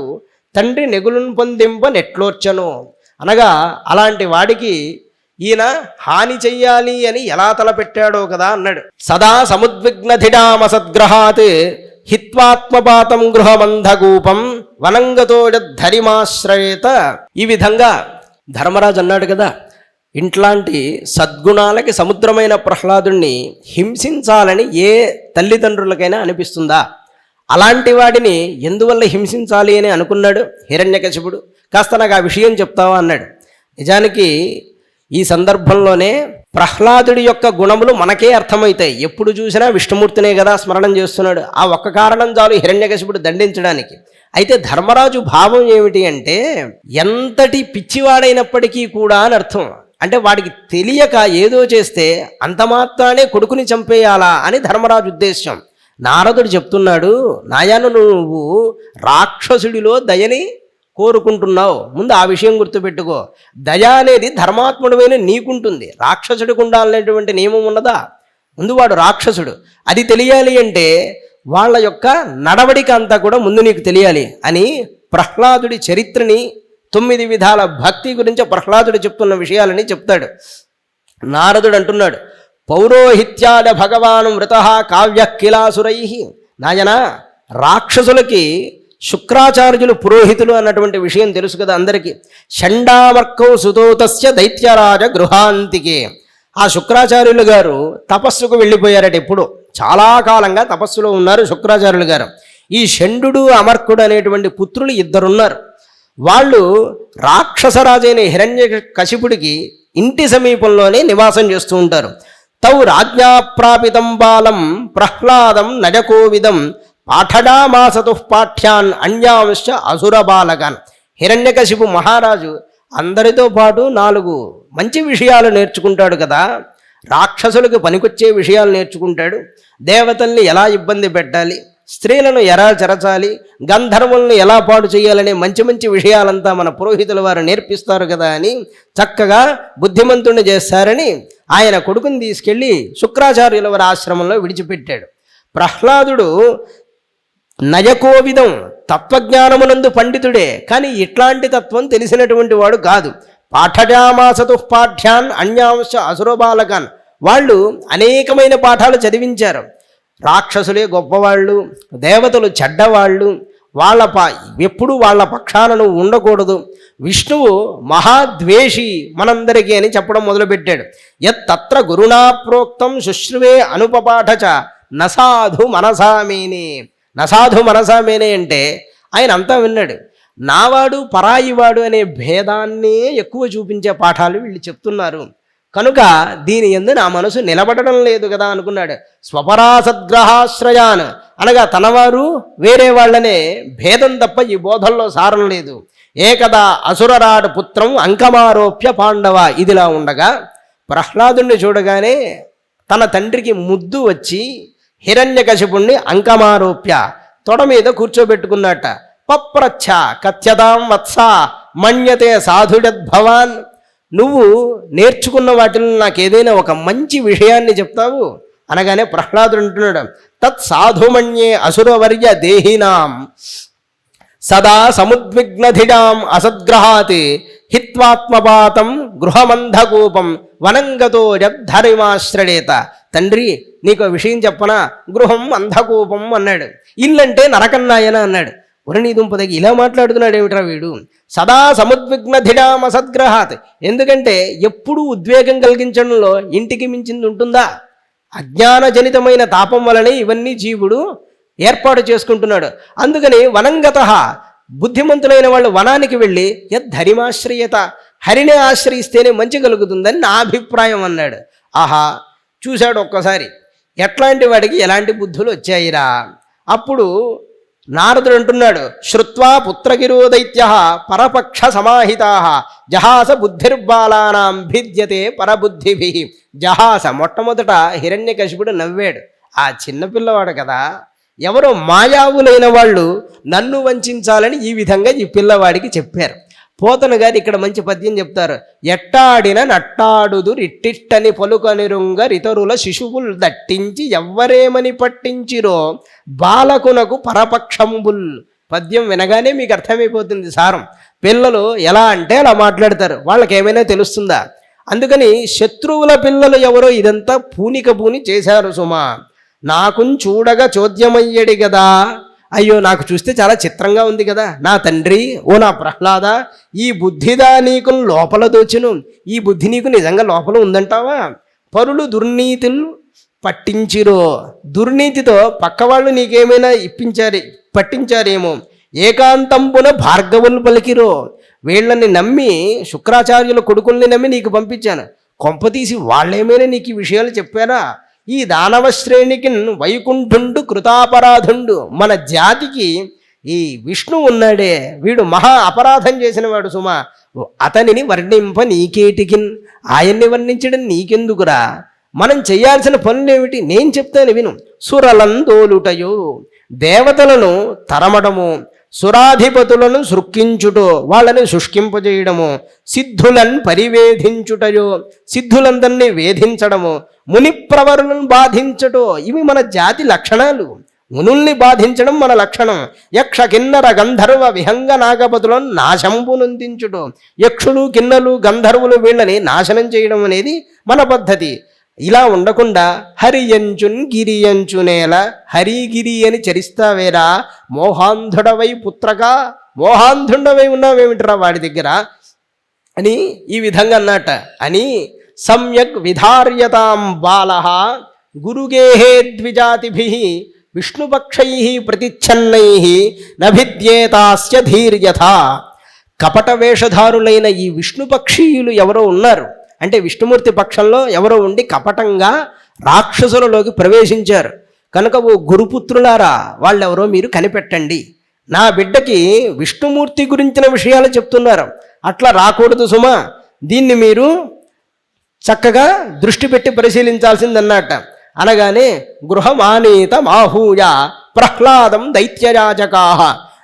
తండ్రి నెగులున్ పొందింప నెట్లోర్చను అనగా అలాంటి వాడికి ఈయన హాని చెయ్యాలి అని ఎలా తలపెట్టాడో కదా అన్నాడు. సదా సముద్విగ్నధిడామసద్గ్రహాత్ హిత్వాత్మపాతం గృహమంధగూపం వనంగతోడద్ధరిమాశ్రయేత. ఈ విధంగా ధర్మరాజు అన్నాడు కదా, ఇట్లాంటి సద్గుణాలకి సముద్రమైన ప్రహ్లాదుణ్ణి హింసించాలని ఏ తల్లిదండ్రులకైనా అనిపిస్తుందా? అలాంటి వాడిని ఎందువల్ల హింసించాలి అని అనుకున్నాడు హిరణ్యకశిపుడు. కాస్త నాకు ఆ విషయం చెప్తావా అన్నాడు. నిజానికి ఈ సందర్భంలోనే ప్రహ్లాదుడి యొక్క గుణములు మనకే అర్థమవుతాయి. ఎప్పుడు చూసినా విష్ణుమూర్తినే కదా స్మరణం చేస్తున్నాడు. ఆ ఒక్క కారణం చాలు హిరణ్యకశిపుడు దండించడానికి. అయితే ధర్మరాజు భావం ఏమిటి అంటే, ఎంతటి పిచ్చివాడైనప్పటికీ కూడా అని అర్థం. అంటే వాడికి తెలియక ఏదో చేస్తే అంత మాత్రానే కొడుకుని చంపేయాలా అని ధర్మరాజు ఉద్దేశం. నారదుడు చెప్తున్నాడు, నాయన నువ్వు రాక్షసుడిలో దయని కోరుకుంటున్నావు. ముందు ఆ విషయం గుర్తుపెట్టుకో. దయ అనేది ధర్మాత్ముడమైన నీకుంటుంది, రాక్షసుడికి ఉండాలనేటువంటి నియమం ఉన్నదా? ముందు వాడు రాక్షసుడు, అది తెలియాలి అంటే వాళ్ళ యొక్క నడవడిక అంతా కూడా ముందు నీకు తెలియాలి అని ప్రహ్లాదుడి చరిత్రని 9 విధాల భక్తి గురించి ప్రహ్లాదుడు చెప్తున్న విషయాలని చెప్తాడు. నారదుడు అంటున్నాడు, పౌరోహిత్యాద భగవాను మృత కావ్య కిలాసురై. నాయనా, రాక్షసులకి శుక్రాచార్యులు పురోహితులు అన్నటువంటి విషయం తెలుసు కదా అందరికీ. షండామర్కౌ సుతోతస్య దైత్యరాజ గృహాంతికే. ఆ శుక్రాచార్యులు గారు తపస్సుకు వెళ్ళిపోయారట. ఎప్పుడు చాలా కాలంగా తపస్సులో ఉన్నారు శుక్రాచార్యులు గారు. ఈ షండు అమర్కుడు అనేటువంటి పుత్రులు 2 ఉన్నారు. వాళ్ళు రాక్షసరాజైన హిరణ్యకశిపుడికి ఇంటి సమీపంలోనే నివాసం చేస్తూ ఉంటారు. తౌ రాజ్ఞాప్రాపితం బాలం ప్రహ్లాదం నజకోవిదం పాఠడామాసతు పాఠ్యాన్ అన్యాంశ అసుర బాలగాన్. హిరణ్యకశిపు మహారాజు అందరితో పాటు 4 మంచి విషయాలు నేర్చుకుంటాడు కదా. రాక్షసులకు పనికొచ్చే విషయాలు నేర్చుకుంటాడు. దేవతల్ని ఎలా ఇబ్బంది పెట్టాలి, స్త్రీలను ఎలా చెరచాలి, గంధర్వులను ఎలా పాడు చేయాలనే మంచి మంచి విషయాలంతా మన పురోహితుల వారు నేర్పిస్తారు కదా అని చక్కగా బుద్ధిమంతుణ్ణి చేస్తారని ఆయన కొడుకుని తీసుకెళ్ళి శుక్రాచార్యుల వారి ఆశ్రమంలో విడిచిపెట్టాడు. ప్రహ్లాదుడు నయకోవిదం, తత్వజ్ఞానమునందు పండితుడే, కానీ ఇట్లాంటి తత్వం తెలిసినటువంటి వాడు కాదు. పాఠజామాసతు పాఠ్యాన్ అన్యాంశ అసురబాలకాన్. వాళ్ళు అనేకమైన పాఠాలు చదివించారు. రాక్షసులే గొప్పవాళ్ళు, దేవతలు చెడ్డవాళ్ళు, ఎప్పుడు వాళ్ళ పక్షాలను ఉండకూడదు, విష్ణువు మహాద్వేషి మనందరికీ అని చెప్పడం మొదలుపెట్టాడు. యత్తత్ర గురుణా ప్రోక్తం శుశ్రువే అనుపపాఠచ నసాధు మనసామేనే. నసాధు మనసామేనే అంటే ఆయన అంతా విన్నాడు. నావాడు పరాయివాడు అనే భేదాన్నే ఎక్కువ చూపించే పాఠాలు వీళ్ళు చెప్తున్నారు కనుక దీని యందు నా మనసు నిలబడడం లేదు కదా అనుకున్నాడు. స్వపరాసద్గ్రహాశ్రయాన్ అనగా తనవారు వేరే వాళ్ళనే భేదం తప్ప ఈ బోధల్లో సారం లేదు. ఏకదా అసురరాడు పుత్రం అంకమారోప్య పాండవ. ఇదిలా ఉండగా ప్రహ్లాదుణ్ణి చూడగానే తన తండ్రికి ముద్దు వచ్చి హిరణ్యకశిపుణ్ణి అంకమారోప్య తొడ మీద కూర్చోబెట్టుకున్నట్ట. పప్రచ్ఛ కథ్యతాం వత్స మన్యతే సాధుడద్భవాన్. నువ్వు నేర్చుకున్న వాటిని నాకు ఏదైనా ఒక మంచి విషయాన్ని చెప్తావు అనగానే ప్రహ్లాదుడు అంటున్నాడు, తత్ సాధుమణ్యే అసురవర్య దేహినాం సదా సముద్విగ్నధిడాం అసద్గ్రహాతి హిత్వాత్మపాతం గృహమంధకూపం వనంగతో యద్ధరిమాశ్రడేత. తండ్రి, నీకు విషయం చెప్పనా, గృహం అంధకూపం అన్నాడు. ఇల్లంటే నరకన్నాయన అన్నాడు. నీ దుంపదగి ఇలా మాట్లాడుతున్నాడు ఏమిట్రా వీడు. సదా సముద్విగ్న ధిడామ సద్గ్రహాత్. ఎందుకంటే ఎప్పుడూ ఉద్వేగం కలిగించడంలో ఇంటికి మించింది ఉంటుందా? అజ్ఞానజనితమైన తాపం వలనే ఇవన్నీ జీవుడు ఏర్పాటు చేసుకుంటున్నాడు. అందుకని వనంగత, బుద్ధిమంతులైన వాళ్ళు వనానికి వెళ్ళి యద్ధరిమాశ్రయత, హరిని ఆశ్రయిస్తేనే మంచి కలుగుతుందని నా అభిప్రాయం అన్నాడు. ఆహా, చూశాడు ఒక్కసారి ఎట్లాంటి వాడికి ఎలాంటి బుద్ధులు వచ్చాయిరా. అప్పుడు నారదుడు అంటున్నాడు, శ్రుత్వా పుత్రగిరో దైత్య పరపక్ష సమాహితా జహాస బుద్ధిర్బాలానాం భిద్యతే పరబుద్ధిభి. జహాస, మొట్టమొదట హిరణ్యకశిపుడు నవ్వాడు. ఆ చిన్నపిల్లవాడు కదా, ఎవరో మాయావులైన వాళ్ళు నన్ను వంచాలని ఈ విధంగా ఈ పిల్లవాడికి చెప్పారు. పోతన గారు ఇక్కడ మంచి పద్యం చెప్తారు. ఎట్టాడిన నట్టాడుదు రిట్టిట్టని పలుకనిరుంగ రితరుల శిశువుల్ దట్టించి ఎవ్వరేమని పట్టించిరో బాలకునకు పరపక్షంబుల్. పద్యం వినగానే మీకు అర్థమైపోతుంది సారం. పిల్లలు ఎలా అంటే అలా మాట్లాడతారు, వాళ్ళకి ఏమైనా తెలుస్తుందా? అందుకని శత్రువుల పిల్లలు ఎవరో ఇదంతా పూని చేశారు సుమా. నాకు చూడగా చోద్యమయ్యడి కదా. అయ్యో, నాకు చూస్తే చాలా చిత్రంగా ఉంది కదా నా తండ్రి, ఓ నా ప్రహ్లాద, ఈ బుద్ధిదా నీకు లోపల దోచును. ఈ బుద్ధి నీకు నిజంగా లోపల ఉందంటావా? పరులు దుర్నీతులు పట్టించిరో, దుర్నీతితో పక్కవాళ్ళు నీకేమైనా పట్టించారేమో. ఏకాంతంపున భార్గవులు పలికిరో, వీళ్ళని నమ్మి శుక్రాచార్యుల కొడుకుల్ని నమ్మి నీకు పంపించాను. కొంపతీసి వాళ్ళేమైనా నీకు ఈ విషయాలు చెప్పారా? ఈ దానవ శ్రేణికి వైకుంఠుండు కృతాపరాధుండు. మన జాతికి ఈ విష్ణు ఉన్నాడే, వీడు మహా అపరాధం చేసినవాడు సుమా. అతనిని వర్ణింప నీకేటికిన్, ఆయన్ని వర్ణించడం నీకెందుకురా? మనం చేయాల్సిన పనులేమిటి నేను చెప్తాను విను. సురలందోలుటయో, దేవతలను తరమడము, సురాధిపతులను సృక్కించుటో, వాళ్ళని శుష్కింపజేయడము, సిద్ధులను పరివేధించుటయో, సిద్ధులందరినీ వేధించడము, మునిప్రవరులను బాధించటో, ఇవి మన జాతి లక్షణాలు. మునుల్ని బాధించడం మన లక్షణం. యక్ష కిన్నర గంధర్వ విహంగ నాగపతులను నాశంపు నొందించుడు. యక్షులు కిన్నలు గంధర్వులు వీళ్ళని నాశనం చేయడం అనేది మన పద్ధతి. ఇలా ఉండకుండా హరియంచున్ గిరియంచునేల హరిగిరి అని చరిస్తావేరా మోహాంధుడవై పుత్రగా, మోహాంధుడవై ఉన్నావేమిట్రా వాడి దగ్గర అని ఈ విధంగా అన్నట. అని సమ్యక్ విధార్యతాం బాలః గురుగేహే ద్విజాతిభి విష్ణుపక్షై ప్రతిచ్ఛన్నై నభిద్యేతాస్య ధీర్యథ. కపట వేషధారులైన ఈ విష్ణుపక్షీయులు ఎవరో ఉన్నారు అంటే విష్ణుమూర్తి పక్షంలో ఎవరో ఉండి కపటంగా రాక్షసులలోకి ప్రవేశించారు కనుక ఓ గురుపుత్రులారా వాళ్ళెవరో మీరు కనిపెట్టండి. నా బిడ్డకి విష్ణుమూర్తి గురించిన విషయాలు చెప్తున్నారు, అట్లా రాకూడదు సుమా, దీన్ని మీరు చక్కగా దృష్టి పెట్టి పరిశీలించాల్సిందన్నట్ట. అనగానే గృహమానీత మాహూయ ప్రహ్లాదం దైత్యరాజకాహ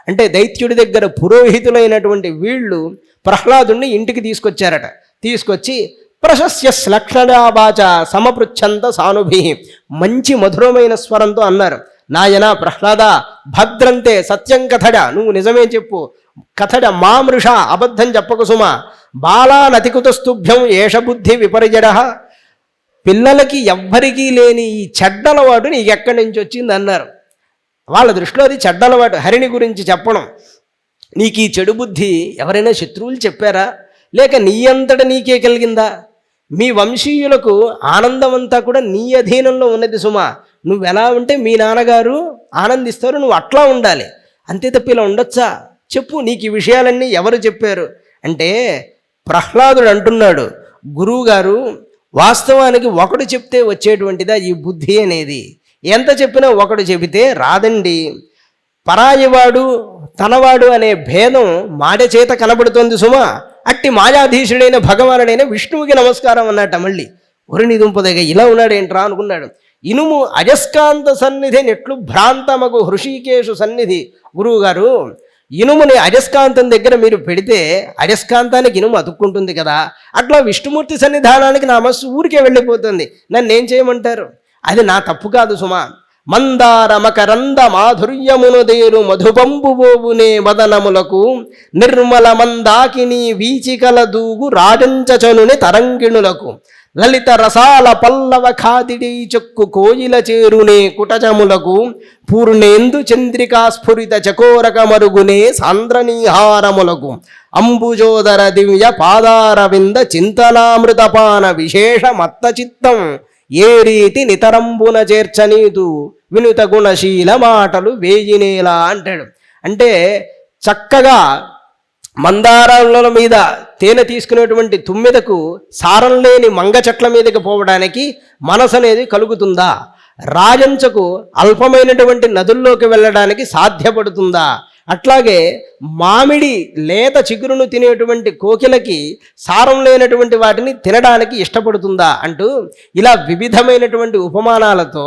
అంటే దైత్యుడి దగ్గర పురోహితులైనటువంటి వీళ్ళు ప్రహ్లాదుణ్ణి ఇంటికి తీసుకొచ్చారట. తీసుకొచ్చి ప్రశస్య లక్షణాబాచ సమపృచ్ఛంత సానుభి మంచి మధురమైన స్వరంతో అన్నారు, నాయన ప్రహ్లాద భద్రంతే సత్యం కథడ, నువ్వు నిజమే చెప్పు, కథడ మామృష అబద్ధం చెప్పకు సుమ, బాలానతికుతస్తుభ్యం ఏష బుద్ధి విపర్యడ. పిల్లలకి ఎవ్వరికీ లేని ఈ చెడ్డలవాడు నీకెక్కడి నుంచి వచ్చింది అన్నారు. వాళ్ళ దృష్టిలో అది చెడ్డలవాడు, హరిణి గురించి చెప్పడం. నీకు ఈ చెడు బుద్ధి ఎవరైనా శత్రువులు చెప్పారా, లేక నీ అంతట నీకే కలిగిందా? మీ వంశీయులకు ఆనందం అంతా కూడా నీ అధీనంలో ఉన్నది సుమా, నువ్వు ఎలా ఉంటే మీ నాన్నగారు ఆనందిస్తారు, నువ్వు అట్లా ఉండాలి, అంతే తప్ప ఇలా ఉండొచ్చా? చెప్పు, నీకు ఈ విషయాలన్నీ ఎవరు చెప్పారు అంటే ప్రహ్లాదుడు అంటున్నాడు, గురువుగారు వాస్తవానికి ఒకడు చెప్తే వచ్చేటువంటిదా ఈ బుద్ధి అనేది, ఎంత చెప్పినా ఒకడు చెబితే రాదండి. పరాయివాడు తనవాడు అనే భేదం మాట చేత కనబడుతోంది సుమా, అట్టి మాయాధీశుడైన భగవానుడైన విష్ణువుకి నమస్కారం అన్నట్ట. మళ్ళీ ఒరిని దుంపదగ ఇలా ఉన్నాడేంట్రా అనుకున్నాడు. ఇనుము అజస్కాంత సన్నిధి నెట్లు భ్రాంతమగు హృషికేశు సన్నిధి. గురువుగారు ఇనుముని అజస్కాంతం దగ్గర మీరు పెడితే అజస్కాంతానికి ఇనుము అతుక్కుంటుంది కదా, అట్లా విష్ణుమూర్తి సన్నిధానానికి నా మనస్సు ఊరికే వెళ్ళిపోతుంది, నన్ను ఏం చేయమంటారు? అది నా తప్పు కాదు సుమా. మందార మకరంద మాధుర్యమునుదేరు మధుబంబుబోవునే మదనములకు నిర్మల మందాకిని వీచికల దూగు రాజంచనుని తరంగిణులకు లలిత రసాల పల్లవ ఖాదిడి చెక్కు కోయిల చేరునే కుటజములకు పూర్ణేందు చంద్రికా స్ఫురిత చకోరక మరుగునే సాంద్రనీహారములకు అంబుజోదర దివ్య పాదారవింద చింతనామృతపాన విశేష మత్త చిత్తం ఏ రీతి నితరంబున చేర్చనీదు వినుత గుణశీల మాటలు వేయినేలా అంటాడు. అంటే చక్కగా మందారాల మీద తేనె తీసుకునేటువంటి తుమ్మెదకు సారం లేని మంగ చెట్ల మీదకి పోవడానికి మనసు అనేది కలుగుతుందా? రాజంచకు అల్పమైనటువంటి నదుల్లోకి వెళ్ళడానికి సాధ్యపడుతుందా? అట్లాగే మామిడి లేత చిగురును తినేటువంటి కోకిలకి సారం లేనటువంటి వాటిని తినడానికి ఇష్టపడుతుందా అంటూ ఇలా వివిధమైనటువంటి ఉపమానాలతో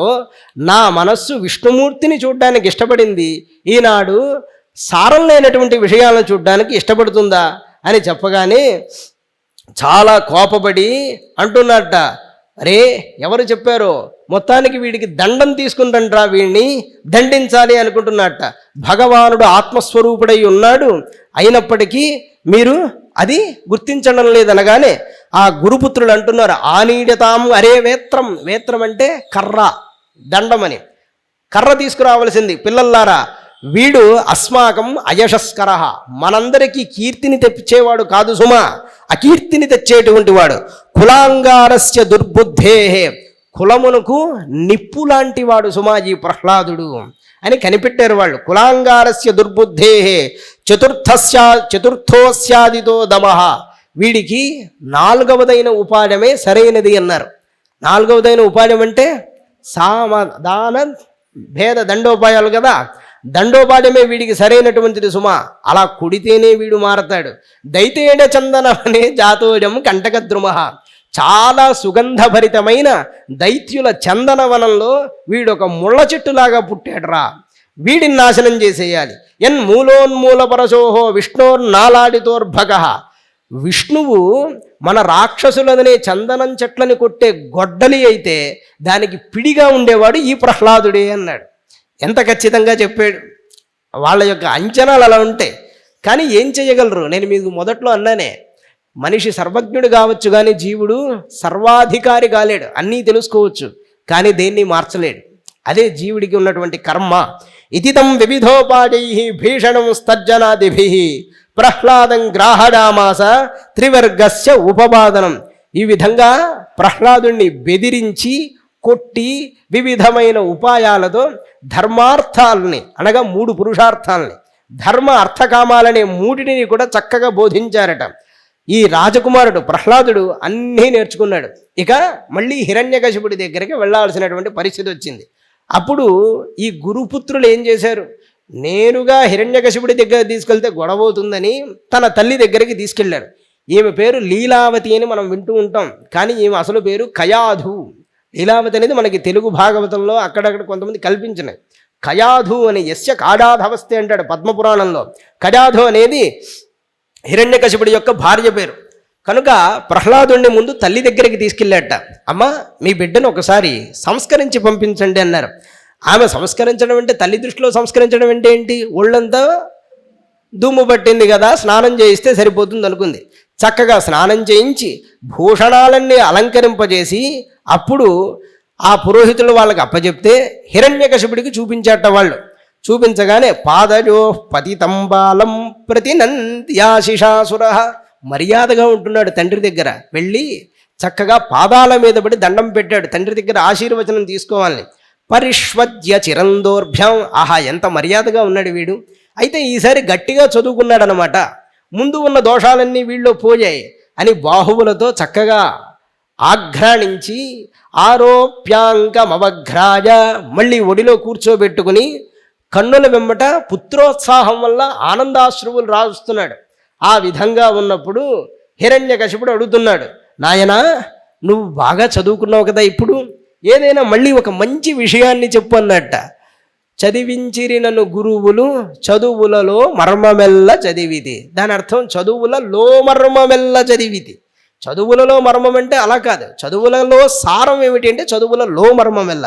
నా మనస్సు విష్ణుమూర్తిని చూడడానికి ఇష్టపడింది, ఈనాడు సారం లేనటువంటి విషయాలను చూడడానికి ఇష్టపడుతుందా అని చెప్పగానే చాలా కోపపడి అంటున్నట్ట, అరే ఎవరు చెప్పారో, మొత్తానికి వీడికి దండం తీసుకుంటాంట్రా, వీడిని దండించాలి అనుకుంటున్నట్ట. భగవానుడు ఆత్మస్వరూపుడై ఉన్నాడు, అయినప్పటికీ మీరు అది గుర్తించడం లేదనగానే ఆ గురుపుత్రులు అంటున్నారు, ఆనీడతాం అరే వేత్రం. వేత్రం అంటే కర్ర, దండమని. కర్ర తీసుకురావలసింది. పిల్లల్లారా, వీడు అస్మాకం అయశస్కర, మనందరికీ కీర్తిని తెచ్చేవాడు కాదు సుమా, అకీర్తిని తెచ్చేటువంటి వాడు. కులాంగారస్య దుర్బుద్ధే, కులమునకు నిప్పు లాంటి వాడు సుమా ఈ ప్రహ్లాదుడు అని కనిపెట్టారు వాళ్ళు. కులాంగారస్య దుర్బుద్ధే చతుర్థోస్యాదితో దమః, వీడికి నాలుగవదైన ఉపాయమే సరైనది అన్నారు. నాలుగవదైన ఉపాయం అంటే సామదాన భేద దండోపాయాలు కదా, దండోపాయమే వీడికి సరైనటువంటిది సుమా. అలా కుడితేనే వీడు మారతాడు. దైతేడ చందనమనే జాతోజం కంటకద్రుమ, చాలా సుగంధభరితమైన దైత్యుల చందనవనంలో వీడొక ముళ్ళ చెట్టులాగా పుట్టాడురా, వీడిని నాశనం చేసేయాలి. ఎన్ మూలోన్మూల పరశోహో విష్ణోర్నాలాడితోర్భగ, విష్ణువు మన రాక్షసులదనే చందనం చెట్లని కొట్టే గొడ్డలి అయితే దానికి పిడిగా ఉండేవాడు ఈ ప్రహ్లాదుడే అన్నాడు. ఎంత ఖచ్చితంగా చెప్పాడు. వాళ్ళ యొక్క అంచనాలు అలా ఉంటాయి. కానీ ఏం చేయగలరు? నేను మీకు మొదట్లో అన్నానే, మనిషి సర్వజ్ఞుడు కావచ్చు కానీ జీవుడు సర్వాధికారి కాలేడు. అన్నీ తెలుసుకోవచ్చు కానీ దేన్ని మార్చలేడు. అదే జీవుడికి ఉన్నటువంటి కర్మ. ఇతితం వివిధోపాడై భీషణం స్తర్జనాదిభి ప్రహ్లాదం గ్రాహడామాస త్రివర్గస్య ఉపపాదనం. ఈ విధంగా ప్రహ్లాదుణ్ణి బెదిరించి కొట్టి వివిధమైన ఉపాయాలతో ధర్మార్థాలని అనగా 3 పురుషార్థాలని, ధర్మ అర్థకామాలనే 3టిని కూడా చక్కగా బోధించారట. ఈ రాజకుమారుడు ప్రహ్లాదుడు అన్నీ నేర్చుకున్నాడు. ఇక మళ్ళీ హిరణ్యకశిపుడి దగ్గరికి వెళ్ళాల్సినటువంటి పరిస్థితి వచ్చింది. అప్పుడు ఈ గురుపుత్రులు ఏం చేశారు? నేరుగా హిరణ్యకశిపుడి దగ్గర తీసుకెళ్తే గొడవ అవుతుందని తన తల్లి దగ్గరికి తీసుకెళ్లారు. ఈమె పేరు లీలావతి అని మనం వింటూ ఉంటాం, కానీ ఈమె అసలు పేరు కయాధు. లీలావతి అనేది మనకి తెలుగు భాగవతంలో అక్కడక్కడ కొంతమంది కల్పించినాయి. కయాధు అని యస్య కాడాధవస్తే అంటాడు పద్మపురాణంలో. కయాధు అనేది హిరణ్యకశిపుడి యొక్క భార్య పేరు. కనుక ప్రహ్లాదుడిని ముందు తల్లి దగ్గరికి తీసుకెళ్ళాట. అమ్మ, మీ బిడ్డను ఒకసారి సంస్కరించి పంపించండి అన్నారు. ఆమె సంస్కరించడం అంటే, తల్లి దృష్టిలో సంస్కరించడం అంటే ఏంటి? ఒళ్ళంతా దుమ్ము పట్టింది కదా, స్నానం చేయిస్తే సరిపోతుంది అనుకుంది. చక్కగా స్నానం చేయించి భూషణాలన్నీ అలంకరింపజేసి అప్పుడు ఆ పురోహితులు వాళ్ళకి అప్పచెప్తే హిరణ్యకశిపుడికి చూపించాట. వాళ్ళు చూపించగానే పాదజో పతితంబాలం ప్రతినంద్యాశిషాసుర, మర్యాదగా ఉంటున్నాడు తండ్రి దగ్గర. వెళ్ళి చక్కగా పాదాల మీద పడి దండం పెట్టాడు, తండ్రి దగ్గర ఆశీర్వచనం తీసుకోవాలని. పరిష్వద్య చిరందోర్భ్యం, ఆహా ఎంత మర్యాదగా ఉన్నాడు వీడు. అయితే ఈసారి గట్టిగా చదువుకున్నాడు అనమాట. ముందు ఉన్న దోషాలన్నీ వీళ్ళలో పోయాయి అని బాహువులతో చక్కగా ఆఘ్రాణించి ఆరోప్యాంకమవఘ్రాయ మళ్ళీ ఒడిలో కూర్చోబెట్టుకుని కన్నుల వెంబట పుత్రోత్సాహం వల్ల ఆనందాశ్రువులు రాస్తున్నాడు. ఆ విధంగా ఉన్నప్పుడు హిరణ్యకశిపుడు అడుగుతున్నాడు, నాయనా నువ్వు బాగా చదువుకున్నావు కదా, ఇప్పుడు ఏదైనా మళ్ళీ ఒక మంచి విషయాన్ని చెప్పు అన్నట్ట. చదివించిరి నన్ను గురువులు చదువులలో మర్మమెల్ల చదివిది. దాని అర్థం చదువులలో మర్మమెల్ల చదివిది. చదువులలో మర్మం అంటే అలా కాదు, చదువులలో సారం ఏమిటి అంటే చదువులలో మర్మమెల్ల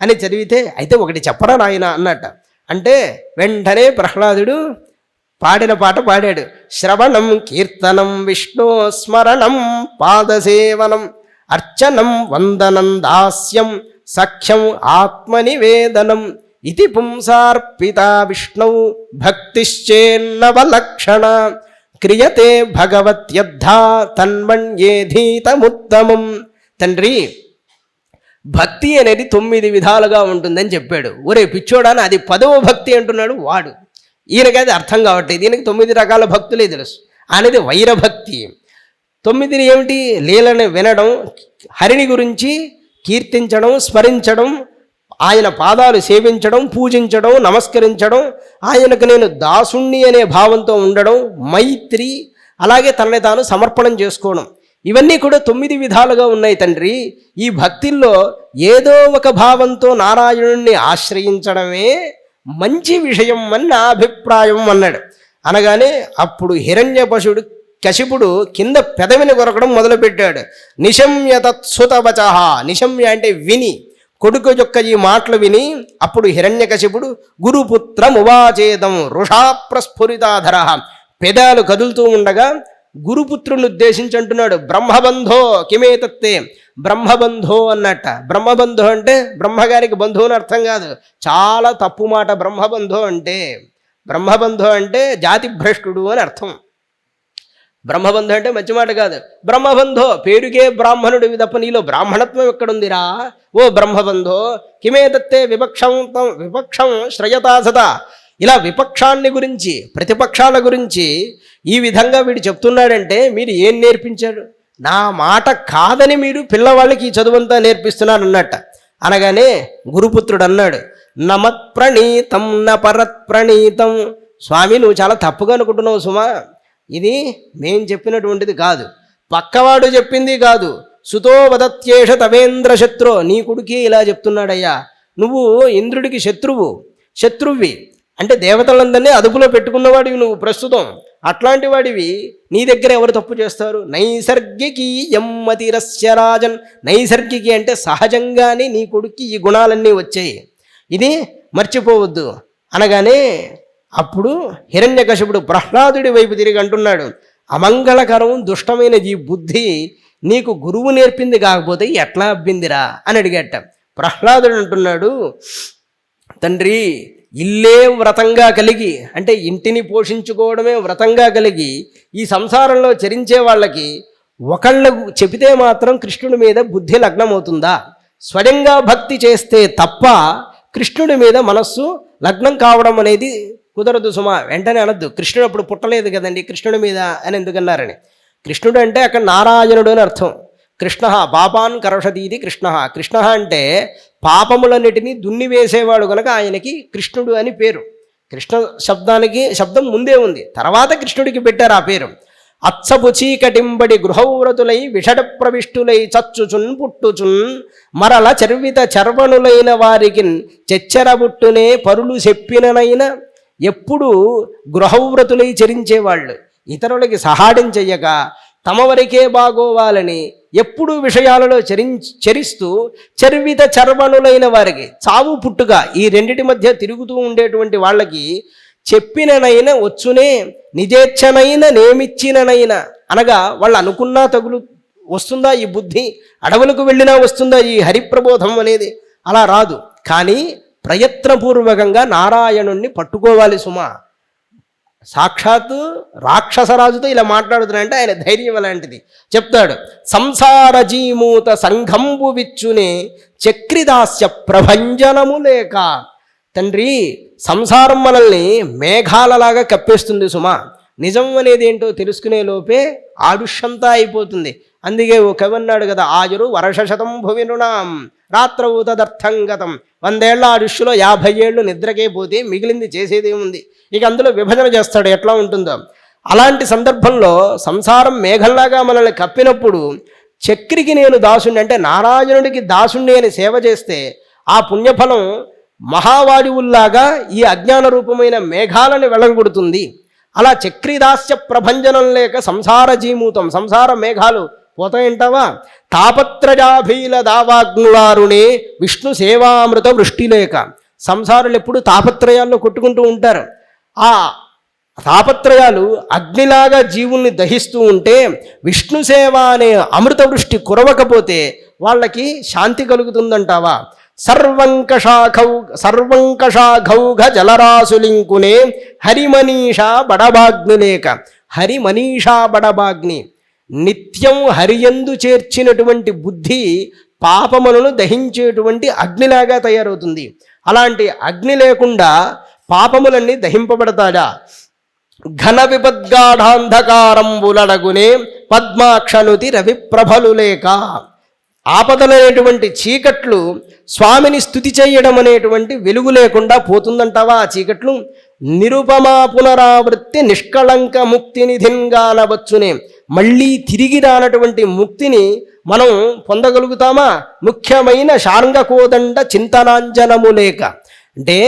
అని చదివితే, అయితే ఒకటి చెప్పరా నాయన అన్నట్ట. అంటే వెంటనే ప్రహ్లాదుడు పాడిన పాట పాడాడు. శ్రవణం కీర్తనం విష్ణు స్మరణం పాదసేవనం అర్చనం వందనం దాస్యం సఖ్యం ఆత్మనివేదనం ఇది పుంసార్పిత విష్ణు భక్తిశ్చేన్నవలక్షణ క్రియతే భగవత్యద్ధా తన్మణ్యేధీతముత్తమం. తండ్రి, భక్తి అనేది 9 విధాలుగా ఉంటుందని చెప్పాడు. ఒరే పిచ్చోడాని, అది 10వ భక్తి అంటున్నాడు వాడు. ఈయనకైతే అర్థం కావట్లేదు. దీనికి 9 రకాల భక్తులే తెలుసు. అనేది వైరభక్తి. 9 ఏమిటి? లీలను వినడం, హరిని గురించి కీర్తించడం, స్మరించడం, ఆయన పాదాలు సేవించడం, పూజించడం, నమస్కరించడం, ఆయనకు నేను దాసుణ్ణి అనే భావంతో ఉండడం, మైత్రి, అలాగే తనని తాను సమర్పణం చేసుకోవడం. ఇవన్నీ కూడా 9 విధాలుగా ఉన్నాయి తండ్రి. ఈ భక్తిల్లో ఏదో ఒక భావంతో నారాయణుణ్ణి ఆశ్రయించడమే మంచి విషయం అని నా అభిప్రాయం అన్నాడు. అనగానే అప్పుడు కశిపుడు కింద పెదవిని కొరకడం మొదలుపెట్టాడు. నిశమ్య తత్సుతవచ, నిశమ్య అంటే విని, కొడుకు యొక్క ఈ మాటలు విని అప్పుడు హిరణ్యకశిపుడు గురుపుత్రమువాచేదం వృషాప్రస్ఫురితాధర, పెదాలు కదులుతూ ఉండగా గురుపుత్రుని ఉద్దేశించి అంటున్నాడు, బ్రహ్మబంధో కిమేతత్తే. బ్రహ్మబంధో అన్నట్ట. బ్రహ్మబంధో అంటే బ్రహ్మగారికి బంధువు అని అర్థం కాదు, చాలా తప్పు మాట. బ్రహ్మబంధో అంటే జాతి భ్రష్టుడు అని అర్థం. బ్రహ్మబంధు అంటే మంచి మాట కాదు. బ్రహ్మబంధో పేరుకే బ్రాహ్మణుడు తప్ప నీలో బ్రాహ్మణత్వం ఎక్కడుందిరా ఓ బ్రహ్మబంధో. కిమేతత్తే విపక్షం శ్రయతాసత. ఇలా విపక్షాన్ని గురించి, ప్రతిపక్షాల గురించి ఈ విధంగా వీడు చెప్తున్నాడంటే మీరు ఏం నేర్పించారు? నా మాట కాదని మీరు పిల్లవాళ్ళకి ఈ చదువంతా నేర్పిస్తున్నారు అన్నట్ట. అనగానే గురుపుత్రుడు అన్నాడు, నమత్ప్రణీతం నపరత్ప్రణీతం. స్వామి, నువ్వు చాలా తప్పుగా అనుకుంటున్నావు సుమా. ఇది మేం చెప్పినటువంటిది కాదు, పక్కవాడు చెప్పింది కాదు. సుతో వదత్యేష తవేంద్ర శత్రు. నీ కొడుకే ఇలా చెప్తున్నాడయ్యా. నువ్వు ఇంద్రుడికి శత్రువి అంటే దేవతలందరినీ అదుపులో పెట్టుకున్నవాడివి నువ్వు ప్రస్తుతం. అట్లాంటి వాడివి నీ దగ్గర ఎవరు తప్పు చేస్తారు? నైసర్గికి యమ్మతిరస్య రాజన్. నైసర్గికి అంటే సహజంగానే నీ కొడుక్కి ఈ గుణాలన్నీ వచ్చాయి. ఇది మర్చిపోవద్దు అనగానే అప్పుడు హిరణ్యకశిపుడు ప్రహ్లాదుడి వైపు తిరిగి అంటున్నాడు, అమంగళకరం దుష్టమైన ఈ బుద్ధి నీకు గురువు నేర్పింది కాకపోతే ఎట్లా అబ్బిందిరా అని అడిగట. ప్రహ్లాదుడు అంటున్నాడు, తండ్రి ఇల్లే వ్రతంగా కలిగి, అంటే ఇంటిని పోషించుకోవడమే వ్రతంగా కలిగి ఈ సంసారంలో చరించే వాళ్ళకి ఒకళ్ళు చెబితే మాత్రం కృష్ణుడి మీద బుద్ధి లగ్నమవుతుందా? స్వయంగా భక్తి చేస్తే తప్ప కృష్ణుడి మీద మనస్సు లగ్నం కావడం అనేది కుదరదు సుమా. వెంటనే అనద్దు, కృష్ణుడు అప్పుడు పుట్టలేదు కదండి కృష్ణుడి మీద అని ఎందుకన్నారని. కృష్ణుడు అంటే అక్కడ నారాయణుడు అని అర్థం. కృష్ణ పాపాన్ కరషదీది కృష్ణ. కృష్ణ అంటే పాపములన్నిటినీ దున్నివేసేవాడు కనుక ఆయనకి కృష్ణుడు అని పేరు. కృష్ణ శబ్దానికి శబ్దం ముందే ఉంది, తర్వాత కృష్ణుడికి పెట్టారు ఆ పేరు. అచ్చపు చీకటింబడి గృహవ్రతులై విషడ ప్రవిష్టులై చచ్చుచున్ పుట్టుచున్ మరల చర్విత చర్వణులైన వారికి చెచ్చరబుట్టునే పరులు చెప్పిననైనా. ఎప్పుడు గృహవ్రతులై చరించేవాళ్ళు, ఇతరులకి సహాయం చెయ్యక తమ వరకే బాగోవాలని ఎప్పుడూ విషయాలలో చరిస్తూ చర్విత చర్వణులైన వారికి, చావు పుట్టుక ఈ రెండిటి మధ్య తిరుగుతూ ఉండేటువంటి వాళ్ళకి చెప్పిననైనా వచ్చునే నిజేచ్ఛనైన నేమిచ్చిననైనా, అనగా వాళ్ళు అనుకున్నా తగులు వస్తుందా ఈ బుద్ధి, అడవులకు వెళ్ళినా వస్తుందా ఈ హరిప్రబోధం అనేది? అలా రాదు. కానీ ప్రయత్నపూర్వకంగా నారాయణుణ్ణి పట్టుకోవాలి సుమా. సాక్షాత్తు రాక్షసరాజుతో ఇలా మాట్లాడుతున్నాయంటే ఆయన ధైర్యం అలాంటిది. చెప్తాడు, సంసార జీమూత సంఘంబు విచ్చునే చక్రిదాస్య ప్రభంజనము లేక. తండ్రి సంసారం మనల్ని మేఘాలలాగా కప్పేస్తుంది సుమా. నిజం అనేది ఏంటో తెలుసుకునే లోపే ఆయుష్యంతా అయిపోతుంది. అందుకే ఓ కవి అన్నాడు కదా, ఆయురు వర్షశతం భువినునాం రాత్రవు తదర్థంగతం. 100 ఏళ్ల ఆయుష్లో 50 ఏళ్ళు నిద్రకే పోతే మిగిలింది చేసేదేముంది? ఇక అందులో విభజన చేస్తాడు ఎట్లా ఉంటుందో. అలాంటి సందర్భంలో సంసారం మేఘంలాగా మనల్ని కప్పినప్పుడు చక్రికి నేను దాసుణ్ణి, అంటే నారాయణుడికి దాసుణ్ణి అని సేవ చేస్తే ఆ పుణ్యఫలం మహావాయువుల్లాగా ఈ అజ్ఞాన రూపమైన మేఘాలను వెళ్ళగొడుతుంది. అలా చక్రిదాస్య ప్రభంజనం లేక సంసార జీమూతం, సంసార మేఘాలు పోతాయంటావా? తాపత్రజాభీల దావాగ్నులారునే విష్ణు సేవామృత వృష్టి లేక. సంసారులు ఎప్పుడు తాపత్రయాల్లో కొట్టుకుంటూ ఉంటారు. ఆ తాపత్రయాలు అగ్నిలాగా జీవుల్ని దహిస్తూ ఉంటే విష్ణు సేవ అనే అమృత వృష్టి కురవకపోతే వాళ్ళకి శాంతి కలుగుతుందంటావా? సర్వంకషాఘౌఘ జలరాసులింకునే హరిమనీషా బడబాగ్ని లేక. హరిమనీషా బడబాగ్ని, నిత్యం హరియందు చేర్చినటువంటి బుద్ధి పాపములను దహించేటువంటి అగ్నిలాగా తయారవుతుంది. అలాంటి అగ్ని లేకుండా పాపములన్నీ దహింపబడతాడా? ఘన విపద్గాఢాంధకారంబులడగునే పద్మాక్షనుతి రవిప్రభలు లేక. ఆపదలనేటువంటి చీకట్లు స్వామిని స్తుతి చేయడం అనేటువంటి వెలుగు లేకుండా పోతుందంటావా? ఆ చీకట్లు నిరుపమా పునరావృత్తి నిష్కళంక ముక్తి నిధింగానవచ్చునే. మళ్ళీ తిరిగి రానటువంటి ముక్తిని మనం పొందగలుగుతామా? ముఖ్యమైన శార్ంగకోదండ చింతనాంజనము లేక. అంటే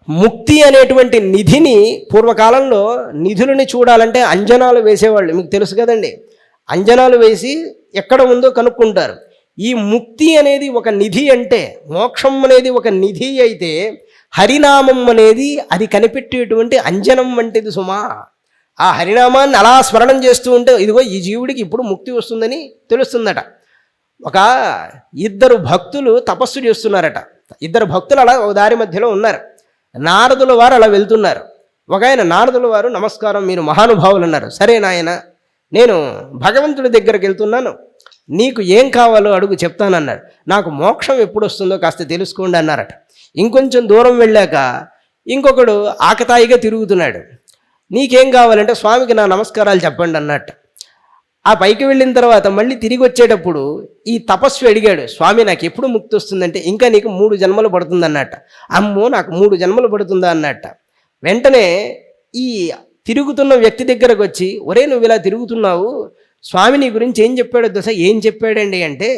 ముక్తి అనేటువంటి నిధిని పూర్వకాలంలో నిధులని చూడాలంటే అంజనాలు వేసేవాళ్ళు, మీకు తెలుసు కదండి. అంజనాలు వేసి ఎక్కడ ఉందో కనుక్కుంటారు. ఈ ముక్తి అనేది ఒక నిధి అంటే, మోక్షం అనేది ఒక నిధి అయితే హరినామం అనేది అది కనిపెట్టేటువంటి అంజనం వంటిది సుమా. ఆ హరినామాన్ని అలా స్మరణం చేస్తూ ఉంటే ఇదిగో ఈ జీవుడికి ఇప్పుడు ముక్తి వస్తుందని తెలుస్తుందట. ఒక 2 భక్తులు తపస్సు చేస్తున్నారట. 2 భక్తులు అలా ఒక దారి మధ్యలో ఉన్నారు. నారదుల వారు అలా వెళ్తున్నారు. ఒక ఆయన నారదుల వారు, నమస్కారం, మీరు మహానుభావులు అన్నారు. సరే నాయన, నేను భగవంతుడి దగ్గరికి వెళ్తున్నాను, నీకు ఏం కావాలో అడుగు చెప్తానన్నాడు. నాకు మోక్షం ఎప్పుడు వస్తుందో కాస్త తెలుసుకోండి అన్నారట. ఇంకొంచెం దూరం వెళ్ళాక ఇంకొకడు ఆకతాయిగా తిరుగుతున్నాడు. నీకేం కావాలంటే స్వామికి నా నమస్కారాలు చెప్పండి అన్నట్టు. ఆ పైకి వెళ్ళిన తర్వాత మళ్ళీ తిరిగి వచ్చేటప్పుడు ఈ తపస్వి అడిగాడు, స్వామి నాకు ఎప్పుడు ముక్తి వస్తుందంటే ఇంకా నీకు 3 జన్మలు పడుతుంది అన్నట్ట. అమ్మో నాకు 3 జన్మలు పడుతుందా అన్నట్ట. వెంటనే ఈ తిరుగుతున్న వ్యక్తి దగ్గరకు వచ్చి, ఒరే నువ్వు ఇలా తిరుగుతున్నావు, స్వామి నీ గురించి ఏం చెప్పాడో దశ. ఏం చెప్పాడండి అంటే,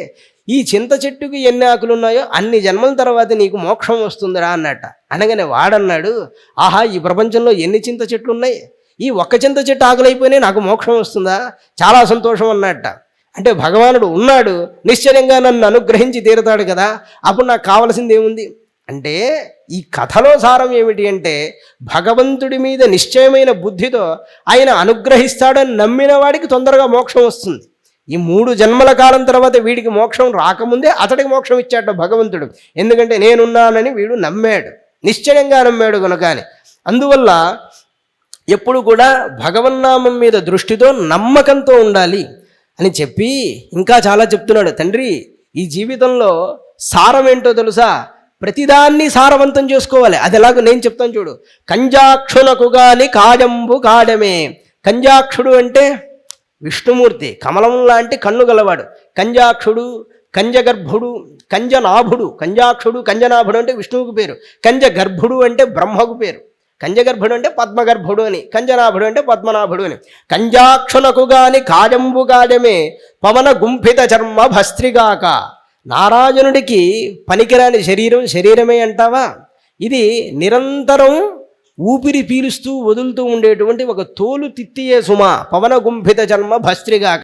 ఈ చింత చెట్టుకి ఎన్ని ఆకులు ఉన్నాయో అన్ని జన్మల తర్వాత నీకు మోక్షం వస్తుందిరా అన్నట్ట. అనగానే వాడన్నాడు, ఆహా ఈ ప్రపంచంలో ఎన్ని చింత చెట్లు ఉన్నాయి, ఈ ఒక్క చింత చెట్టు ఆకులైపోయినా నాకు మోక్షం వస్తుందా, చాలా సంతోషం అన్నట్ట. అంటే భగవానుడు ఉన్నాడు, నిశ్చయంగా నన్ను అనుగ్రహించి తీరుతాడు కదా, అప్పుడు నాకు కావాల్సింది ఏముంది? అంటే ఈ కథలో సారం ఏమిటి అంటే భగవంతుడి మీద నిశ్చయమైన బుద్ధితో ఆయన అనుగ్రహిస్తాడని నమ్మిన వాడికి తొందరగా మోక్షం వస్తుంది. ఈ 3 జన్మల కాలం తర్వాత వీడికి మోక్షం రాకముందే అతడికి మోక్షం ఇచ్చాడు భగవంతుడు. ఎందుకంటే నేనున్నానని వీడు నమ్మాడు, నిశ్చయంగా నమ్మాడు కనుక. అందువల్ల ఎప్పుడు కూడా భగవన్నామం మీద దృష్టితో నమ్మకంతో ఉండాలి అని చెప్పి ఇంకా చాలా చెప్తున్నాడు. తండ్రి, ఈ జీవితంలో సారం ఏంటో తెలుసా? ప్రతిదాన్ని సారవంతం చేసుకోవాలి. అది ఎలాగో నేను చెప్తాను చూడు. కంజాక్షునకు గాని కాజంబు కాడమే. కంజాక్షుడు అంటే విష్ణుమూర్తి, కమలం లాంటి కన్ను గలవాడు. కంజాక్షుడు, కంజగర్భుడు, కంజనాభుడు. కంజాక్షుడు కంజనాభుడు అంటే విష్ణువుకు పేరు. కంజగర్భుడు అంటే బ్రహ్మకు పేరు. కంజగర్భుడు అంటే పద్మగర్భుడు అని, కంజనాభుడు అంటే పద్మనాభుడు అని. కంజాక్షునకు గాని కాజంబు కాజమే పవన గుంఫిత చర్మ భస్త్రిగాక. నారాయణుడికి పనికిరాని శరీరమే అంటావా? ఇది నిరంతరం ఊపిరి పీలుస్తూ వదులుతూ ఉండేటువంటి ఒక తోలు తిత్తియే సుమ. పవన గుంఫిత చర్మ భస్త్రిగాక.